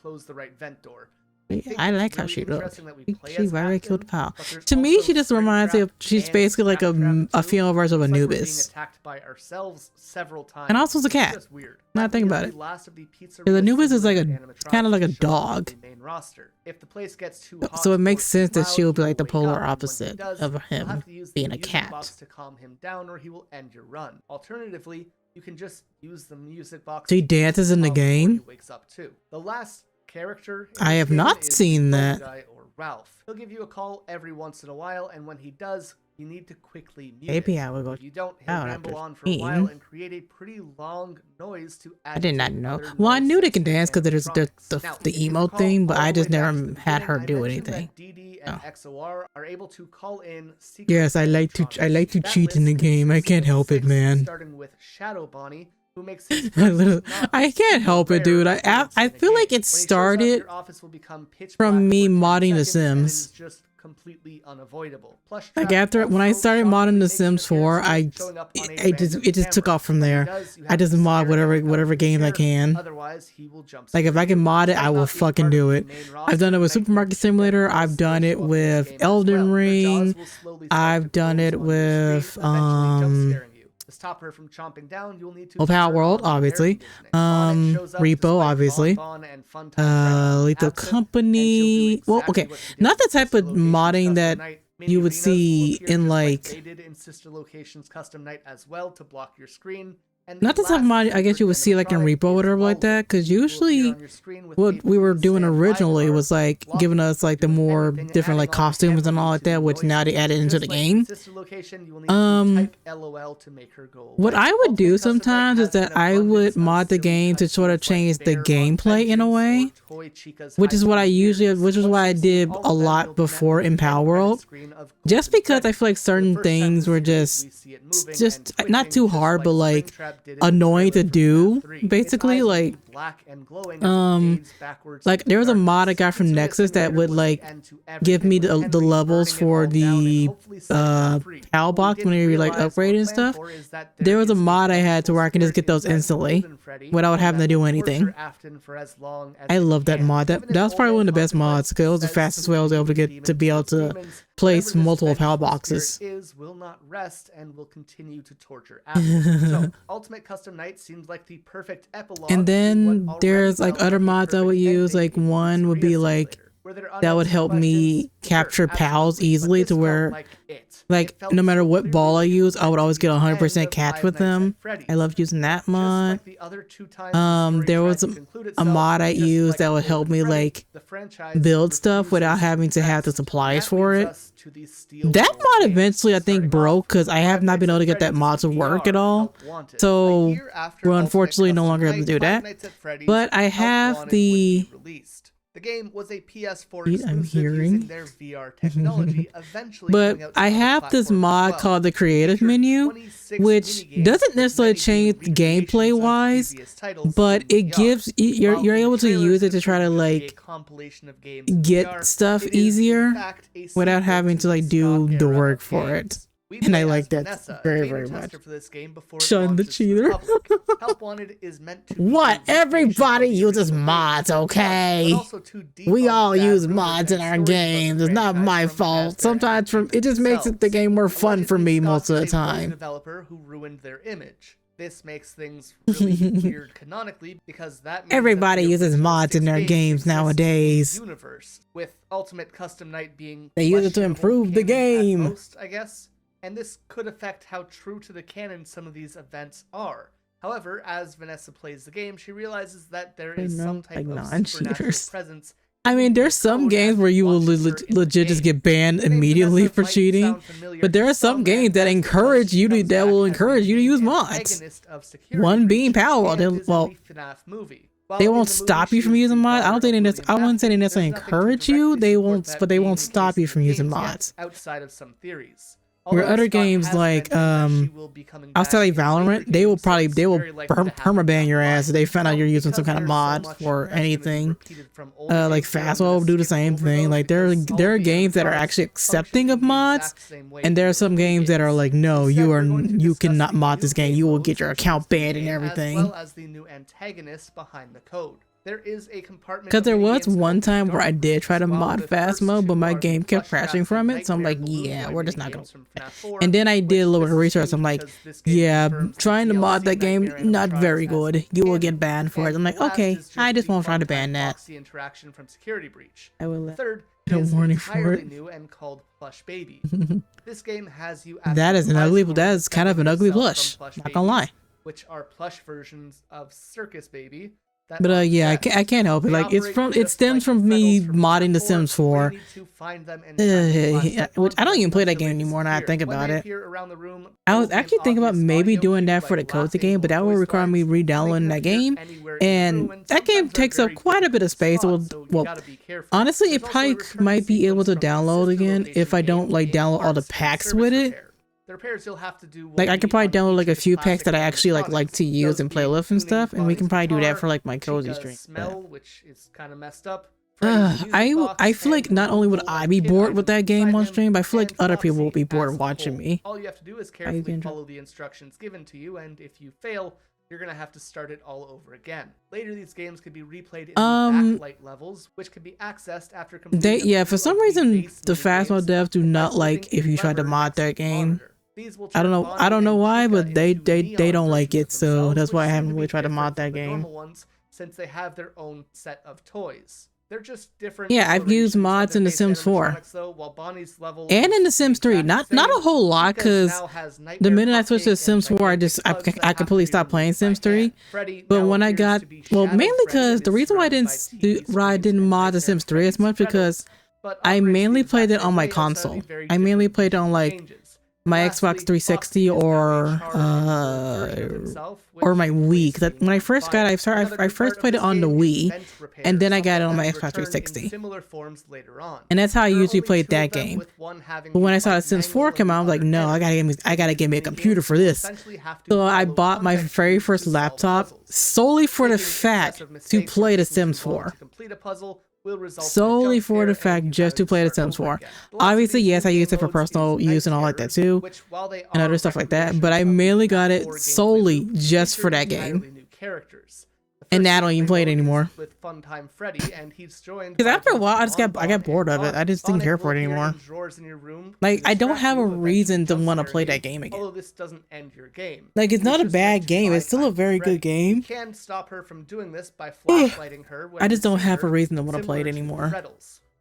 I like how she looks. She's very cute pal. To me, she just reminds me of, she's basically like a female version of Anubis. And also it's a cat. Now think about it. The Anubis is like kind of like a dog. So it makes sense that she'll be like the polar opposite of him being a cat. To calm him down, or he will end your run. Alternatively, you can just use the music box. So he dances in the game? Wakes up too. The last character I have not seen that. Or Ralph. He'll give you a call every once in a while, and when he does, you need to quickly mute maybe it. I will go. If you don't, he'll ramble on for a while and create a pretty long noise to add. I did not know. Well, I knew they can dance because there's the emo thing, but I just never had her do anything. DD and XOR are able to call in. Yes, I like to cheat in the game. I can't help it, man. Starting with Shadow Bonnie, who makes his I can't help it, dude. I feel like it started from me modding The Sims. completely unavoidable. Plush Like Trap after when I also started shockingly modding The makes an Sims 4, appearance showing up on a it just random took camera. off from When he there. does, you I have just to mod stare whatever down out of the game I chair, can. otherwise he will jump Like if I can mod it, I will fucking do it. I've done it with Supermarket Simulator. I've done it with Elden Ring. I've done it with To stop her from chomping down, you'll need to well, Power turn World, on air obviously. conditioning. Bonnet shows up Repo, despite obviously. Bon and Fun Time Freddy Lethal absent, and she'll do Company. Well, exactly okay, what she did not the in type of Sister Locations modding Custom that Night. you would Mini arenas will see appear in just like. they did in Sister Locations Custom Night as well to block your screen. And Not the type of mod I guess you would see like in Repo or whatever like that, because usually what we were doing originally was like giving us like the more different like costumes and all like that, which now they added into the game. What I would do sometimes is that I would mod the game to sort of change the gameplay in a way, which is what I usually, which is what I did a lot before in Power World, just because I feel like certain things were just not too hard, but like annoying to do, basically. Like there was a mod I got from Nexus that would like give me the levels for the PAL box whenever you like upgrade and stuff. There was a mod I had to where I can just get those instantly without having to do anything. I love that mod. That was probably one of the best mods because it was the fastest way I was able to get to be able to place multiple PAL boxes. Will not rest and will continue to torture after. So Ultimate Custom Night seems like the perfect epilogue. And then there's like other mods I would use. Like one would be like that would help me capture PALs easily to where like no matter what ball I use, I would always get 100% catch with them. I love using that mod. There was a mod I used that would help me like build stuff without having to have the supplies for it. That mod eventually I think broke because I have not been able to get that mod to work at all. So we're unfortunately no longer able to do that. But I have the game was a PS4 exclusive using their VR technology, eventually but I have this mod called the creative menu, which doesn't necessarily change gameplay wise, but it gives you're able to use it to try to like get stuff easier without having to like do the work for it. And I like that very, very much. Shun the cheater. What? Everybody uses mods, okay? We all use mods in our games. It's not my fault. Sometimes it just makes the game more fun for me most of the time. Developer who ruined their image. This makes things really weird canonically because that means everybody uses mods in their games nowadays. Universe, with Ultimate Custom Night being they use it to improve the game. Most, I guess. And this could affect how true to the canon some of these events are. However, as Vanessa plays the game, she realizes that there is some type of supernatural presence. I mean, there's some games where you will legit just get banned immediately for cheating, but there are some games that encourage you to will encourage you to use mods. One being Power World. Well, they won't stop you from using mods. I wouldn't say they necessarily encourage you. They won't, but they won't stop you from using mods. Outside of some theories. Where other games like outside like Valorant, they will permaban your ass if they find out you're using some kind of mod or anything. Like Fastball will do the same thing. Like there are games that are actually accepting of mods, and there are some games that are like, no, you cannot mod this game. You will get your account banned and everything. As well as the new antagonist behind the code. There is a compartment because there was one time where I did try to mod Phasmo, but my game kept crashing from it. So I'm like, yeah, we're just not gonna. And then I did a little bit of research. I'm like, yeah, trying to mod that game, not very good. You will get banned for it. I'm like, okay, I just won't try to ban that. I will let a warning for it. New and called Plush Baby. This game has you. That is an ugly. That is kind of an ugly plush. Not gonna lie. Which are plush versions of Circus Baby. But yeah, I can't help it. Like it stems from me modding The Sims 4, which I don't even play that game anymore. Now I think about it. I was actually thinking about maybe doing that for the Cozy game, but that would require me re-downloading that game, and that game takes up quite a bit of space. Well, honestly, it probably might be able to download again if I don't like download all the packs with it. The repairs you'll have to do like I could probably download like a few packs that I actually like to use and play with and stuff, and we can probably do that for like my Cozy stream. Smell, which is kind of messed up. I feel like not only would I be bored with that game on stream, but I feel like other people will be bored watching me. All you have to do is carefully follow the instructions given to you, and if you fail, you're gonna have to start it all over again. Later, these games can be replayed in the backlight levels, which can be accessed after completing. For some reason, the fast mode devs do not like if you try to mod that game. I don't know why, but they don't like it, so that's why I haven't really tried to mod that game. Since they have their own set of toys. They're just different. Yeah, I've used mods in The Sims 4 and in The Sims 3. Not a whole lot, because the minute I switched to Sims 4, I completely stopped playing Sims 3. But when I got, well, mainly because the reason why I didn't mod The Sims 3 as much, because I mainly played it on my console. I mainly played it on like my Xbox 360 or my Wii. Cause when I first got it, I first played it on the Wii, and then I got it on my Xbox 360. And that's how I usually played that game. But when I saw The Sims 4 come out, I was like, no, I gotta get me a computer for this. So I bought my very first laptop solely for the fact to play The Sims 4. Solely for the fact just to play The Sims 4. Obviously, yes, I use it for personal use and all like that too, and other stuff like that, but I mainly got it solely just for that game. And now I don't even play it anymore. Because after a while, I got bored of it. I just didn't care for it anymore. Like, I don't have a reason to want to play that game again. Like, it's not a bad game. It's still a very good game. I just don't have a reason to want to play it anymore.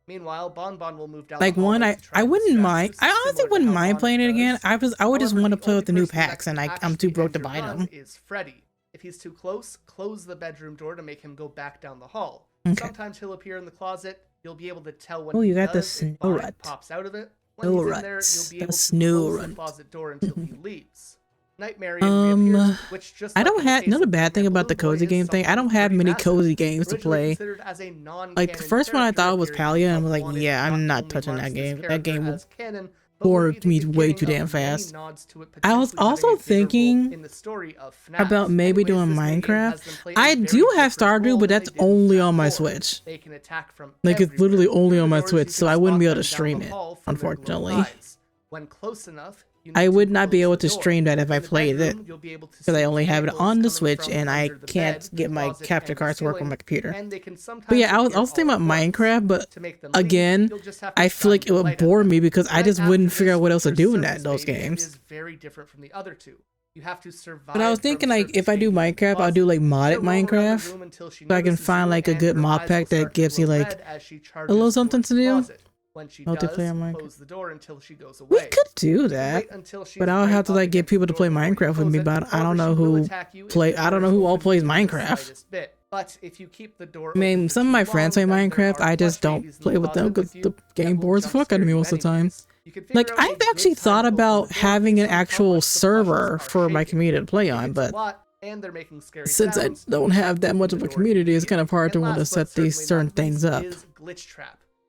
Meanwhile, Bonbon will move down. Like one, I wouldn't mind. I honestly wouldn't mind playing it again. I would just want to play with the new packs, and I'm too broke to buy them. Is Freddy. If he's too close, close the bedroom door to make him go back down the hall. Okay. Sometimes he'll appear in the closet. You'll be able to tell when you got the snow rut. Pops out of it. When he's in there, you'll be able to close the closet door until he leaves. Nightmare reappears, which just I don't have another bad thing about the cozy game thing. I don't have many cozy games to play. Like the first one I thought was Palia, and I was like, yeah, I'm not touching that game. That game will bore me way too damn fast. I was also thinking about maybe doing Minecraft. I do have Stardew, but that's only on my Switch. Like it's literally only on my Switch, so I wouldn't be able to stream it, unfortunately. When close enough, I would not be able to stream that if I played it, because I only have it on the Switch and I can't get my capture cards to work on my computer. But yeah, I was also thinking about Minecraft, but again, I feel like it would bore me because I just wouldn't figure out what else to do in those games. But I was thinking like if I do Minecraft, I'll do like modded Minecraft, so I can find like a good mod pack that gives me like a little something to do. When she Multiplayer does, close the door until she goes away. We could do that, but I'll have to like get people to play Minecraft with me. But I don't know who all plays Minecraft. But if you keep the door, I mean, some of my friends play Minecraft. I just don't play with them because the game bores the fuck out of me most of the time. Like I've actually thought about having an actual server for my community to play on, but since I don't have that much of a community, it's kind of hard to want to set these certain things up.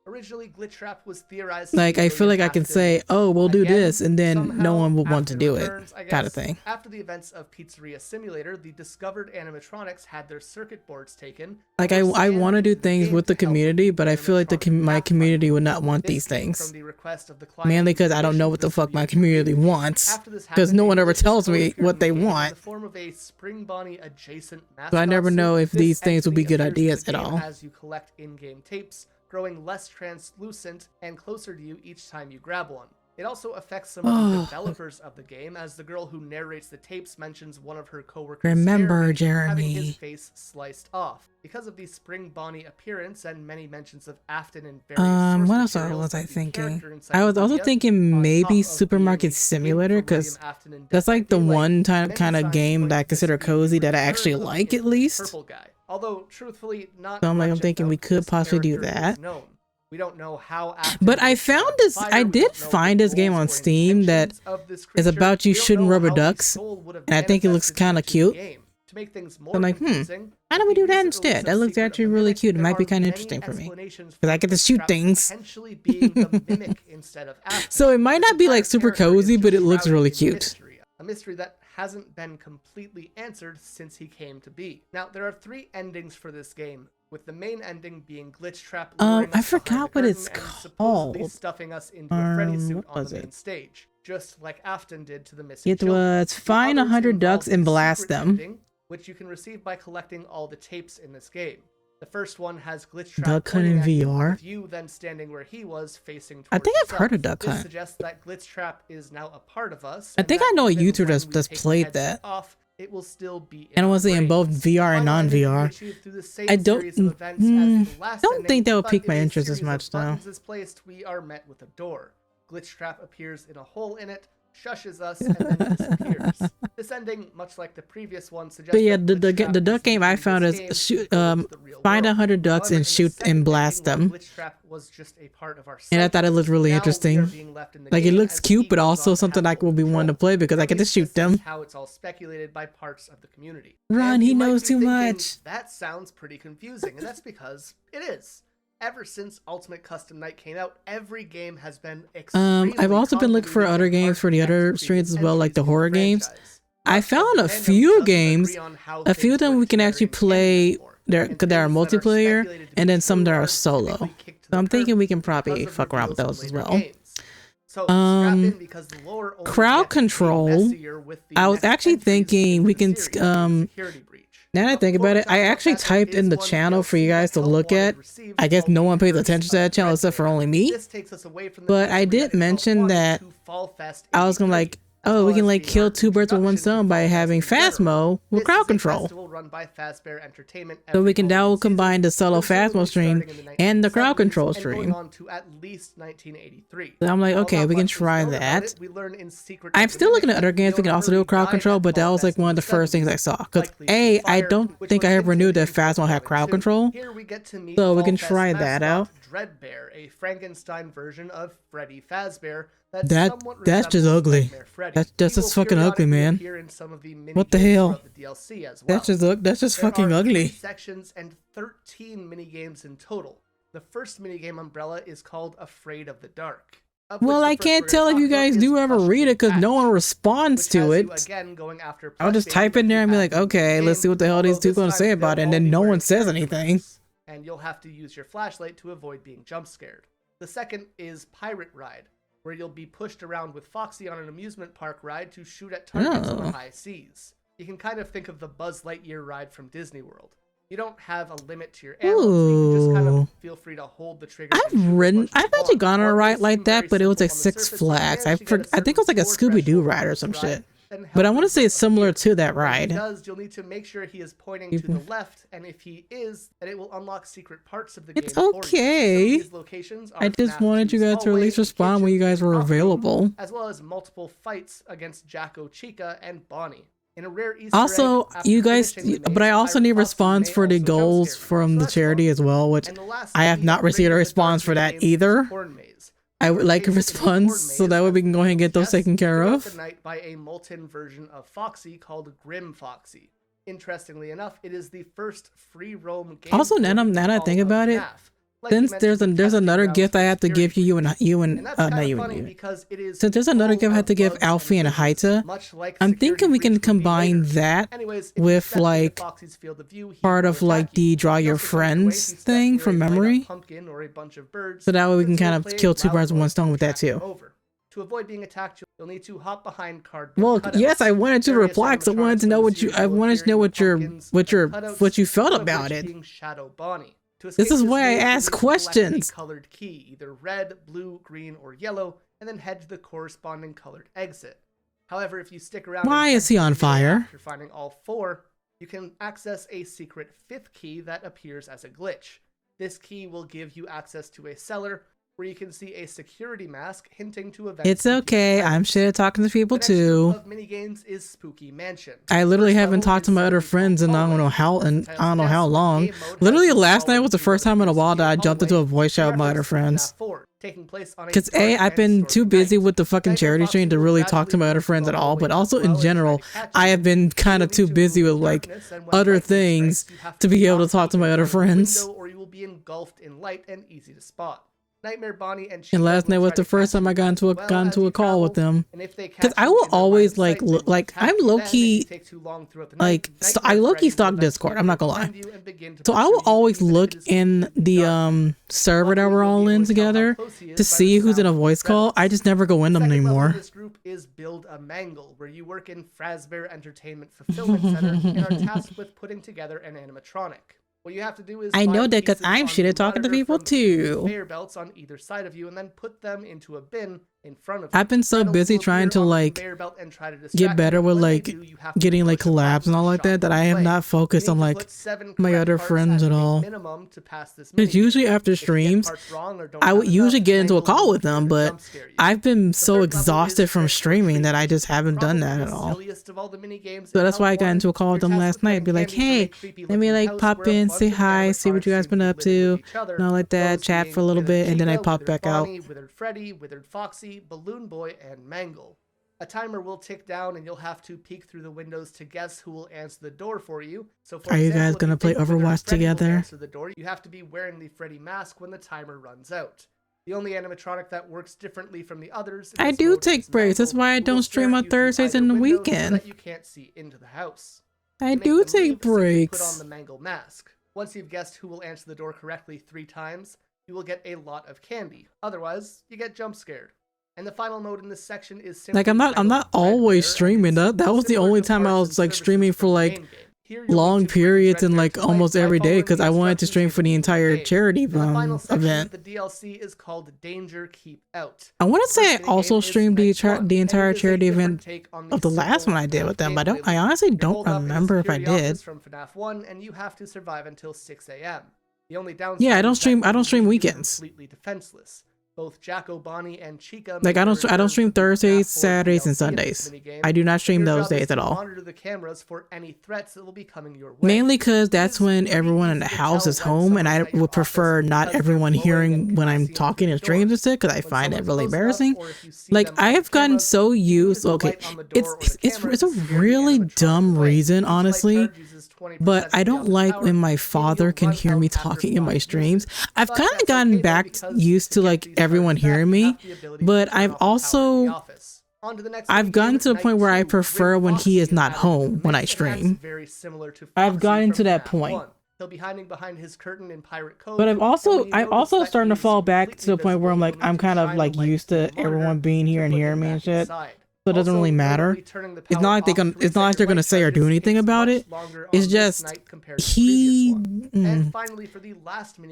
Originally, Glitch Trap was theorized. Like, I feel like I can say, oh, we'll do this, and then no one will want to do it, kind of thing. After the events of Pizzeria Simulator, the discovered animatronics had their circuit boards taken. Like, I want to do things with the community, but I feel like my community would not want these things. Mainly because I don't know what the fuck my community wants, because no one ever tells me what they want. So I never know if these things will be good ideas at all. As you collect in-game tapes, growing less translucent and closer to you each time you grab one. It also affects some of the developers of the game, as the girl who narrates the tapes mentions one of her coworkers having his face sliced off. Because of the Spring Bonnie appearance and many mentions of Afton and various what else was I thinking? I was also thinking maybe Supermarket Simulator, because that's like the one kind of game that I consider cozy that I actually like, at least. Although, truthfully, not so I'm thinking we could possibly do that. We don't know how. But I did find this game on Steam that is about you shooting rubber ducks, and I think it looks kind of cute. So I'm like, how do we do that instead? That looks actually really cute. It might be kind of interesting for me, because I get to shoot things. So it might not be like super cozy, but it looks really cute. A mystery that hasn't been completely answered since he came to be. Now, there are 3 endings for this game, with the main ending being Glitch Trap. I forgot what it's called. Stuffing us into a Freddy suit on the main stage, just like Afton did to the missing children. It was find 100 ducks and blast them, ending, which you can receive by collecting all the tapes in this game. The first one has Glitch Trap Duck Hunt in VR. With you then standing where he was, facing towards I think I've heard of Duck This Hunt. suggests that Glitch Trap is now a part of us. I think I know a YouTuber that's played that. It will still be and it was in both VR and non-VR. I don't think that would pique my interest as much though. We are met with a door. Glitch Trap appears in a hole in it, shushes us, and then disappears. This ending, much like the previous one, suggests. But yeah, the duck game I found is shoot, find 100 ducks and shoot and blast them. And I thought it looked really interesting. Like it looks cute, but also something I will be wanting to play because I get to shoot them. How it's all speculated by parts of the community. Run, he knows too much. That sounds pretty confusing, and that's because it is. Ever since Ultimate Custom Night came out, every game has been extremely I've also been looking for other games for the other streams as well, like the horror games. I found a few games, a few of them we can actually play that are multiplayer, and then some that are solo. So I'm thinking we can probably fuck around with those as well. Crowd control. I was actually thinking we can now that I think about it, I actually typed in the channel for you guys to look at. I guess no one pays attention to that channel except for only me. But I did mention that I was gonna like, oh, we can like kill two birds with one stone by having Phasmo with crowd control. So we can now combine the solo Phasmo stream and the crowd control stream. So I'm like, okay, we can try that. I'm still looking at other games we can also do crowd control, but that was like one of the first things I saw. Because I don't think I ever knew that Phasmo had crowd control. So we can try that out. Dreadbear, a Frankenstein version of Freddy Fazbear. That's just ugly. That's just fucking ugly, man. What the hell? That's just fucking ugly. Sections and 13 minigames in total. The first minigame umbrella is called Afraid of the Dark. Well, I can't tell if you guys do ever read it because no one responds to it. I'll just type in there and be like, okay, let's see what the hell these two gonna say about it, and then no one says anything. And you'll have to use your flashlight to avoid being jump scared. The second is Pirate Ride, where you'll be pushed around with Foxy on an amusement park ride to shoot at targets on the high seas. You can kind of think of the Buzz Lightyear ride from Disney World. You don't have a limit to your ammo, so you can just kind of feel free to hold the trigger. I've actually gone on a ride like that, but it was like Six Flags. I think it was like a Scooby-Doo ride or some shit. But I want to say it's similar to that ride. You'll need to make sure he is pointing to the left, and if he is, then it will unlock secret parts of the game. It's okay. I just wanted you guys to at least respond when you guys were available. As well as multiple fights against Jacko Chica and Bonnie. In a rare Easter also, you guys, but I also need response for the goals from the charity as well, which I have not received a response for that either. I would like a response so that way we can go ahead and get those taken care of. The night by a molten version of Foxy called Grim Foxy. Interestingly enough, it is the first free roam game. Also, now that I think about it, since there's another gift I have to give since there's another gift I have to give Alfie and Haita, I'm thinking we can combine that with like part of like the draw your friends thing from memory. So that way we can kind of kill two birds with one stone with that too. To avoid being attacked, you'll need to hop behind cardboard. Well, yes, I wanted to reply because I wanted to know what you felt about it. Shadow Bonnie. This is why I ask questions. Colored key, either red, blue, green, or yellow, and then head to the corresponding colored exit. However, if you stick around, why is he on fire? After finding all four, you can access a secret fifth key that appears as a glitch. This key will give you access to a cellar where you can see a security mask hinting to events. It's okay. I'm shit at talking to people too. Of minigames is Spooky Mansion. I literally haven't talked to my other friends in I don't know how long. Literally last night was the first time in a while that I jumped into a voice chat with my other friends. Because I've been too busy with the fucking charity stream to really talk to my other friends at all, but also in general, I have been kind of too busy with like other things to be able to talk to my other friends. Or you will be engulfed in light and easy to spot. Nightmare Bonnie and And last night was the first time I got into a call with them. Because I will always like I'm low key like I low key stalk Discord. I'm not gonna lie. So I will always look in the server that we're all in together to see who's in a voice call. I just never go in them anymore. This group is Build a Mangle, where you work in Fazbear Entertainment Fulfillment Center and are tasked with putting together an animatronic. What you have to do is I know that because I'm shit at talking to people too. Conveyor belts on either side of you, and then put them into a bin in front of you. I've been so busy trying to like get better with like getting like collabs and all like that I have not focused on like my other friends at all. Because usually after streams, I would usually get into a call with them, but I've been so exhausted from streaming that I just haven't done that at all. So that's why I got into a call with them last night. Be like, hey, let me like pop in, say hi, see what you guys been up to, and all like that, chat for a little bit, and then I pop back out. Withered Freddy, Withered Foxy, Balloon Boy, and Mangle. A timer will tick down and you'll have to peek through the windows to guess who will answer the door for you. So for Are you guys gonna play Overwatch together? The door, you have to be wearing the Freddy mask when the timer runs out. The only animatronic that works differently from the others. I do take breaks. That's why I don't stream on Thursdays and the weekend. So you can't see into the house. I do take breaks. Put on the Mangle mask. Once you've guessed who will answer the door correctly 3 times, you will get a lot of candy. Otherwise, you get jump scared. And the final mode in this section is simply like I'm not always streaming. That was the only time I was like streaming for like long periods and like almost every day because I wanted to stream for the entire charity event. The DLC is called Danger Keep Out. I want to say I also streamed the entire charity event of the last one I did with them, but I honestly don't remember if I did. From FNAF 1, and you have to survive until 6 a.m. The only downside yeah, I don't stream weekends. Completely defenseless. Both Jacko, Bonnie, and Chica. Like I don't stream Thursdays, Saturdays, and Sundays. I do not stream those days at all. Monitor the cameras for any threats that will be coming your way. Mainly because that's when everyone in the house is home, and I would prefer not everyone hearing when I'm talking in streams and shit, because I find it really embarrassing. Like I have gotten so used. Okay, it's a really dumb reason, honestly. But I don't like when my father can hear me talking in my streams. I've kind of gotten back used to like everyone hearing me, but I've also I've gotten to the point where I prefer when he is not home when I stream. I've gotten to that point. He'll be hiding behind his curtain in Pirate Cove. But I'm also starting to fall back to the point where I'm kind of like used to everyone being here and hearing me and shit. So it doesn't really matter. It's not like they're gonna say or do anything about it. It's just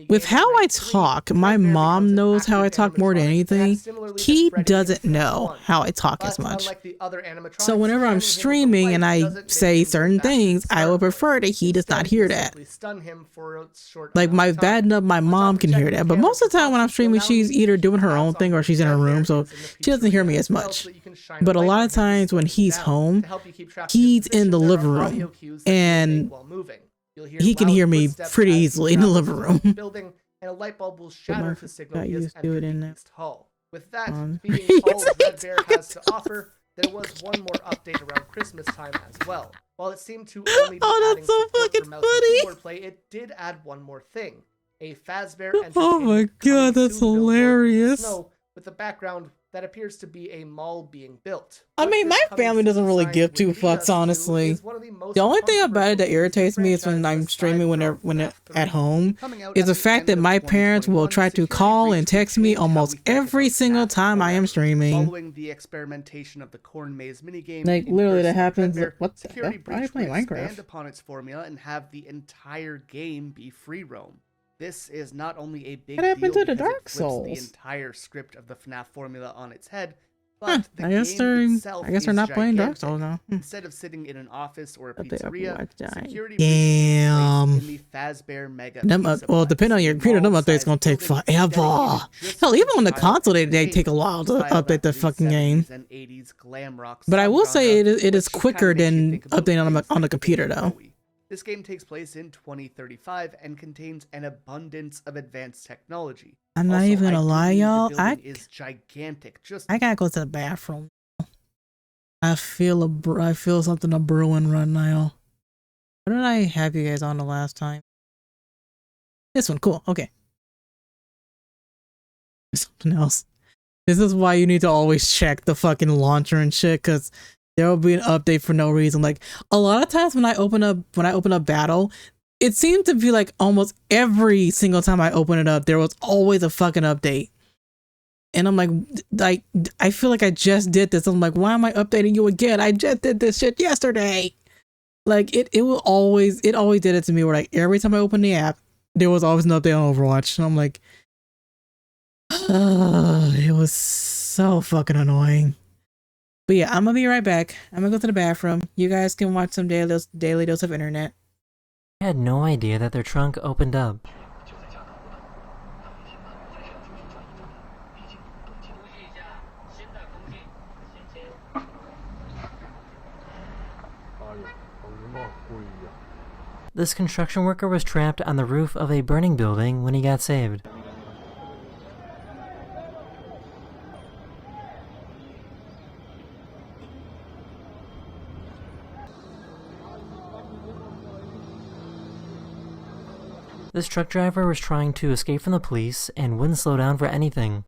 with how I talk, my mom knows how I talk more than anything. He doesn't know how I talk as much. So whenever I'm streaming and I say certain things, I would prefer that he does not hear that. Like my mom can hear that, but most of the time when I'm streaming, she's either doing her own thing or she's in her room, so she doesn't hear me as much. But a lot of times when he's home, he's in the living room and he can hear me pretty easily in the living room. And a light bulb will shatter to signal he has do it entered in the there. East Hall. With that being all Red Bear has to offer, there was one more update around Christmas time as well. While it seemed to only be adding support for mouse and keyboard play, it did add one more thing. A Fazbear Entertainment Oh my god, that's hilarious. Snow with a background that appears to be a mall being built. I mean, my family doesn't really give 2 fucks, honestly. The only thing about it that irritates me is when I'm streaming when at home is the fact that my parents will try to call and text me almost every single time I am streaming. Following the experimentation of the Corn Maze minigame, like literally that happens. What the Security hell? Why are you Breach playing will expand Minecraft? upon its formula and have the entire game be free roam. This is not only a big What happened deal to the because it Dark flips Souls? the entire script of the FNAF formula on its head, but the I guess game itself they're is not playing Dark gigantic. Souls now. Instead of sitting in an office or a But they pizzeria, Overwatch died. Security Damn. Breach is placed in the Fazbear Mega Them, Pizza well, Box, depending on your computer, them updates gonna take building forever. dedicated just Hell, even on the for console, they games take a while to style update the after fucking 70s game. and 80s glam rock But I will say it is subgenre, which quicker kinda makes you than think about updating things on the like computer, David though. Bowie. This game takes place in 2035 and contains an abundance of advanced technology. I'm not Also, even I gonna do lie, believe the y'all. building is gigantic. Just I gotta go to the bathroom. I feel something a brewing right now. What did I have you guys on the last time? This one, cool. Okay. Something else. This is why you need to always check the fucking launcher and shit, because there will be an update for no reason. Like a lot of times when I open up battle, it seemed to be like almost every single time I open it up, there was always a fucking update. And I'm like, I feel like I just did this. I'm like, why am I updating you again? I just did this shit yesterday. Like it always did it to me where like every time I open the app, there was always an update on Overwatch. And I'm like, it was so fucking annoying. But yeah, I'm gonna be right back. I'm gonna go to the bathroom. You guys can watch some daily dose of internet. I had no idea that their trunk opened up. This construction worker was trapped on the roof of a burning building when he got saved. This truck driver was trying to escape from the police and wouldn't slow down for anything.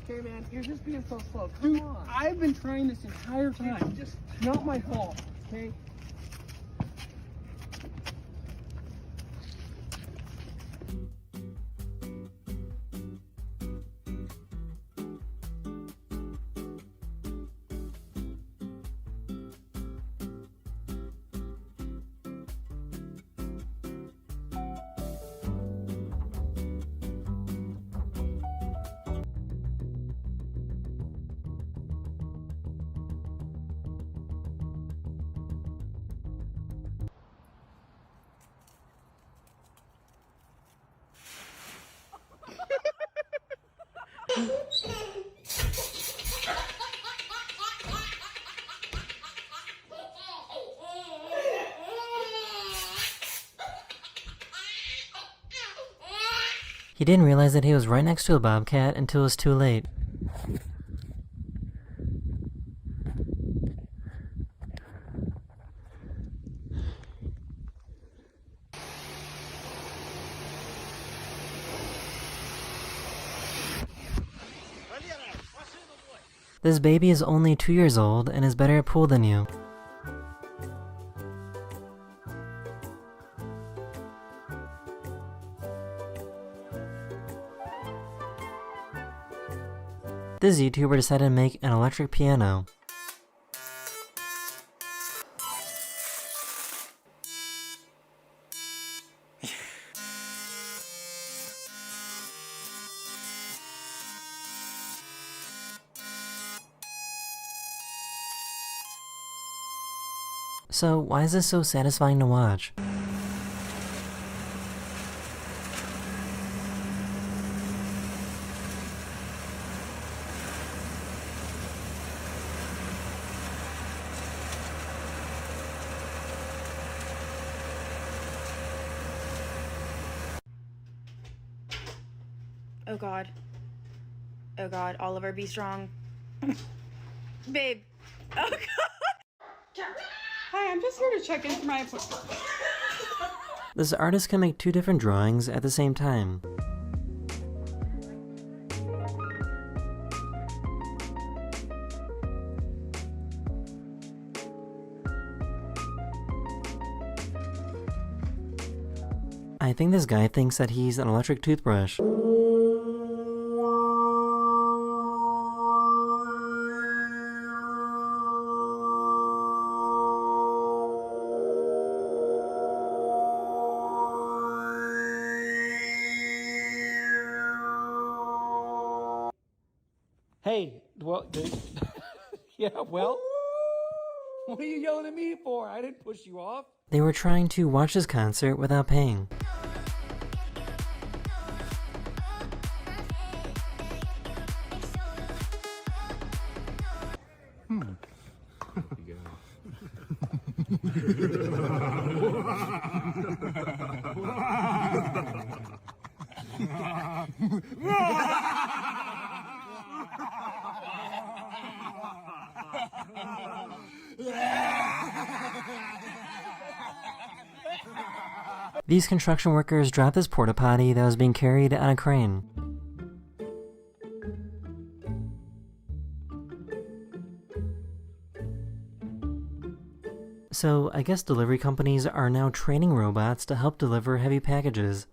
Okay, man, you're just being so slow. Dude, I've been trying this entire time. Just not my fault, okay? He didn't realize that he was right next to a bobcat until it was too late. This baby is only 2 years old and is better at pool than you. This YouTuber decided to make an electric piano. So, why is this so satisfying to watch? Oh god. Oh god, Oliver, be strong. Babe. Oh god! Hi, I'm just here to check in for my appointment. This artist can make 2 different drawings at the same time. I think this guy thinks that he's an electric toothbrush. Hey, well, yeah, well, what are you yelling at me for? I didn't push you off. They were trying to watch this concert without paying. These construction workers dropped this porta potty that was being carried on a crane. So, I guess delivery companies are now training robots to help deliver heavy packages.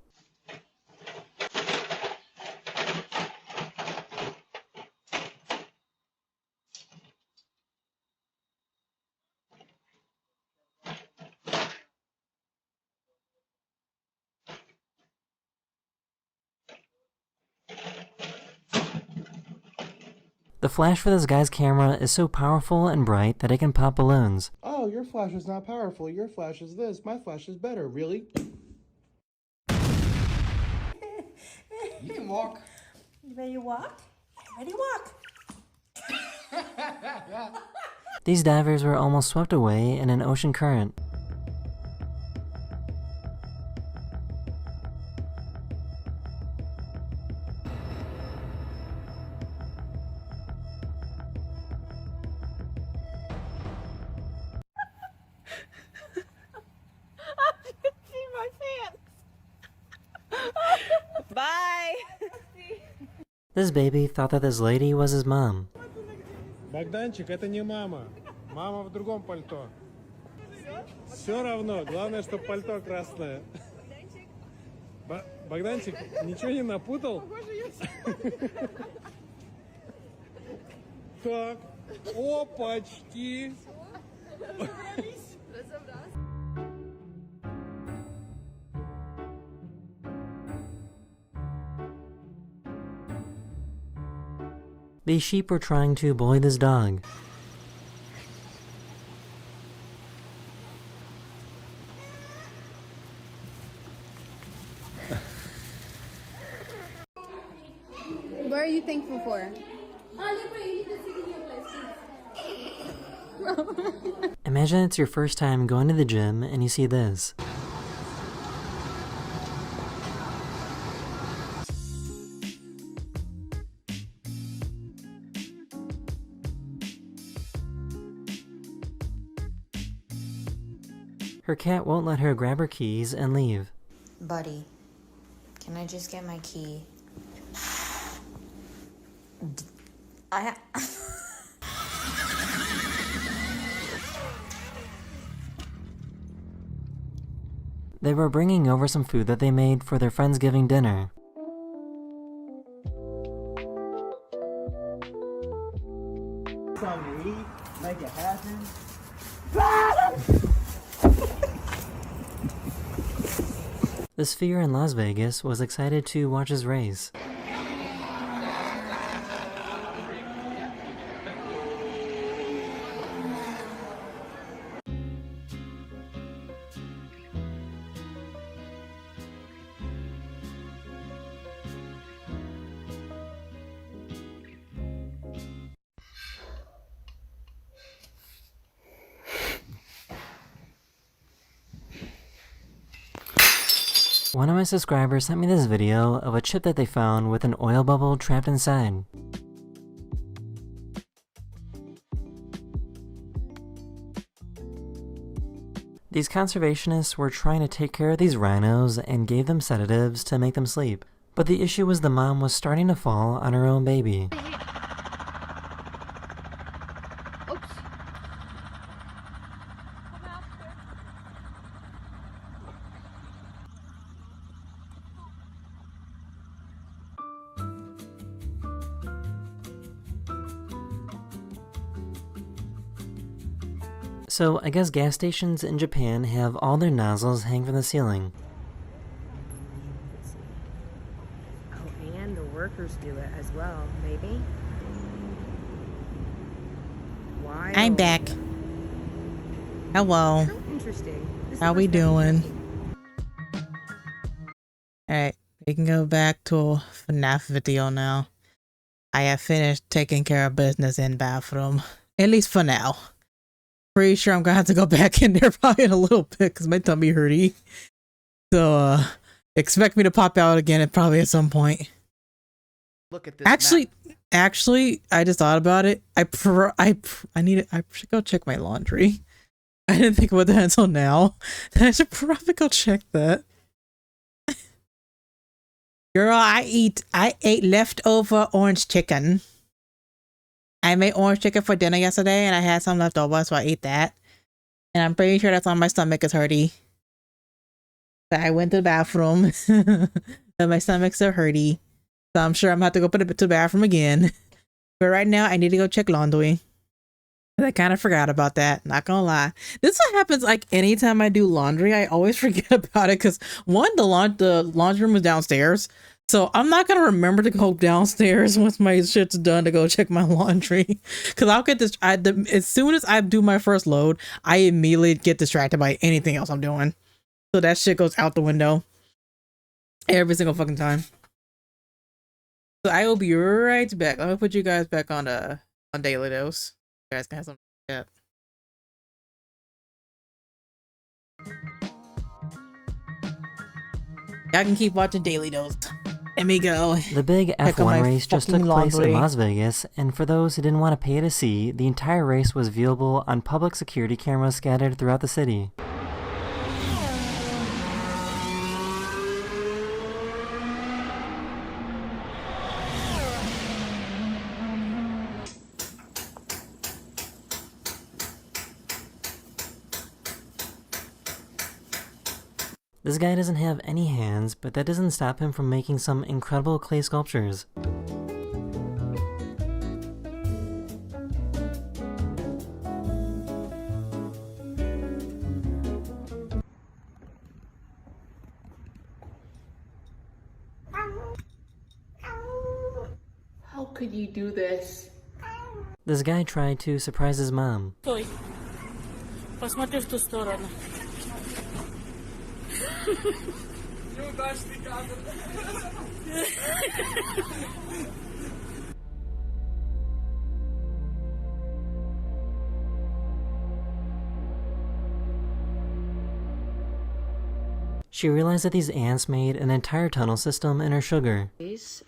The flash for this guy's camera is so powerful and bright that it can pop balloons. Oh, your flash is not powerful. Your flash is this. My flash is better. Really? You can walk. You ready to walk? Ready to walk. These divers were almost swept away in an ocean current. Bye. This baby thought that this lady was his mom. Богданчик, это не мама. Мама в другом пальто. Все равно, главное, что пальто красное. Богданчик, ничего не напутал? Так, опачки. These sheep were trying to bully this dog. What are you thankful for? Imagine it's your first time going to the gym and you see this. Her cat won't let her grab her keys and leave. Buddy, can I just get my key? They were bringing over some food that they made for their Friendsgiving dinner. Something to eat, make it happen. The Sphere in Las Vegas was excited to watch his race. One of my subscribers sent me this video of a chip that they found with an oil bubble trapped inside. These conservationists were trying to take care of these rhinos and gave them sedatives to make them sleep. But the issue was the mom was starting to fall on her own baby. So, I guess gas stations in Japan have all their nozzles hang from the ceiling. Oh, and the workers do it as well, maybe? Why? I'm back. Hello. Interesting. How we doing? Alright, we can go back to a FNAF video now. I have finished taking care of business in bathroom. At least for now. Pretty sure I'm gonna have to go back in there probably in a little bit because my tummy hurty. So expect me to pop out again probably at some point. Look at this. Actually, I just thought about it. I should go check my laundry. I didn't think about that until now. I should probably go check that. Girl, I ate leftover orange chicken. I made orange chicken for dinner yesterday and I had some left over, so I ate that. And I'm pretty sure that's why my stomach is hurty. So I went to the bathroom and my stomach's so hurty. So I'm sure I'm gonna have to go put it to the bathroom again. But right now I need to go check laundry. I kind of forgot about that, not gonna lie. This what happens like anytime I do laundry, I always forget about it because one, the laundry room is downstairs. So I'm not gonna remember to go downstairs once my shit's done to go check my laundry. Cause I'll get this as soon as I do my first load, I immediately get distracted by anything else I'm doing. So that shit goes out the window. Every single fucking time. So I will be right back. I'm gonna put you guys back on Daily Dose. You guys can have some chat. I can keep watching Daily Dose. Let me go. The big F1 race just took place in Las Vegas, and for those who didn't want to pay to see, the entire race was viewable on public security cameras scattered throughout the city. This guy doesn't have any hands, but that doesn't stop him from making some incredible clay sculptures. How could you do this? This guy tried to surprise his mom. Посмотри в ту сторону. She realized that these ants made an entire tunnel system in her sugar.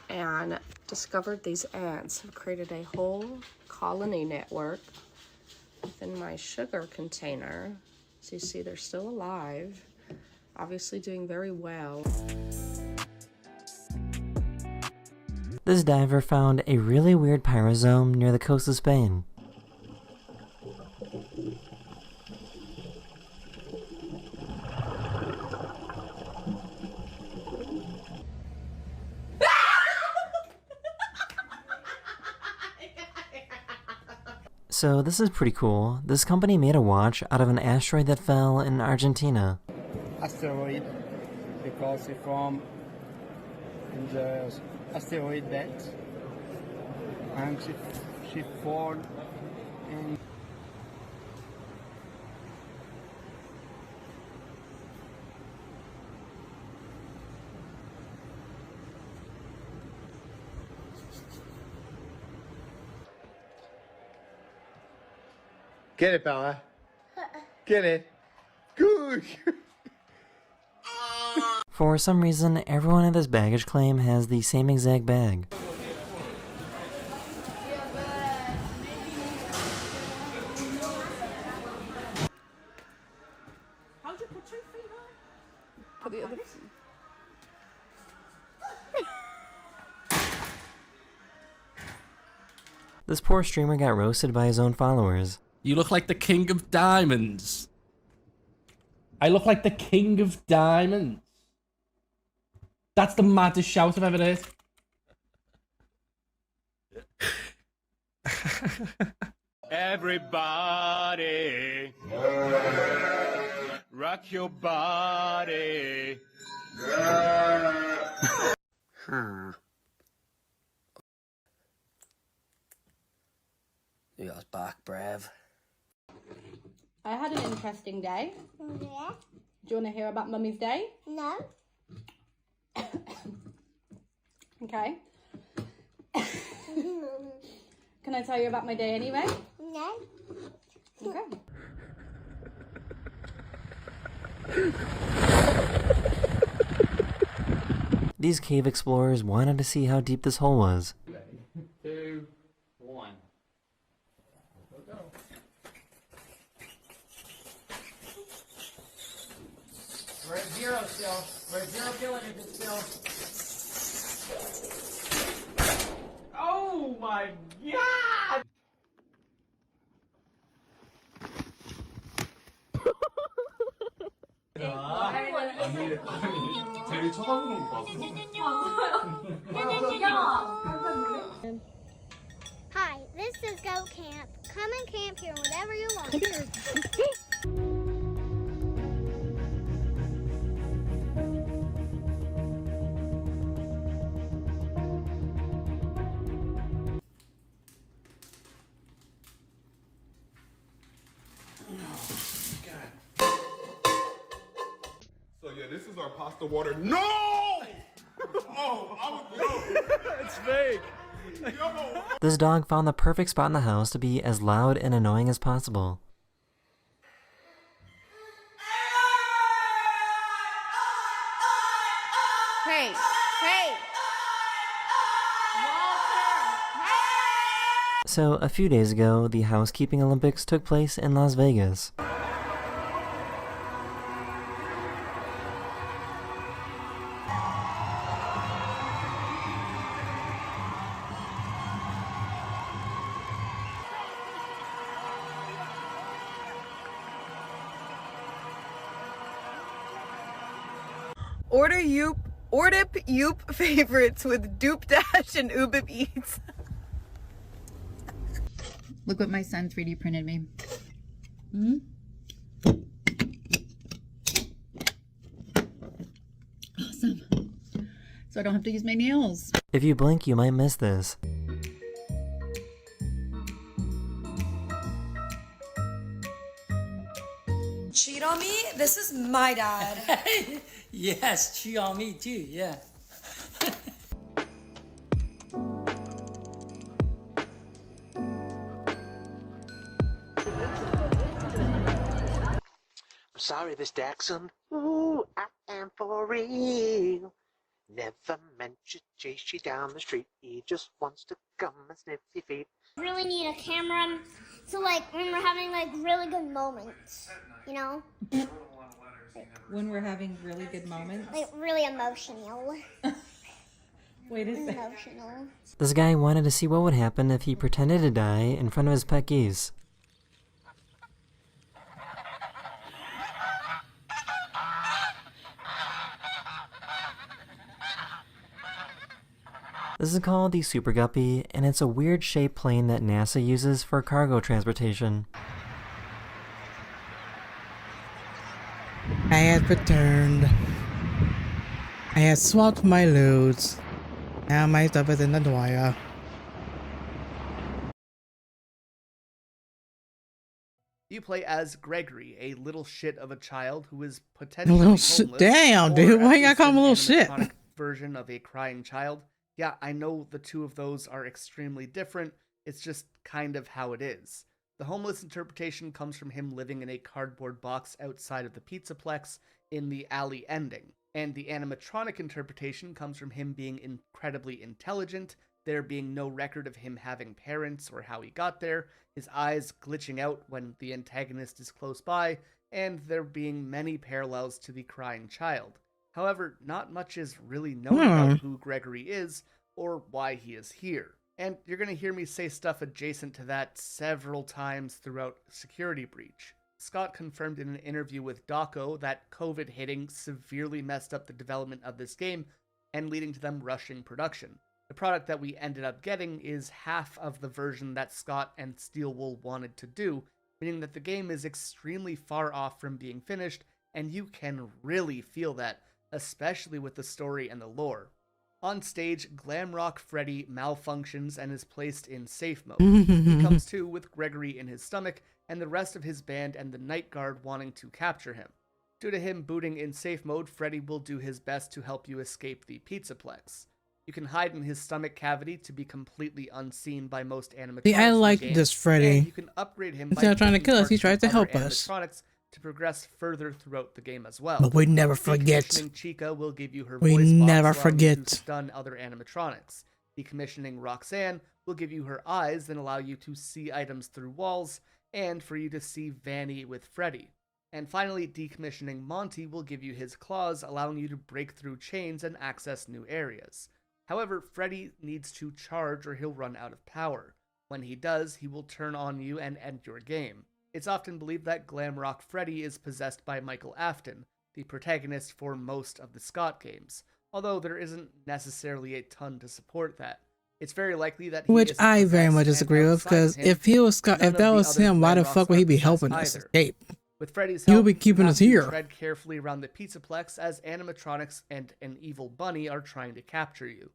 And discovered these ants have created a whole colony network within my sugar container. So you see they're still alive, obviously doing very well. This diver found a really weird pyrosome near the coast of Spain. So this is pretty cool. This company made a watch out of an asteroid that fell in Argentina. Asteroid, because it's from the asteroid belt, and she fall in. Get it, Bella. Get it. Good. For some reason, everyone at this baggage claim has the same exact bag. How'd you put 2 feet on? Put the other. This poor streamer got roasted by his own followers. You look like the king of diamonds. I look like the king of diamonds. That's the maddest shout I've ever heard. Everybody, rock your body. You're back, Brav. I had an interesting day. Yeah. Do you want to hear about Mummy's day? No. Okay. Can I tell you about my day anyway? No. Okay. These cave explorers wanted to see how deep this hole was. 2, 1. We're at 0 still. We're at 0 kilometers still. Oh my god! 제일 쳐다보는 거 Hi, this is Goat Camp. Come and camp here whenever you want. So yeah, this is our pasta water. No! Oh, I was it's fake. This dog found the perfect spot in the house to be as loud and annoying as possible. Hey, hey! So, a few days ago, the housekeeping Olympics took place in Las Vegas. Order Yoop favorites with Doop Dash and Ubib Eats. Look what my son 3D printed me. Awesome. So I don't have to use my nails. If you blink, you might miss this. Cheat on me? This is my dad. Yes, cheat on me too, yeah. I'm sorry, Miss Jackson. Ooh, I am for real. Never meant to chase you down the street. He just wants to come and sniff your feet. Really need a camera so like when we're having like really good moments, you know? When we're having really good moments. Like really emotional. Wait a second. Emotional. This guy wanted to see what would happen if he pretended to die in front of his pet geese. This is called the Super Guppy, and it's a weird-shaped plane that NASA uses for cargo transportation. I had returned. I had swapped my loads. Now my stuff is in the dryer. You play as Gregory, a little shit of a child who is A potentially little homeless, shit. Damn, or dude. Why at you gotta least call him a an little shit? animatronic version of a crying child. Yeah, I know the two of those are extremely different. It's just kind of how it is. The homeless interpretation comes from him living in a cardboard box outside of the Pizzaplex in the alley ending. And the animatronic interpretation comes from him being incredibly intelligent, there being no record of him having parents or how he got there, his eyes glitching out when the antagonist is close by, and there being many parallels to the crying child. However, not much is really known about who Gregory is or why he is here. And you're going to hear me say stuff adjacent to that several times throughout Security Breach. Scott confirmed in an interview with Dawko that COVID hitting severely messed up the development of this game and leading to them rushing production. The product that we ended up getting is half of the version that Scott and Steelwool wanted to do, meaning that the game is extremely far off from being finished, and you can really feel that, especially with the story and the lore. On stage, Glamrock Freddy malfunctions and is placed in safe mode. He comes to with Gregory in his stomach and the rest of his band and the Night Guard wanting to capture him. Due to him booting in safe mode, Freddy will do his best to help you escape the Pizzaplex. You can hide in his stomach cavity to be completely unseen by most animatronics. See, I in the like game, this Freddy. and you can upgrade him Instead of trying to kill us, he tries to help us. animatronics to progress further throughout the game as well. But we never forget. Decommissioning Chica will give you her We voice box, never allowing you forget. to stun other animatronics. Decommissioning Roxanne will give you her eyes and allow you to see items through walls, and for you to see Vanny with Freddy. And finally, decommissioning Monty will give you his claws, allowing you to break through chains and access new areas. However, Freddy needs to charge or he'll run out of power. When he does, he will turn on you and end your game. It's often believed that Glamrock Freddy is possessed by Michael Afton, the protagonist for most of the Scott games, although there isn't necessarily a ton to support that. It's very likely that he Which isn't I very possessed, much and disagree with, outside because him, if he was Scott, none if of that the was other him, why the Glamrocks fuck would he are be possessed helping us either. escape? With Freddy's He'll help, be keeping you us have to here. tread carefully around the Pizzaplex as animatronics and an evil bunny are trying to capture you.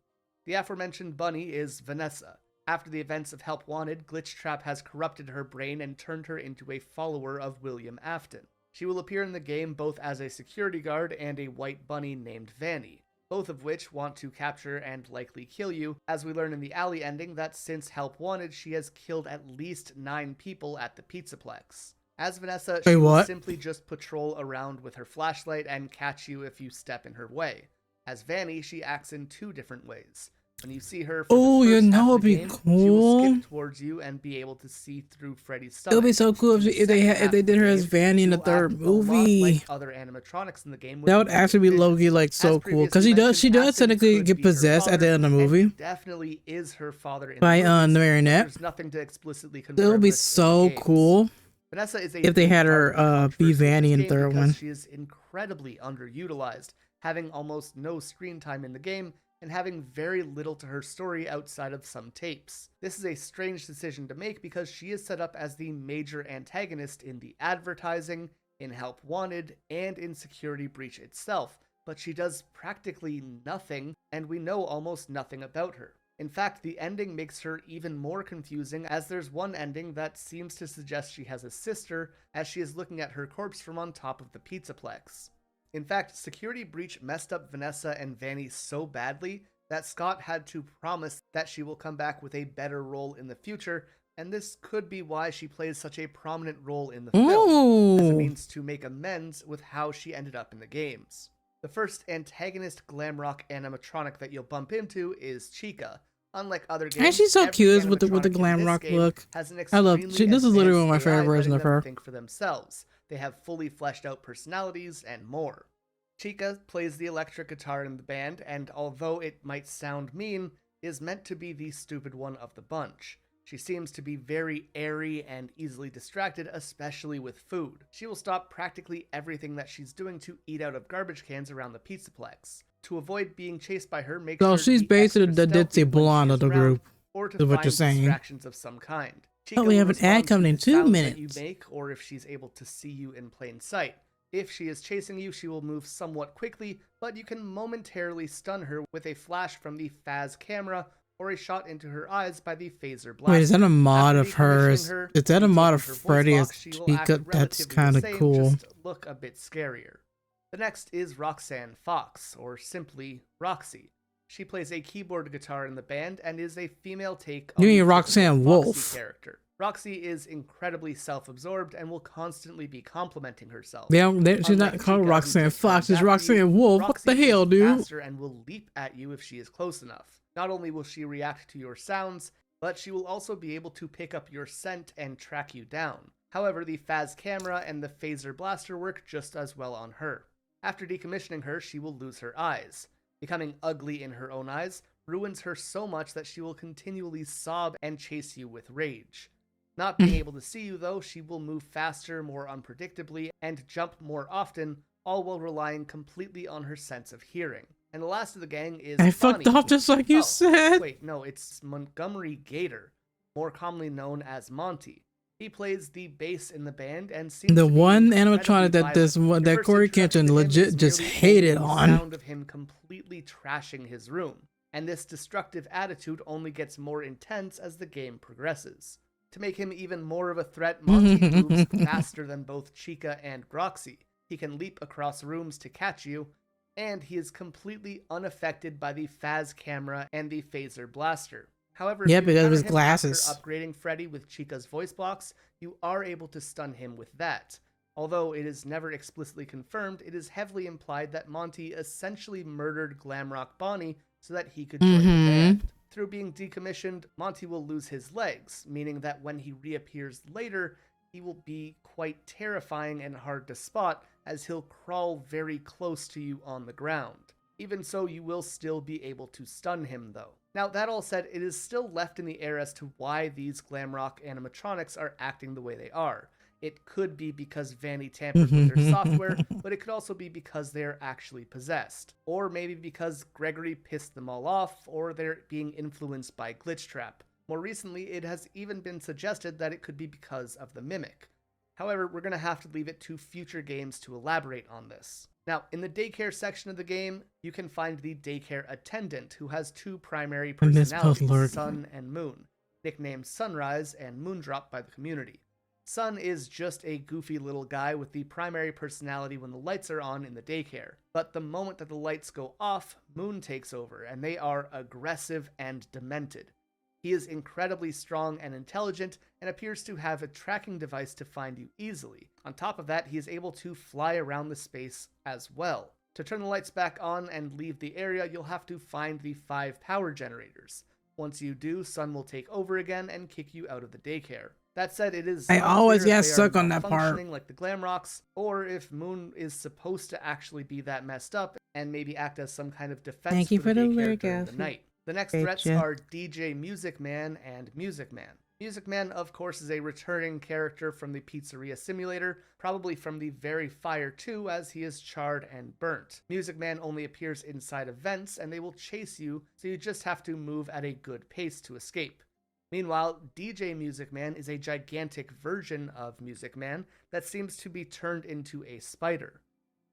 The aforementioned bunny is Vanessa. After the events of Help Wanted, Glitchtrap has corrupted her brain and turned her into a follower of William Afton. She will appear in the game both as a security guard and a white bunny named Vanny, both of which want to capture and likely kill you, as we learn in the alley ending that since Help Wanted, she has killed at least 9 people at the Pizzaplex. As Vanessa, Wait, she will what? simply just patrol around with her flashlight and catch you if you step in her way. As Vanny, she acts in 2 different ways. When you see her for Oh, the you first half know of it'd the be game, she will cool. skip towards you and be able to see through Freddy's stomach. It would be so cool In the if they second had, half if they of the did her as game, Vanny in she the will third act a lot movie. like other animatronics in the game with That would weird actually be vision. low-key like so As cool, because previously she does mentioned, technically Afton get could be her possessed at the father, end of the and he movie definitely is her father in by the movies, the but marionette. there's nothing to explicitly It confirm would be this in the so games. cool Vanessa is a if they big had part her of the be controversy Vanny in this the game third because one. she is incredibly underutilized, having almost no screen time in the game and having very little to her story outside of some tapes. This is a strange decision to make because she is set up as the major antagonist in the advertising, in Help Wanted, and in Security Breach itself, but she does practically nothing, and we know almost nothing about her. In fact, the ending makes her even more confusing, as there's one ending that seems to suggest she has a sister, as she is looking at her corpse from on top of the Pizzaplex. In fact, Security Breach messed up Vanessa and Vanny so badly that Scott had to promise that she will come back with a better role in the future, and this could be why she plays such a prominent role in the film, as it Ooh. means to make amends with how she ended up in the games. The first antagonist Glamrock animatronic that you'll bump into is Chica. Unlike other games, And she's so every cute with the animatronic in glam this rock game look. has an I love. extremely This is literally one of my advanced favorite AI, versions letting of them her. think for themselves. They have fully fleshed out personalities and more. Chica plays the electric guitar in the band, and although it might sound mean, is meant to be the stupid one of the bunch. She seems to be very airy and easily distracted, especially with food. She will stop practically everything that she's doing to eat out of garbage cans around the Pizzaplex. To avoid being chased by her, make So sure she's to be basically extra the stealthy ditzy when she blonde is of the around, group, or to is what find you're saying. distractions of some kind. Oh, we will have an ad respond to coming in the 2 sounds that you minutes. make, or if she's able to see you in plain sight. If she is chasing you, she will move somewhat quickly, but you can momentarily stun her with a flash from the Phaz camera or a shot into her eyes by the phaser blaster. Wait, is that a mod After of hers? decommissioning her, Is that a you mod take of her voice Freddy as box, she will act Chica? That's relatively kind the of same, cool. just look a bit scarier. The next is Roxanne Fox, or simply Roxy. She plays a keyboard guitar in the band and is a female take on You the mean typical Roxanne Foxy Wolf? character. Roxy is incredibly self-absorbed and will constantly be complimenting herself. She's not Unlike called Chica, who Roxanne just Fox. runs It's after you, Roxanne Wolf. What the Roxy hell, is dude? faster and will leap at you if she is close enough. Not only will she react to your sounds, but she will also be able to pick up your scent and track you down. However, the Phaz camera and the phaser blaster work just as well on her. After decommissioning her, she will lose her eyes. Becoming ugly in her own eyes ruins her so much that she will continually sob and chase you with rage. Not being able to see you, though, she will move faster, more unpredictably, and jump more often, all while relying completely on her sense of hearing. And the last of the gang is I fucked Bonnie. off just like you said. Wait, no, it's Montgomery Gator, more commonly known as Monty. He plays the bass in the band and seems The to be one incredibly animatronic that violent. Your that first Corey introduction Kenshin to him legit is just merely hated the on. sound of him completely trashing his room, and this destructive attitude only gets more intense as the game progresses. To make him even more of a threat, Monty moves faster than both Chica and Roxy. He can leap across rooms to catch you, and he is completely unaffected by the Phaz camera and the phaser blaster. However, if Yeah, you because of encounter his him after glasses. upgrading Freddy with Chica's voice box, you are able to stun him with that. Although it is never explicitly confirmed, it is heavily implied that Monty essentially murdered Glamrock Bonnie so that he could join the band. Through being decommissioned, Monty will lose his legs, meaning that when he reappears later, he will be quite terrifying and hard to spot, as he'll crawl very close to you on the ground. Even so, you will still be able to stun him though. Now, that all said, it is still left in the air as to why these Glamrock animatronics are acting the way they are. It could be because Vanny tampered with their software, but it could also be because they're actually possessed. Or maybe because Gregory pissed them all off, or they're being influenced by Glitchtrap. More recently, it has even been suggested that it could be because of the Mimic. However, we're going to have to leave it to future games to elaborate on this. Now, in the daycare section of the game, you can find the daycare attendant, who has two primary personalities, Sun and Moon, nicknamed Sunrise and Moondrop by the community. Sun is just a goofy little guy with the primary personality when the lights are on in the daycare. But the moment that the lights go off, Moon takes over, and they are aggressive and demented. He is incredibly strong and intelligent, and appears to have a tracking device to find you easily. On top of that, he is able to fly around the space as well. To turn the lights back on and leave the area, you'll have to find the 5 power generators. Once you do, Sun will take over again and kick you out of the daycare. That said, it is I always get stuck on that part. Functioning like the Glamrocks, or if Moon is supposed to actually be that messed up and maybe act as some kind of defense Thank you for the for the daycare lyric, during the Alfie. night. The next threats are DJ Music Man and Music Man. Music Man, of course, is a returning character from the Pizzeria Simulator, probably from the very Fire 2, as he is charred and burnt. Music Man only appears inside of vents, and they will chase you, so you just have to move at a good pace to escape. Meanwhile, DJ Music Man is a gigantic version of Music Man that seems to be turned into a spider.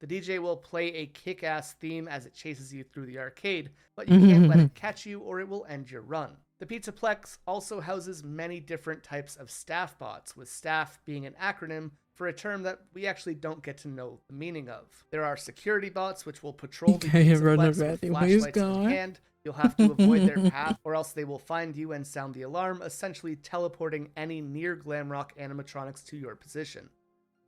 The DJ will play a kick-ass theme as it chases you through the arcade, but you can't let it catch you or it will end your run. The Pizzaplex also houses many different types of staff bots, with staff being an acronym for a term that we actually don't get to know the meaning of. There are security bots which will patrol the Pizzaplex with flashlights in hand. You'll have to avoid their path, or else they will find you and sound the alarm, essentially teleporting any near Glamrock animatronics to your position.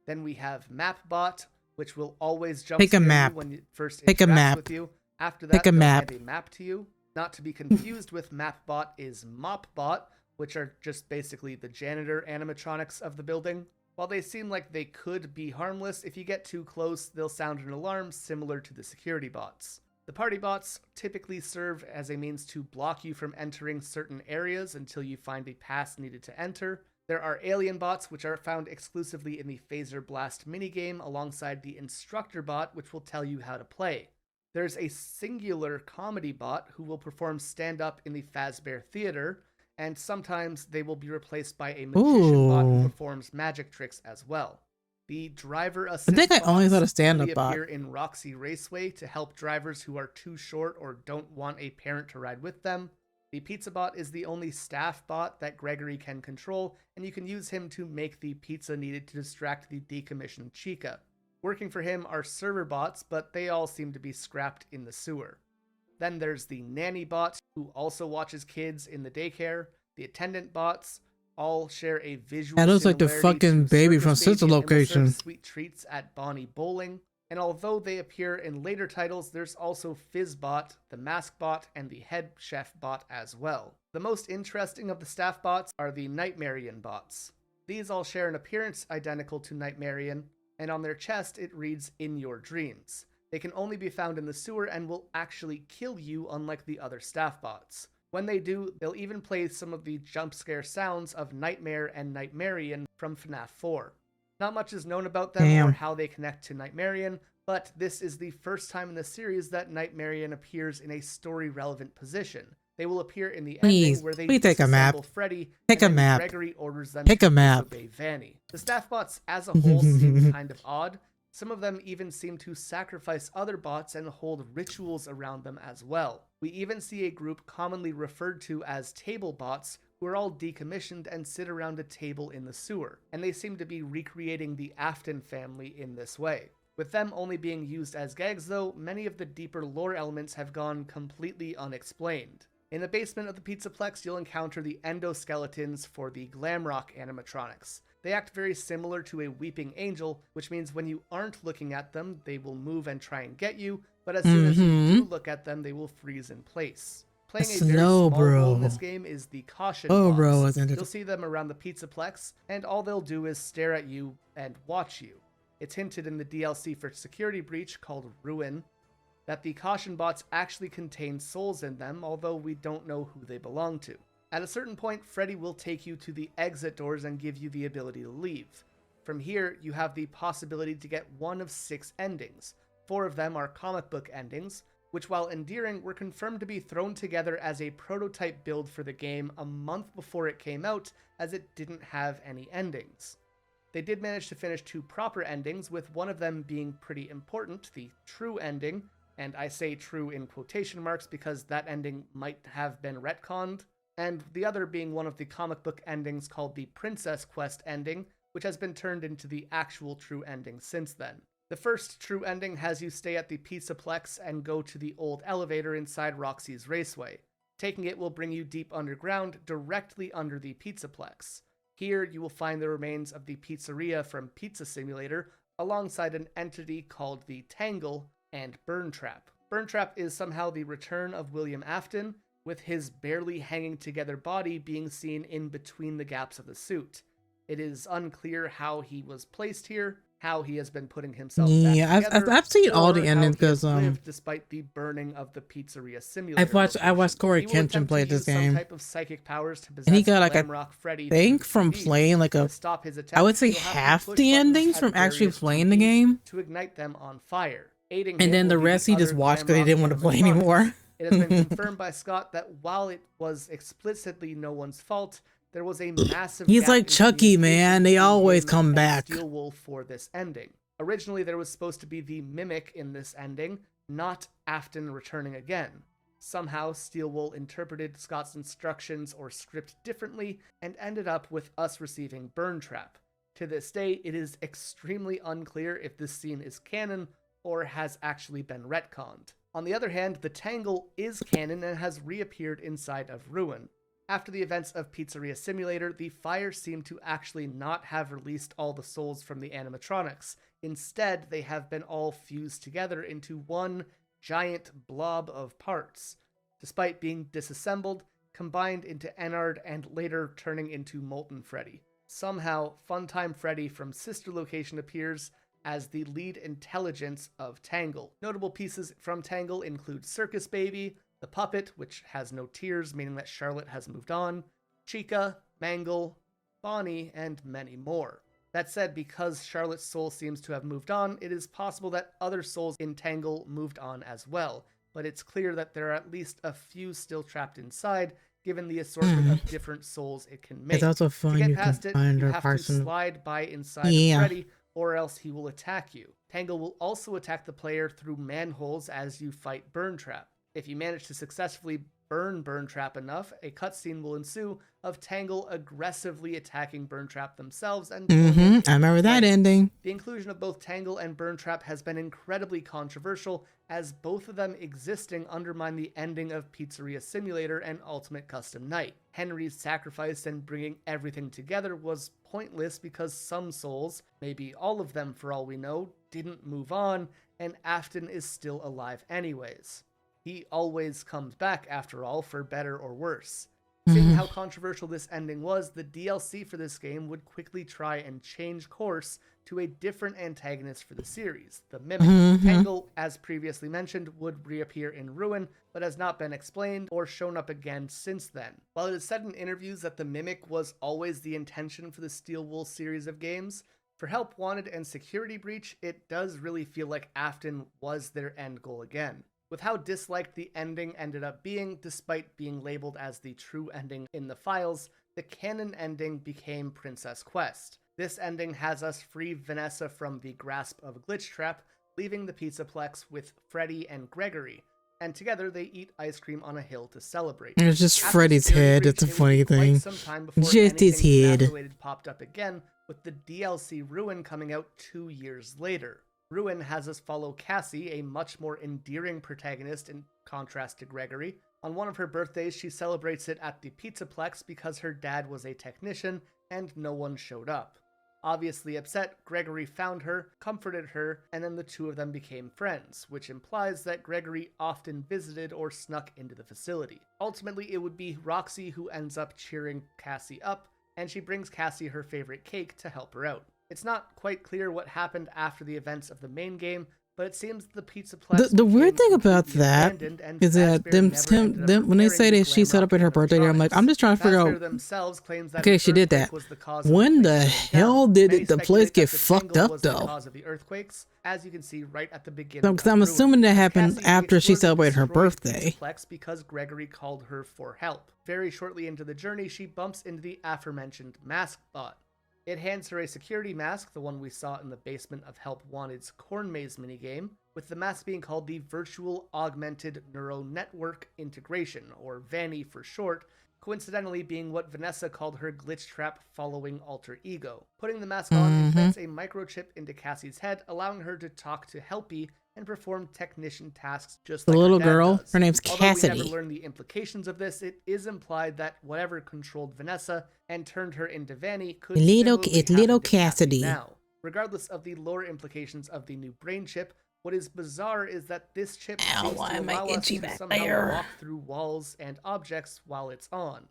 Then we have MapBot, which will always jump scare you when you first interact with you. After that, they'll hand a map to you. Not to be confused with MapBot is MopBot, which are just basically the janitor animatronics of the building. While they seem like they could be harmless, if you get too close, they'll sound an alarm similar to the security bots. The party bots typically serve as a means to block you from entering certain areas until you find a pass needed to enter. There are alien bots, which are found exclusively in the Phaser Blast minigame, alongside the Instructor bot, which will tell you how to play. There's a singular comedy bot who will perform stand-up in the Fazbear Theater, and sometimes they will be replaced by a magician bot who performs magic tricks as well. The driver assist I think I only thought a stand-up bot. appear in Roxy Raceway to help drivers who are too short or don't want a parent to ride with them. The Pizza Bot is the only staff bot that Gregory can control, and you can use him to make the pizza needed to distract the decommissioned Chica. Working for him are server bots, but they all seem to be scrapped in the sewer. Then there's the Nanny Bot, who also watches kids in the daycare. The Attendant Bots all share a visual That looks like the similarity fucking to baby Circus from Sister Baby and will serve Location. sweet treats at Bonnie Bowling. And although they appear in later titles, there's also Fizzbot, the Mask Bot, and the Head Chef Bot as well. The most interesting of the staff bots are the Nightmarian bots. These all share an appearance identical to Nightmarian, and on their chest it reads, "In your dreams." They can only be found in the sewer and will actually kill you, unlike the other staff bots. When they do, they'll even play some of the jump scare sounds of Nightmare and Nightmarian from FNAF 4. Not much is known about them or how they connect to Nightmarian, but this is the first time in the series that Nightmarian appears in a story-relevant position. They will appear in the ending where they take a map. disassemble Freddy, Pick and a then map. Gregory orders them Pick to a map. disobey Vanny. The staff bots as a whole seem kind of odd. Some of them even seem to sacrifice other bots and hold rituals around them as well. We even see a group commonly referred to as table bots who are all decommissioned and sit around a table in the sewer, and they seem to be recreating the Afton family in this way. With them only being used as gags though, many of the deeper lore elements have gone completely unexplained. In the basement of the Pizzaplex, you'll encounter the endoskeletons for the Glamrock animatronics. They act very similar to a weeping angel, which means when you aren't looking at them, they will move and try and get you, but as soon as you do look at them, they will freeze in place. Playing a very small role in this game is the caution mobs. You'll see them around the Pizzaplex, and all they'll do is stare at you and watch you. It's hinted in the DLC for Security Breach, called Ruin, that the caution bots actually contain souls in them, although we don't know who they belong to. At a certain point, Freddy will take you to the exit doors and give you the ability to leave. From here, you have the possibility to get one of 6 endings. 4 of them are comic book endings, which while endearing were confirmed to be thrown together as a prototype build for the game a month before it came out, as it didn't have any endings. They did manage to finish 2 proper endings, with one of them being pretty important, the true ending, and I say true in quotation marks because that ending might have been retconned, and the other being one of the comic book endings called the Princess Quest ending, which has been turned into the actual true ending since then. The first true ending has you stay at the Pizzaplex and go to the old elevator inside Roxy's Raceway. Taking it will bring you deep underground, directly under the Pizzaplex. Here you will find the remains of the pizzeria from Pizza Simulator, alongside an entity called the Tangle and Burntrap. Burntrap is somehow the return of William Afton, with his barely hanging together body being seen in between the gaps of the suit. It is unclear how he was placed here, how he has been putting himself back together, I've seen all the or endings how he has because lived despite the burning of the pizzeria simulator. I watched Corey He will Kenshin attempt play to this use some game, type of psychic powers to and he possess got like Glamrock I Freddy think through from TVs. playing like To a stop his I would attacks, say you'll have to half push the buttons endings at from actually various playing the TVs game, to ignite them on fire. Aiding and him then will the be rest he just other watched because he Glamrock didn't want to play animatronics. anymore. It has been confirmed by Scott that while it was explicitly no one's fault, there was a massive He's gap like in Chucky, communication man. They between always him come and back. Steel Wolf for this ending. Originally, there was supposed to be the Mimic in this ending, not Afton returning again. Somehow, Steel Wool interpreted Scott's instructions or script differently and ended up with us receiving Burntrap. To this day, it is extremely unclear if this scene is canon or has actually been retconned. On the other hand, the Tangle is canon and has reappeared inside of Ruin. After the events of Pizzeria Simulator, the fire seemed to actually not have released all the souls from the animatronics. Instead, they have been all fused together into one giant blob of parts, despite being disassembled, combined into Ennard, and later turning into Molten Freddy. Somehow, Funtime Freddy from Sister Location appears as the lead intelligence of Tangle. Notable pieces from Tangle include Circus Baby, the puppet, which has no tears, meaning that Charlotte has moved on, Chica, Mangle, Bonnie, and many more. That said, because Charlotte's soul seems to have moved on, it is possible that other souls in Tangle moved on as well, but it's clear that there are at least a few still trapped inside, given the assortment of different souls it can make. It's also fun To get you past can it, find you her have to person. slide by inside Yeah. of Freddy, or else he will attack you. Tangle will also attack the player through manholes as you fight Burntrap. If you manage to successfully burn Burntrap enough, a cutscene will ensue of Tangle aggressively attacking Burntrap themselves and I remember that ending. The inclusion of both Tangle and Burntrap has been incredibly controversial, as both of them existing undermine the ending of Pizzeria Simulator and Ultimate Custom Night. Henry's sacrifice and bringing everything together was pointless because some souls, maybe all of them for all we know, didn't move on, and Afton is still alive anyways. He always comes back, after all, for better or worse. Seeing how controversial this ending was, the DLC for this game would quickly try and change course to a different antagonist for the series, the Mimic. Tangle, as previously mentioned, would reappear in Ruin, but has not been explained or shown up again since then. While it is said in interviews that the Mimic was always the intention for the Steel Wool series of games, for Help Wanted and Security Breach, it does really feel like Afton was their end goal again. With how disliked the ending ended up being, despite being labeled as the true ending in the files, the canon ending became Princess Quest. This ending has us free Vanessa from the grasp of Glitchtrap, leaving the Pizzaplex with Freddy and Gregory, and together they eat ice cream on a hill to celebrate. It's just After Freddy's Security head. Breach, It's a it would funny be quite thing. some time before Just his anything head. FNAF-related popped up again, with the DLC Ruin coming out 2 years later. Ruin has us follow Cassie, a much more endearing protagonist in contrast to Gregory. On one of her birthdays, she celebrates it at the Pizzaplex because her dad was a technician and no one showed up. Obviously upset, Gregory found her, comforted her, and then the two of them became friends, which implies that Gregory often visited or snuck into the facility. Ultimately, it would be Roxy who ends up cheering Cassie up, and she brings Cassie her favorite cake to help her out. It's not quite clear what happened after the events of the main game, but it seems the Pizzaplex The weird thing about that abandoned, and is that them when they say that she celebrated her birthday, I'm like, I'm just trying to figure out. themselves claims that Okay, an she did that. earthquake was the cause of When the place going hell down. did Many the place speculate get that the fucked tangle up was the though? cause of the earthquakes, as you can see right at the beginning. Because I'm assuming that happened Cassie after she explored and celebrated her destroyed birthday. Pizzaplex because Gregory called her for help. Very shortly into the journey, she bumps into the aforementioned mask bot. It hands her a security mask, the one we saw in the basement of Help Wanted's Corn Maze minigame, with the mask being called the Virtual Augmented Neural Network Integration, or VANI for short, coincidentally being what Vanessa called her glitch trap following alter ego. Putting the mask on implants a microchip into Cassie's head, allowing her to talk to Helpy and perform technician tasks just The like little her dad girl, does. her name's Although we never Cassidy. learn the implications of this, it is implied that whatever controlled Vanessa and turned her into Vanny could Little similarly happen to Cassie Cassidy. now. Regardless of the lore implications of the new brain chip, what is bizarre is that this chip seems why to am I allow us itchy to back somehow there? walk through walls and objects while it's on.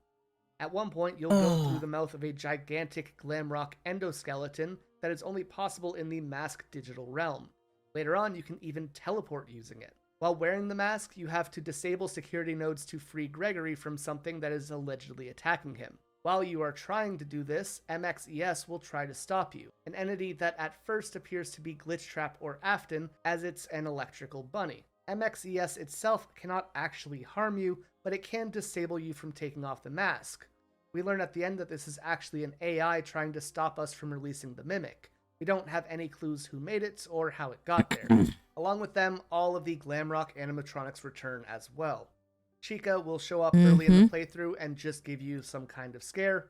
At one point, you'll go through Ugh. the mouth of a gigantic Glamrock endoskeleton that is only possible in the mask digital realm. Later on, you can even teleport using it. While wearing the mask, you have to disable security nodes to free Gregory from something that is allegedly attacking him. While you are trying to do this, MXES will try to stop you, an entity that at first appears to be Glitchtrap or Afton, as it's an electrical bunny. MXES itself cannot actually harm you, but it can disable you from taking off the mask. We learn at the end that this is actually an AI trying to stop us from releasing the Mimic. We don't have any clues who made it or how it got there. Along with them, all of the Glamrock animatronics return as well. Chica will show up early in the playthrough and just give you some kind of scare.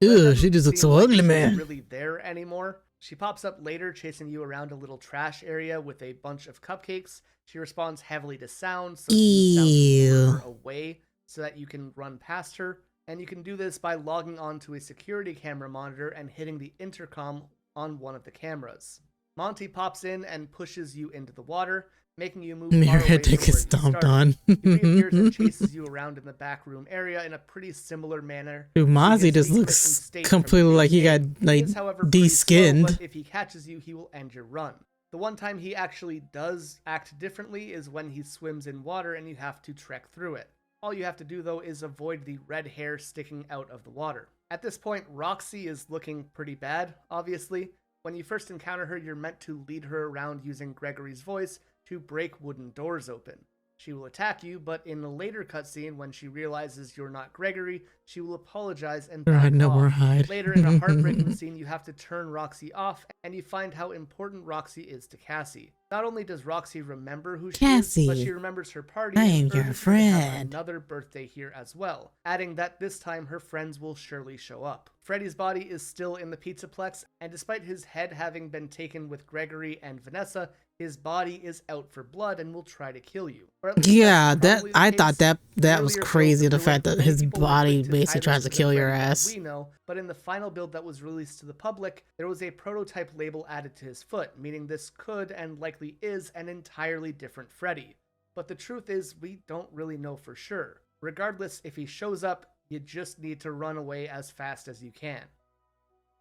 But it Ew, doesn't she just looks seem so like ugly, she's man. really there anymore. She pops up later chasing you around a little trash area with a bunch of cupcakes. She responds heavily to sound, so you sound to lure her away so that you can run past her. And you can do this by logging onto a security camera monitor and hitting the intercom on one of the cameras. Monty pops in and pushes you into the water, making you move Your far away head from take where is you stomped started. on. He reappears and chases you around in the back room area in a pretty similar manner. Dude, to Mozzie his just decommissioned looks state from the completely base like he got game. He like is, however, pretty slow, de-skinned. but if he catches you, he will end your run. The one time he actually does act differently is when he swims in water and you have to trek through it. All you have to do, though, is avoid the red hair sticking out of the water. At this point, Roxy is looking pretty bad, obviously. When you first encounter her, you're meant to lead her around using Gregory's voice to break wooden doors open. She will attack you, but in a later cutscene, when she realizes you're not Gregory, she will apologize and back I'd nowhere off. hide. Later, in a heartbreaking scene, you have to turn Roxy off, and you find how important Roxy is to Cassie. Not only does Roxy remember who she is, but Cassie, she remembers her party I am and your urges her to have friend. another birthday here as well, adding that this time her friends will surely show up. Freddy's body is still in the Pizzaplex, and despite his head having been taken with Gregory and Vanessa, his body is out for blood and will try to kill you. Or at least Yeah, that's that probably the I case. thought that The was earlier crazy. build The through fact it, that many his people were body quick to basically tie tries this to the kill your Freddy that ass. We know, but in the final build that was released to the public, there was a prototype label added to his foot, meaning this could and likely is an entirely different Freddy. But the truth is, we don't really know for sure. Regardless, if he shows up, you just need to run away as fast as you can.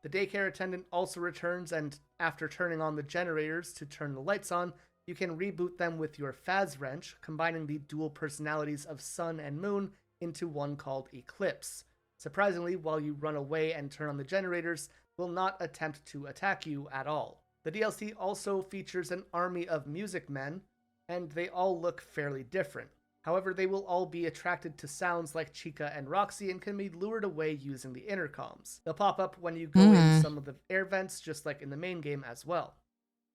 The daycare attendant also returns, and after turning on the generators to turn the lights on, you can reboot them with your Faz wrench, combining the dual personalities of Sun and Moon into one called Eclipse. Surprisingly, while you run away and turn on the generators, will not attempt to attack you at all. The DLC also features an army of music men, and they all look fairly different. However, they will all be attracted to sounds like Chica and Roxy and can be lured away using the intercoms. They'll pop up when you go in some of the air vents, just like in the main game as well.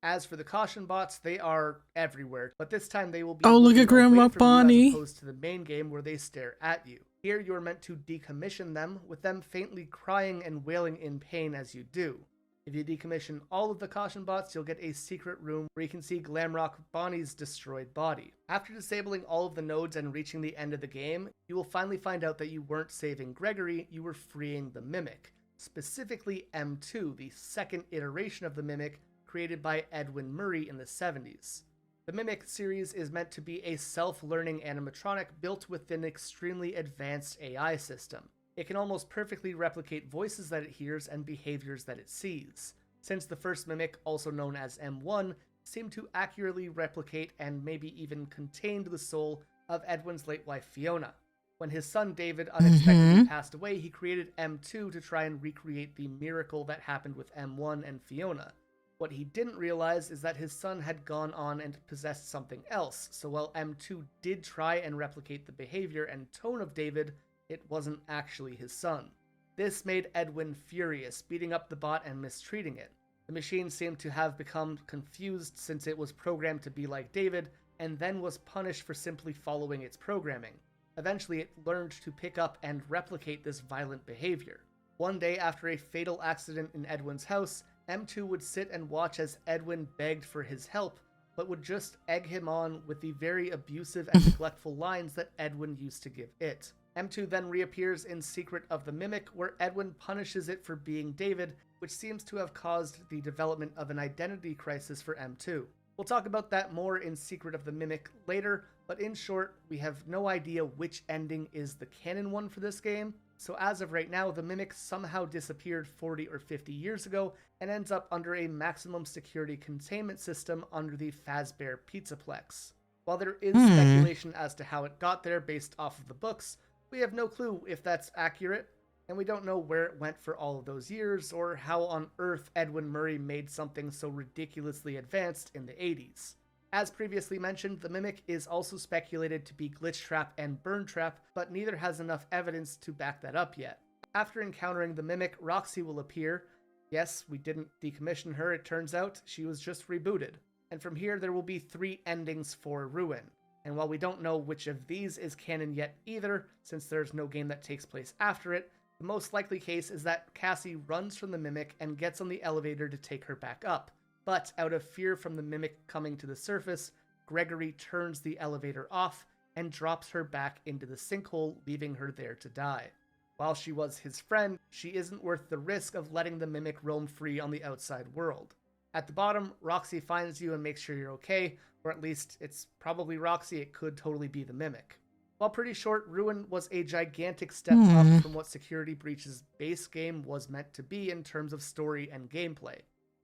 As for the caution bots, they are everywhere, but this time they will be Oh, look looking at Grandma away from you Bonnie. as opposed to the main game where they stare at you. Here you are meant to decommission them, with them faintly crying and wailing in pain as you do. If you decommission all of the caution bots, you'll get a secret room where you can see Glamrock Bonnie's destroyed body. After disabling all of the nodes and reaching the end of the game, you will finally find out that you weren't saving Gregory, you were freeing the Mimic. specifically M2, the second iteration of the Mimic created by Edwin Murray in the 70s. The Mimic series is meant to be a self-learning animatronic built with an extremely advanced AI system. It can almost perfectly replicate voices that it hears and behaviors that it sees, since the first Mimic, also known as M1, seemed to accurately replicate and maybe even contained the soul of Edwin's late wife Fiona. When his son David unexpectedly passed away, he created M2 to try and recreate the miracle that happened with M1 and Fiona. What he didn't realize is that his son had gone on and possessed something else, so while M2 did try and replicate the behavior and tone of David, it wasn't actually his son. This made Edwin furious, beating up the bot and mistreating it. The machine seemed to have become confused since it was programmed to be like David, and then was punished for simply following its programming. Eventually, it learned to pick up and replicate this violent behavior. One day after a fatal accident in Edwin's house, M2 would sit and watch as Edwin begged for his help, but would just egg him on with the very abusive and neglectful lines that Edwin used to give it. M2 then reappears in Secret of the Mimic, where Edwin punishes it for being David, which seems to have caused the development of an identity crisis for M2. We'll talk about that more in Secret of the Mimic later, but in short, we have no idea which ending is the canon one for this game, so as of right now, the Mimic somehow disappeared 40 or 50 years ago and ends up under a maximum security containment system under the Fazbear Pizzaplex. While there is speculation as to how it got there based off of the books, we have no clue if that's accurate, and we don't know where it went for all of those years, or how on earth Edwin Murray made something so ridiculously advanced in the 80s. As previously mentioned, the Mimic is also speculated to be Glitch Trap and Burn Trap, but neither has enough evidence to back that up yet. After encountering the Mimic, Roxy will appear. Yes, we didn't decommission her, it turns out, she was just rebooted. And from here there will be 3 endings for Ruin. And while we don't know which of these is canon yet either, since there's no game that takes place after it, the most likely case is that Cassie runs from the Mimic and gets on the elevator to take her back up. But out of fear from the Mimic coming to the surface, Gregory turns the elevator off and drops her back into the sinkhole, leaving her there to die. While she was his friend, she isn't worth the risk of letting the Mimic roam free on the outside world. At the bottom, Roxy finds you and makes sure you're okay, or at least it's probably Roxy, it could totally be the Mimic. While pretty short, Ruin was a gigantic step up from what Security Breach's base game was meant to be in terms of story and gameplay.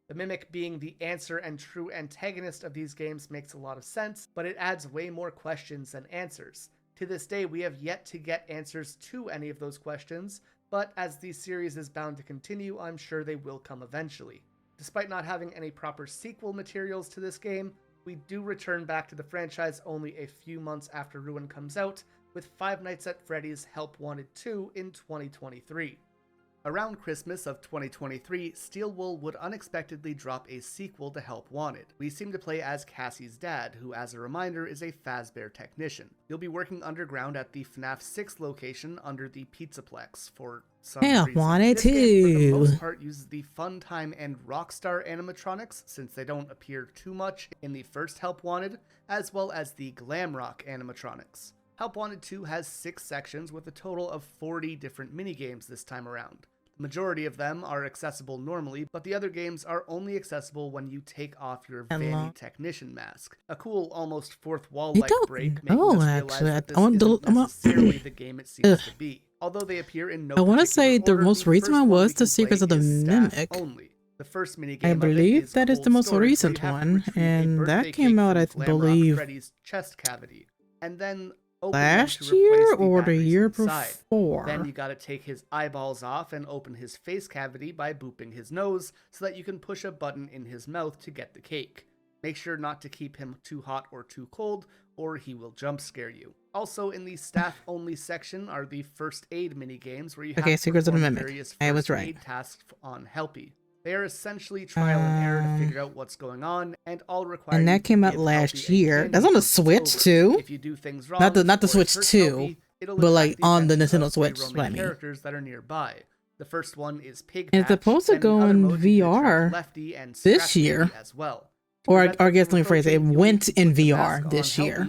The Mimic being the answer and true antagonist of these games makes a lot of sense, but it adds way more questions than answers. To this day, we have yet to get answers to any of those questions, but as the series is bound to continue, I'm sure they will come eventually. Despite not having any proper sequel materials to this game, we do return back to the franchise only a few months after Ruin comes out, with Five Nights at Freddy's Help Wanted 2 in 2023. Around Christmas of 2023, Steelwool would unexpectedly drop a sequel to Help Wanted. We seem to play as Cassie's dad, who as a reminder is a Fazbear technician. You'll be working underground at the FNAF 6 location under the Pizzaplex for some reason. Wanted this game, for the to. most part, uses the Funtime and Rockstar animatronics, since they don't appear too much in the first Help Wanted, as well as the Glamrock animatronics. Help Wanted 2 has 6 sections with a total of 40 different minigames this time around. The majority of them are accessible normally, but the other games are only accessible when you take off your Vanny Technician mask. A cool, almost fourth wall-like break, making us realize that this isn't necessarily the game it seems to be. Although they appear in no I want to say the order, most recent one was The Secrets of the Mimic. Only. The first minigame I believe that is the most recent one, and that came out, I believe, Freddy's chest cavity, and then last year or the year before. Then you gotta take his eyeballs off and open his face cavity by booping his nose so that you can push a button in his mouth to get the cake. Make sure not to keep him too hot or too cold, or he will jump scare you. Also in the staff-only section are the first aid minigames where you have to Secrets of the perform Mimic. various I was first right. aid tasks on Helpy. They are essentially trial and error to figure out what's going on, and all require. And that came out last year. That's on the Switch too. If you do things wrong, Not the or Switch hurt 2, Helpy, it'll but like attract the on the attention Nintendo of Switch. roaming I mean, characters that are nearby. The first one is Pig and it's Patch, supposed to and go other in modes you can attract VR Lefty and this Scratchy year, as well. or I guess let me phrase it. It went in VR this year.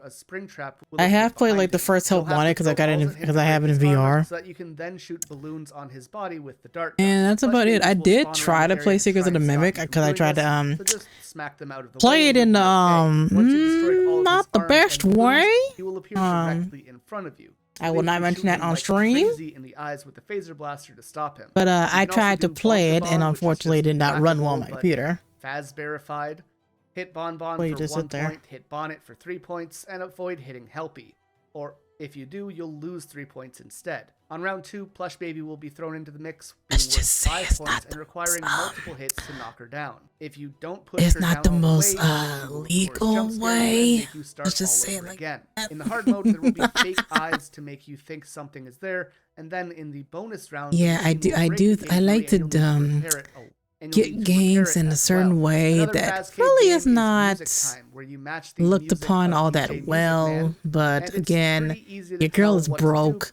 out a Springtrap. I have played like the first Help Wanted because I got it because I have it in VR. So that you can then shoot balloons on his body with the dart. And that's about it. I did try to play Secrets of the Mimic because I tried to so just smack them out of the play it in Once you destroyed all of not his the arms best and balloons, way. he will appear directly in front of you. I will not mention Shoot that him on like stream. crazy in the eyes with the phaser blaster to stop him. But You I can also tried to do play it Bonk-a-Bon, and which is unfortunately just did not run well on my whack-a-mole, but computer. Faz-verified. Hit Bonbon Well, you for just 1 sit there. point, hit Bonnet for 3 points, and avoid hitting Helpy. Or if you do, you'll lose 3 points instead. On round 2, Plush Baby will be thrown into the mix, being Let's worth just say 5 it's points not and the requiring most, multiple hits to knock her down. If you don't push it's her not down the all most the way, she will, of course, legal jump scare you and way. make you start Let's just all say it over like again. that. In the hard mode, there will be fake eyes to make you think something is there, and then in the bonus round, Yeah, I do. I like to get games in a certain way that really is not looked upon all that well. But again, your girl is broke,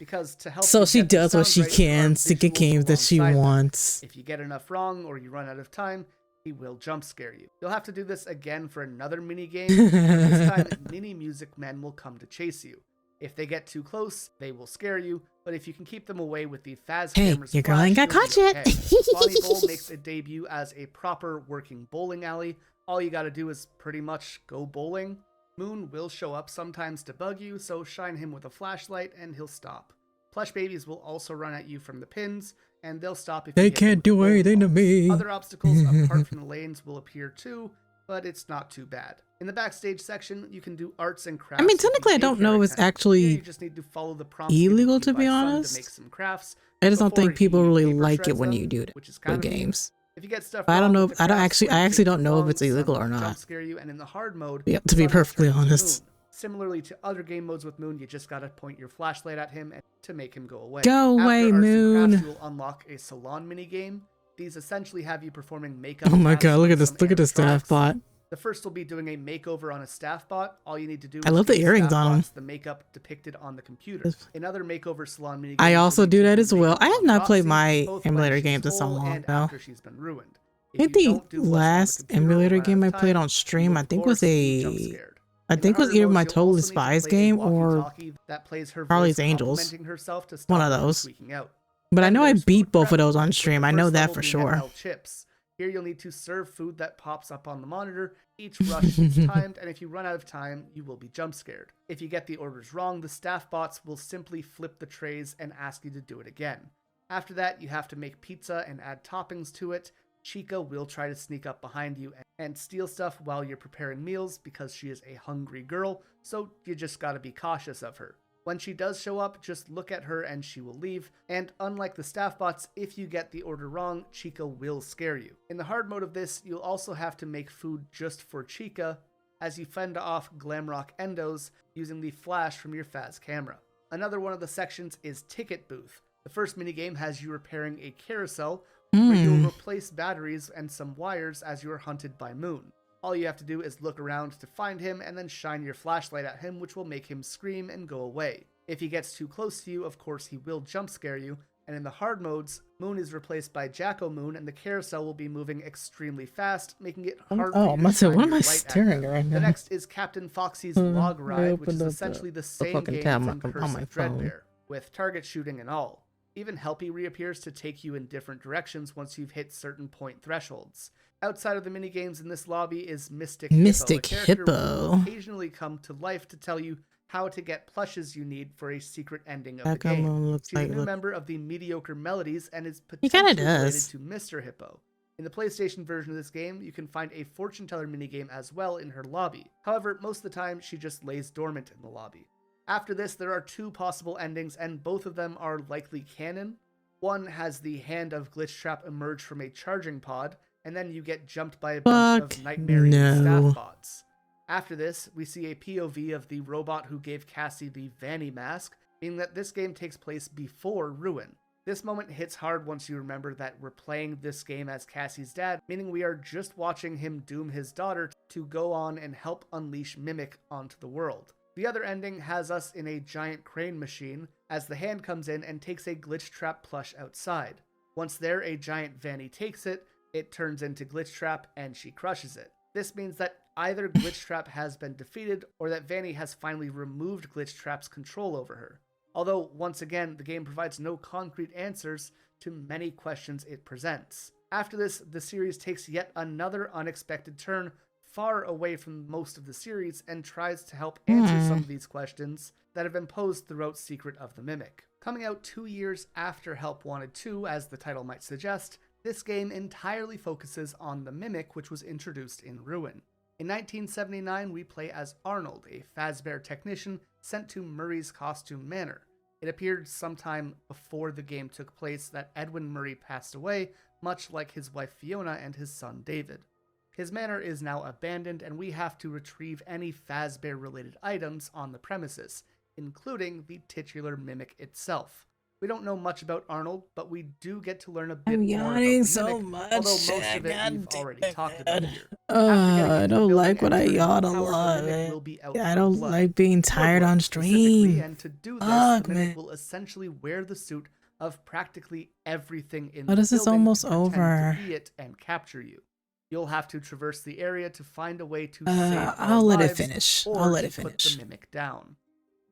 so she does what she can to get games that she wants. If you get enough wrong or you run out of time, he will jump scare you. You'll have to do this again for another mini game. This time, mini music men will come to chase you. If they get too close, they will scare you, but if you can keep them away with the Faz camera's your girl ain't got flash, caught you'll be yet. okay. Bonnie Bowl makes a debut as a proper working bowling alley. All you gotta do is pretty much go bowling. Moon will show up sometimes to bug you, so shine him with a flashlight and he'll stop. Plush Babies will also run at you from the pins, and they'll stop if you They hit them can't with do bowling anything to balls. me. Other obstacles apart from the lanes will appear too, but it's not too bad. In the backstage section, you can do arts and crafts. I mean, with the technically, I don't daycare know if it's attendant. Here, actually you just need to follow the prompts illegal, given to you be by Sun honest. to make some crafts I just don't before think people he really paper like it shreds when them, you do that which is with kind of neat. games. If you get stuff But I don't wrong know. with If, the I don't crafts actually. or I it actually takes don't know if long, it's Sun illegal will or jump not. scare you, and in the hard mode, Yep, to be Sun will perfectly turn into honest. Moon. Similarly to other game modes with Moon, you just gotta point your flashlight at him and to make him go away. Go away, After arts and Moon. crafts, you will unlock a salon minigame. These essentially have you performing makeup. Oh my tasks god! Look on at this! some Look at the staff animatronics. bot. The first will be doing a makeover on a staff bot. All you need to do I is love the give earrings staff on 'em. bots the makeup depicted on the computer. In other makeover salon minigames, I you'll also need do to that as well. makeup I have on not played Roxy, my both when emulator she's games in so whole long and though. after she's been ruined. I think the last emulator game I played on stream, I think was I think was either my Totally Spies game or that plays her Charlie's voice Angels. complimenting herself to stop One of her from those. squeaking out. But I know I There's beat food both prep, of those on with the stream. I know first that level for being sure. ML chips. Here you'll need to serve food that pops up on the monitor. Each rush is timed, and if you run out of time, you will be jump scared. If you get the orders wrong, the staff bots will simply flip the trays and ask you to do it again. After that, you have to make pizza and add toppings to it. Chica will try to sneak up behind you and steal stuff while you're preparing meals because she is a hungry girl, so you just gotta be cautious of her. When she does show up, just look at her and she will leave, and unlike the staff bots, if you get the order wrong, Chica will scare you. In the hard mode of this, you'll also have to make food just for Chica, as you fend off Glamrock Endos using the flash from your Faz camera. Another one of the sections is Ticket Booth. The first minigame has you repairing a carousel, where you'll replace batteries and some wires as you are hunted by Moon. All you have to do is look around to find him and then shine your flashlight at him, which will make him scream and go away. If he gets too close to you, of course he will jump scare you, and in the hard modes, Moon is replaced by Jacko Moon and the carousel will be moving extremely fast, making it hard for you to shine what am your I light at staring him. right now? The next is Captain Foxy's Log Ride, which is essentially the same fucking game tab as on in my Curse of phone. Dreadbear, with target shooting and all. Even Helpy reappears to take you in different directions once you've hit certain point thresholds. Outside of the minigames in this lobby is Mystic Mystic Hippo, a character who will Hippo. occasionally come to life to tell you how to get plushes you need for a secret ending of the Jacko game. Moon looks She's like- a new look- member of the Mediocre Melodies and is He kinda potentially related does. to Mr. Hippo. In the PlayStation version of this game, you can find a fortune teller minigame as well in her lobby. However, most of the time, she just lays dormant in the lobby. After this, there are two possible endings, and both of them are likely canon. One has the hand of Glitchtrap emerge from a charging pod, and then you get jumped by a bunch Fuck of nightmare no. staff bots. After this, we see a POV of the robot who gave Cassie the Vanny mask, meaning that this game takes place before Ruin. This moment hits hard once you remember that we're playing this game as Cassie's dad, meaning we are just watching him doom his daughter to go on and help unleash Mimic onto the world. The other ending has us in a giant crane machine as the hand comes in and takes a Glitchtrap plush outside. Once there, a giant Vanny takes it, it turns into Glitchtrap and she crushes it. This means that either Glitchtrap has been defeated or that Vanny has finally removed Glitchtrap's control over her. Although, once again, the game provides no concrete answers to many questions it presents. After this, the series takes yet another unexpected turn far away from most of the series and tries to help answer some of these questions that have been posed throughout Secret of the Mimic. Coming out 2 years after Help Wanted 2, as the title might suggest, this game entirely focuses on the Mimic, which was introduced in Ruin. In 1979, we play as Arnold, a Fazbear technician sent to Murray's Costume Manor. It appeared sometime before the game took place that Edwin Murray passed away, much like his wife Fiona and his son David. His manor is now abandoned, and we have to retrieve any Fazbear-related items on the premises, including the titular mimic itself. We don't know much about Arnold, but we do get to learn a bit I'm more about yawning the so mimic, much. although most of it God we've damn already it, talked about man. here. I don't like when I yawn a lot, man. I don't like being tired on stream. And to do this, Fuck, the mimic man. will essentially wear the suit of practically everything in Oh, the this is building almost to pretend over. to be it and capture you. You'll have to traverse the area to find a way to save I'll our let it lives finish. or I'll let to it put finish. the mimic down.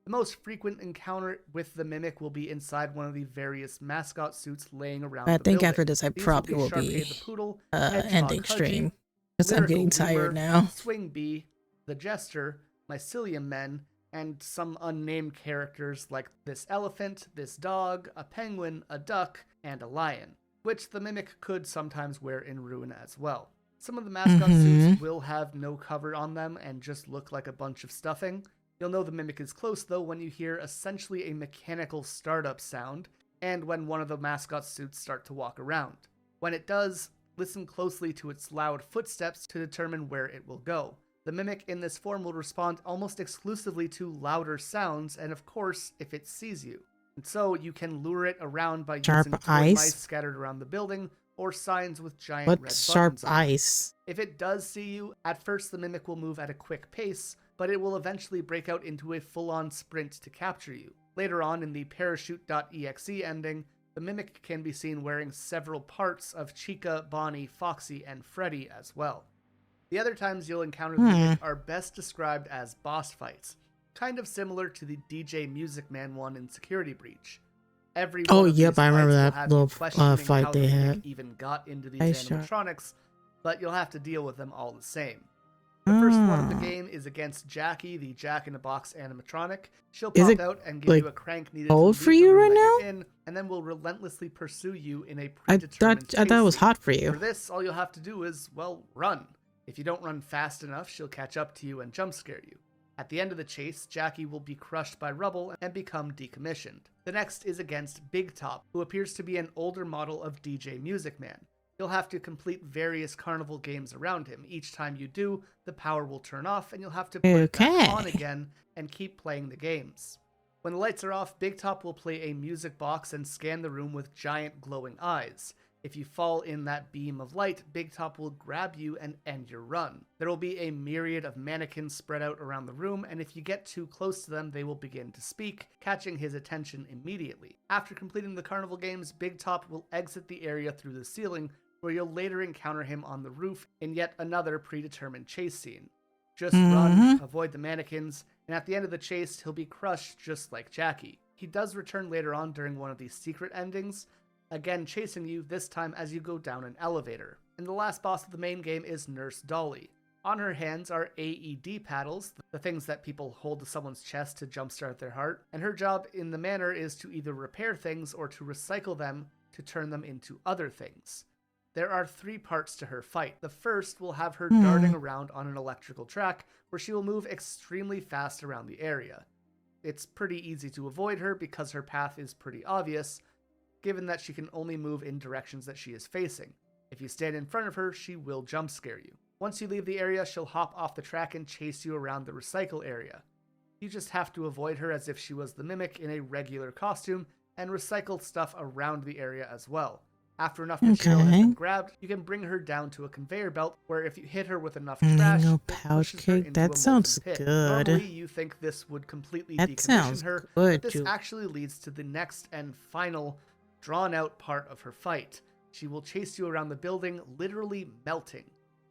The most frequent encounter with the mimic will be inside one of the various mascot suits laying around I the think building. after this, I These probably will Sharpay be the Poodle, Hedgehog ending Hudgy, stream because I'm Lyrical getting tired Lemur, now. Swing Bee, the Jester, Mycelium Men, and some unnamed characters like this elephant, this dog, a penguin, a duck, and a lion, which the mimic could sometimes wear in Ruin as well. Some of the mascot suits will have no cover on them and just look like a bunch of stuffing. You'll know the mimic is close though when you hear essentially a mechanical startup sound and when one of the mascot suits start to walk around. When it does, listen closely to its loud footsteps to determine where it will go. The mimic in this form will respond almost exclusively to louder sounds and of course if it sees you. And so you can lure it around by Sharp using toy eyes? mice scattered around the building or signs with giant red What's sharp buttons on them. ice? If it does see you, at first the mimic will move at a quick pace, but it will eventually break out into a full-on sprint to capture you. Later on in the Parachute.exe ending, the mimic can be seen wearing several parts of Chica, Bonnie, Foxy, and Freddy as well. The other times you'll encounter the mimic are best described as boss fights, kind of similar to the DJ Music Man one in Security Breach. Every Oh, one of yep, these I remember fights will that have little you questioning fight how they the mimic had. even got into these Ice Shark. animatronics, but you'll have to deal with them all the same. The first one of the Ah. game is against Jackie, the Jack-in-a-Box animatronic. She'll Is pop it, out and give like, you a crank needed cold to for leave the you room right that now? you're in, and then will relentlessly pursue you in a I predetermined thought it was chase hot for scene. you. For this, all you'll have to do is, well, run. If you don't run fast enough, she'll catch up to you and jump scare you. At the end of the chase, Jackie will be crushed by rubble and become decommissioned. The next is against Big Top, who appears to be an older model of DJ Music Man. You'll have to complete various carnival games around him. Each time you do, the power will turn off and you'll have to put it back on again and keep playing the games. When the lights are off, Big Top will play a music box and scan the room with giant glowing eyes. If you fall in that beam of light, Big Top will grab you and end your run. There will be a myriad of mannequins spread out around the room, and if you get too close to them, they will begin to speak, catching his attention immediately. After completing the carnival games, Big Top will exit the area through the ceiling, where you'll later encounter him on the roof in yet another predetermined chase scene. Just run, avoid the mannequins, and at the end of the chase, he'll be crushed just like Jackie. He does return later on during one of these secret endings, again chasing you, this time as you go down an elevator. And the last boss of the main game is Nurse Dolly. On her hands are AED paddles, the things that people hold to someone's chest to jumpstart their heart, and her job in the manor is to either repair things or to recycle them to turn them into other things. There are 3 parts to her fight. The first will have her darting around on an electrical track, where she will move extremely fast around the area. It's pretty easy to avoid her because her path is pretty obvious, given that she can only move in directions that she is facing. If you stand in front of her, she will jump scare you. Once you leave the area, she'll hop off the track and chase you around the recycle area. You just have to avoid her as if she was the mimic in a regular costume, and recycle stuff around the area as well. After enough material has been grabbed, you can bring her down to a conveyor belt, where if you hit her with enough trash, Mango it pouch pushes her cake. into a That sounds molten pit. good. Normally, you think this would completely That decommission sounds her, good, but this Ju- actually leads to the next and final drawn-out part of her fight. She will chase you around the building, literally melting.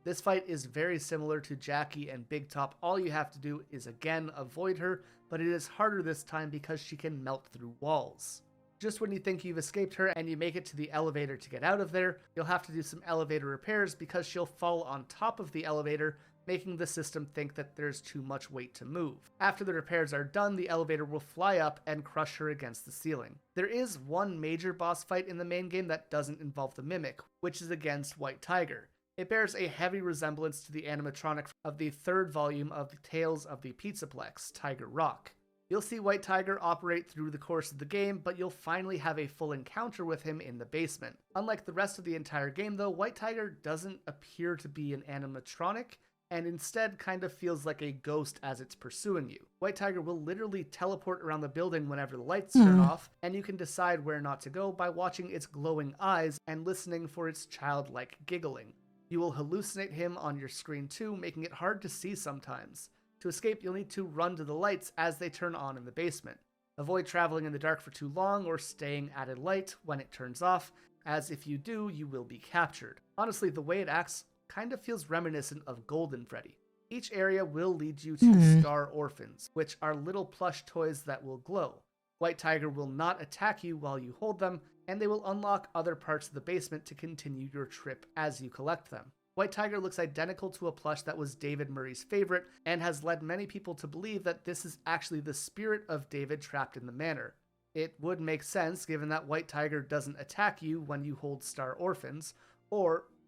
This fight is very similar to Jackie and Big Top. All you have to do is again avoid her, but it is harder this time because she can melt through walls. Just when you think you've escaped her and you make it to the elevator to get out of there, you'll have to do some elevator repairs because she'll fall on top of the elevator, making the system think that there's too much weight to move. After the repairs are done, the elevator will fly up and crush her against the ceiling. There is one major boss fight in the main game that doesn't involve the mimic, which is against White Tiger. It bears a heavy resemblance to the animatronic of the 3rd volume of the Tales of the Pizzaplex, Tiger Rock. You'll see White Tiger operate through the course of the game, but you'll finally have a full encounter with him in the basement. Unlike the rest of the entire game though, White Tiger doesn't appear to be an animatronic, and instead kind of feels like a ghost as it's pursuing you. White Tiger will literally teleport around the building whenever the lights turn off, and you can decide where not to go by watching its glowing eyes and listening for its childlike giggling. You will hallucinate him on your screen too, making it hard to see sometimes. To escape, you'll need to run to the lights as they turn on in the basement. Avoid traveling in the dark for too long or staying at a light when it turns off, as if you do, you will be captured. Honestly, the way it acts kind of feels reminiscent of Golden Freddy. Each area will lead you to Star Orphans, which are little plush toys that will glow. White Tiger will not attack you while you hold them, and they will unlock other parts of the basement to continue your trip as you collect them. White Tiger looks identical to a plush that was David Murray's favorite, and has led many people to believe that this is actually the spirit of David trapped in the manor. It would make sense given that White Tiger doesn't attack you when you hold Star Orphans,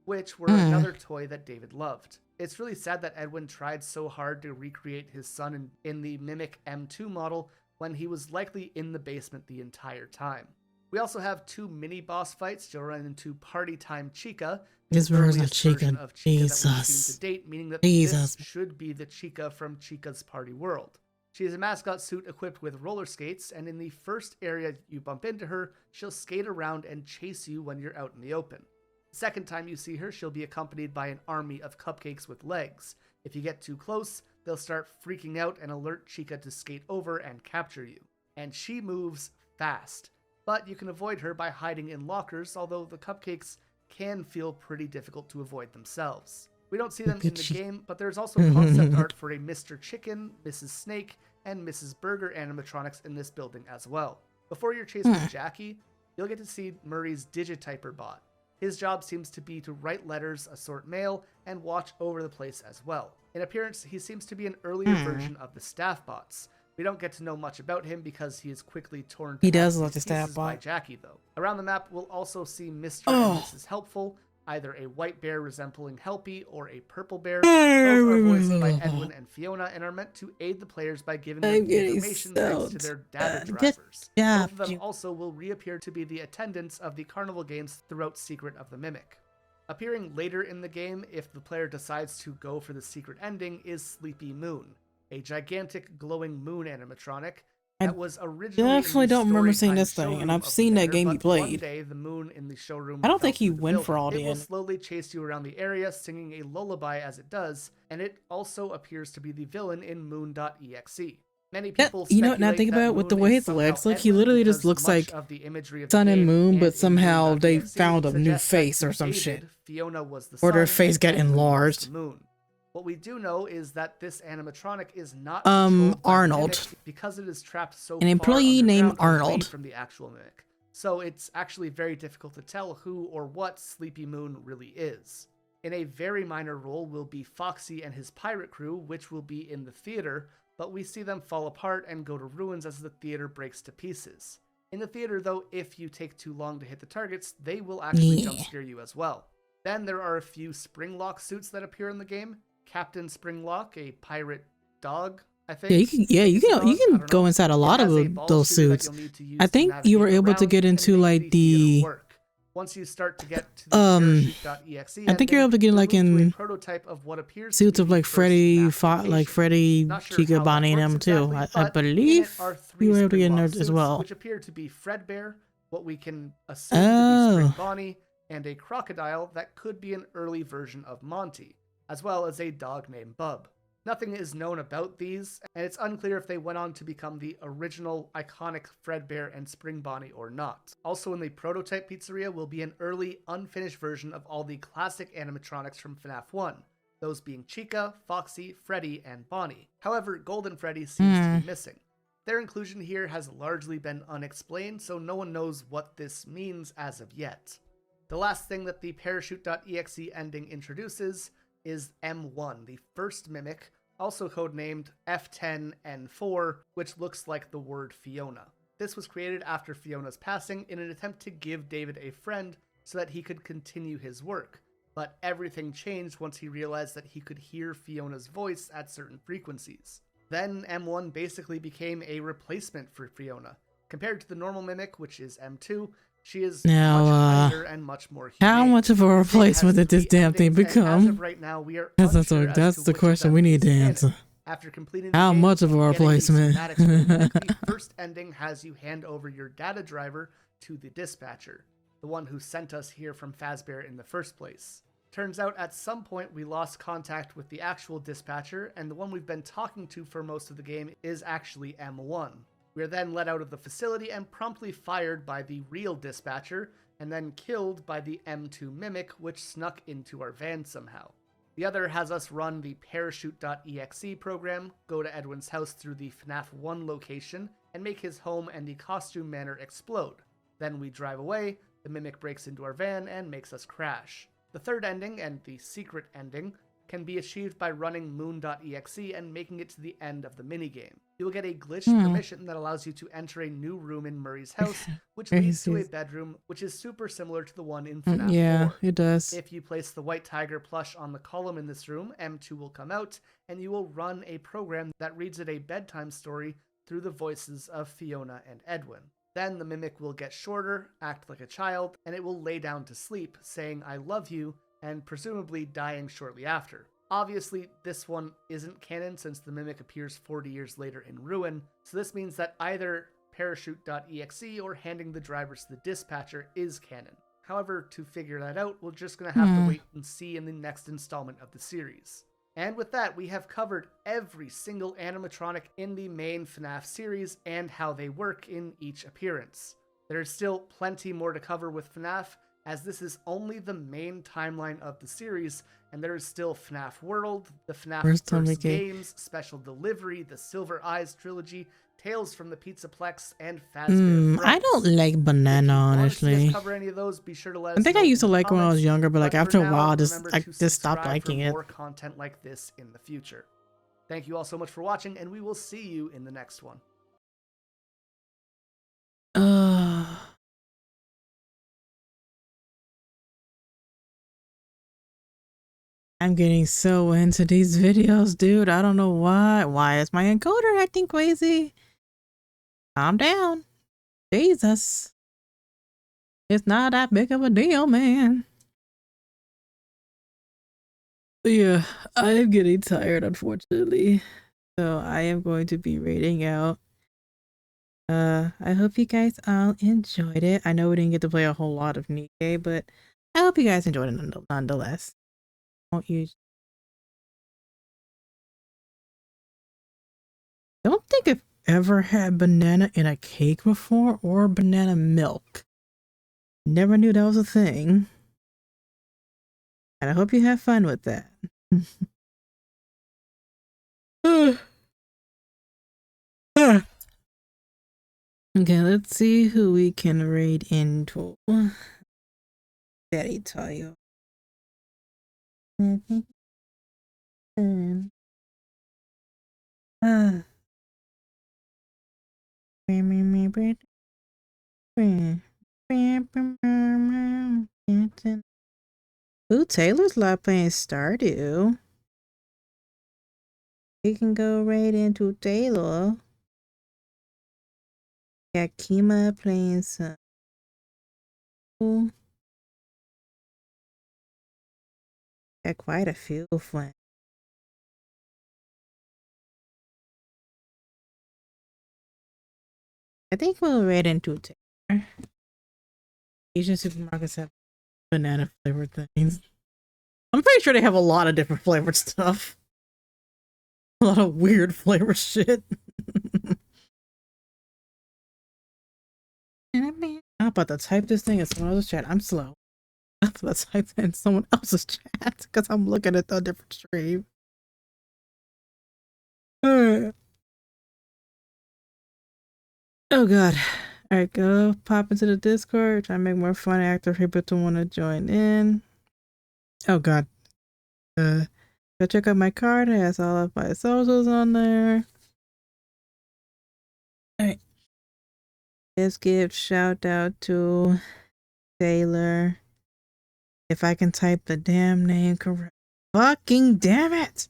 which were another toy that David loved. It's really sad that Edwin tried so hard to recreate his son in the Mimic M2 model when he was likely in the basement the entire time. We also have 2 mini boss fights. You'll run into Party Time Chica. This version of Chica, that we've Jesus. seen to date, meaning that this should be the Chica from Chica's Party World. She has a mascot suit equipped with roller skates, and in the first area you bump into her, she'll skate around and chase you when you're out in the open. The second time you see her, she'll be accompanied by an army of cupcakes with legs. If you get too close, they'll start freaking out and alert Chica to skate over and capture you. And she moves fast. But you can avoid her by hiding in lockers, although the cupcakes can feel pretty difficult to avoid themselves. We don't see them in the game, but there's also concept art for a Mr. Chicken, Mrs. Snake, and Mrs. Burger animatronics in this building as well. Before your chase with Jackie, you'll get to see Murray's Digityper bot. His job seems to be to write letters, assort mail, and watch over the place as well. In appearance, he seems to be an earlier version of the staff bots. We don't get to know much about him because he is quickly torn to pieces by Jackie, though. Around the map, we'll also see Mr. and Mrs. Helpful, either a white bear resembling Helpy or a purple bear. Both are voiced by Edwin and Fiona and are meant to aid the players by giving them information thanks to their data drivers. Both of them also will reappear to be the attendants of the carnival games throughout Secret of the Mimic. Appearing later in the game, if the player decides to go for the secret ending, is Sleepy Moon, a gigantic glowing moon animatronic that was originally definitely don't remember seeing this thing, and I've seen that game you played. One day, the moon in the showroom I don't think he went for all the the It will slowly chase you around the area, singing a lullaby as it does, and it also appears to be the villain in Moon.exe. Many people you know, now think about it, with the way his legs look, he literally just looks like Sun and Moon, but somehow they found a new face or some shit. Fiona was the or their sun, face got and enlarged. the moon. What we do know is that this animatronic is not Arnold. because it is trapped so An employee named underground and away Arnold. from the actual mimic. So it's actually very difficult to tell who or what Sleepy Moon really is. In a very minor role will be Foxy and his pirate crew, which will be in the theater, but we see them fall apart and go to ruins as the theater breaks to pieces. In the theater, though, if you take too long to hit the targets, they will actually jump scare you as well. Then there are a few Springlock suits that appear in the game. Captain Springlock, a pirate dog, I think. You can go inside a lot of those suits. I think you were able to get into like the Once you start to get to the parachute.exe, I think you're able to get like in prototype of what appears suits of like Freddy, Chica, Bonnie, and them too. I believe you were able to get in there as well. Which appear to be Fredbear, what we can assume to be Spring Bonnie, and a crocodile that could be an early version of Monty, as well as a dog named Bub. Nothing is known about these, and it's unclear if they went on to become the original iconic Fredbear and Spring Bonnie or not. Also in the prototype pizzeria will be an early, unfinished version of all the classic animatronics from FNAF 1, those being Chica, Foxy, Freddy, and Bonnie. However, Golden Freddy seems to be missing. Their inclusion here has largely been unexplained, so no one knows what this means as of yet. The last thing that the parachute.exe ending introduces is M1, the first mimic, also codenamed F10N4, which looks like the word Fiona. This was created after Fiona's passing in an attempt to give David a friend so that he could continue his work, but everything changed once he realized that he could hear Fiona's voice at certain frequencies. Then M1 basically became a replacement for Fiona. Compared to the normal Mimic, which is M2, she is Now, much kinder and much more humane. how much of a replacement did this damn thing As of become? right now, we are That's unsure as that's to the which question of we them need to is canon. answer. After completing the How game much of a and getting the replacement? schematics for the Mimic, the first ending has you hand over your data driver to the dispatcher, the one who sent us here from Fazbear in the first place. Turns out at some point we lost contact with the actual dispatcher, and the one we've been talking to for most of the game is actually M1. We are then let out of the facility and promptly fired by the real dispatcher, and then killed by the M2 Mimic, which snuck into our van somehow. The other has us run the parachute.exe program, go to Edwin's house through the FNAF 1 location, and make his home and the costume manor explode. Then we drive away, the Mimic breaks into our van and makes us crash. The third ending, and the secret ending, can be achieved by running moon.exe and making it to the end of the minigame. You will get a glitched permission that allows you to enter a new room in Murray's house, which leads to a bedroom, which is super similar to the one in FNAF 4. Yeah, it does. If you place the White Tiger plush on the column in this room, M2 will come out, and you will run a program that reads it a bedtime story through the voices of Fiona and Edwin. Then the Mimic will get shorter, act like a child, and it will lay down to sleep, saying "I love you," and presumably dying shortly after. Obviously, this one isn't canon since the Mimic appears 40 years later in Ruin, so this means that either parachute.exe or handing the drivers to the dispatcher is canon. However, to figure that out, we're just going to have to wait and see in the next installment of the series. And with that, we have covered every single animatronic in the main FNAF series and how they work in each appearance. There's still plenty more to cover with FNAF, as this is only the main timeline of the series, and there is still FNAF World, the FNAF First Games, Special Delivery, the Silver Eyes Trilogy, Tales from the Pizzaplex, and Fazbear. I don't like banana, honestly. Cover any of those, be sure to let I us think know I used to in the like when I was comments. younger, but like But after for a now, while, I remember just to stopped subscribe liking for it. more content like this in the future. Thank you all so much for watching, and we will see you in the next one. I'm getting so into these videos, dude. I don't know why. Why is my encoder acting crazy? Calm down. Jesus. It's not that big of a deal, man. Yeah, I am getting tired, unfortunately. So I am going to be rating out. I hope you guys all enjoyed it. I know we didn't get to play a whole lot of Nikke, but I hope you guys enjoyed it nonetheless. Don't think I've ever had banana in a cake before, or banana milk. Never knew that was a thing. And I hope you have fun with that. Okay, let's see who we can raid into. Daddy Tayo. Ooh, Taylor's live playing Stardew. We can go right into Taylor. Got Kima playing some. Got quite a few fun. I think we'll right into Taylor. Asian supermarkets have banana flavored things. I'm pretty sure they have a lot of different flavored stuff. A lot of weird flavor shit. I'm about to type this thing in someone else's chat. I'm slow. I'm about to type it in someone else's chat because I'm looking at the different stream. Oh god. Alright, go pop into the Discord. Try to make more fun after people to want to join in. Oh god. Go check out my card. It has all of my socials on there. Alright. Let's give shout out to Taylor. If I can type the damn name correct. Fucking damn it!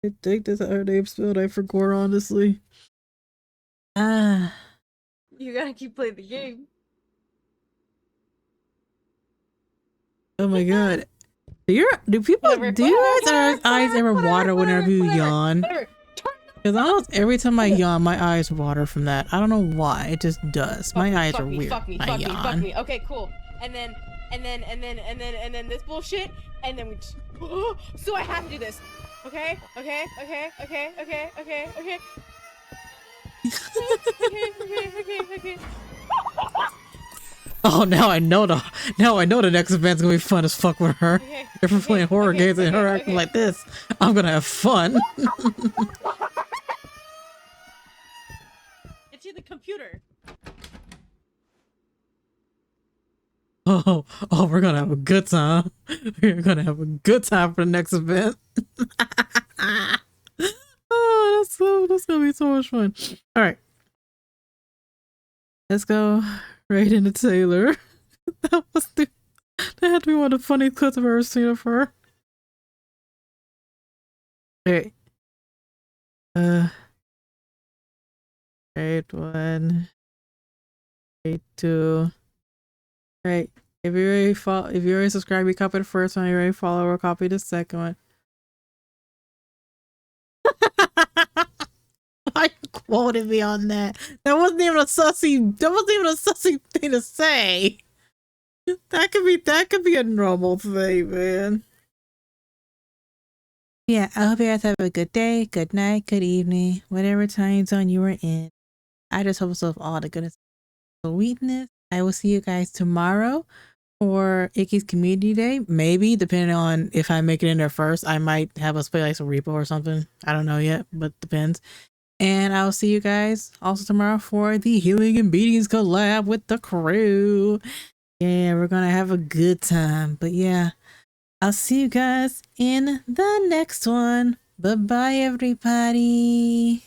I think this our name spelled. I forgot, honestly. Ah. You gotta keep playing the game. Oh my god. Do you guys' eyes ever water whenever you yawn? Because almost every time I yawn, my eyes water from that. I don't know why. It just does. My eyes are weird. Fuck me. Okay, cool. And then this bullshit. And then we just, so I have to do this. Okay. Okay. Oh, now I know the next event's gonna be fun as fuck with her. If we're playing horror games and her acting like this, I'm gonna have fun. It's in the computer. Oh, we're gonna have a good time. We're gonna have a good time for the next event. Oh, that's gonna be so much fun. All right, let's go right into Taylor. That had to be one of the funniest clips I've ever seen of her. All right. Right one. Right two. Right. If you already subscribed, you copy the first one. You already follow or copy the second one. Why you quoted me on that? That wasn't even a sussy thing to say. That could be a normal thing, man. Yeah, I hope you guys have a good day, good night, good evening, whatever time zone you are in. I just hope so of all the goodness and sweetness. I will see you guys tomorrow for Icky's Community Day. Maybe, depending on if I make it in there first. I might have us play like some repo or something. I don't know yet, but depends. And I'll see you guys also tomorrow for the Healing and Beatings collab with the crew. Yeah, we're gonna have a good time. But yeah, I'll see you guys in the next one. Bye-bye, everybody.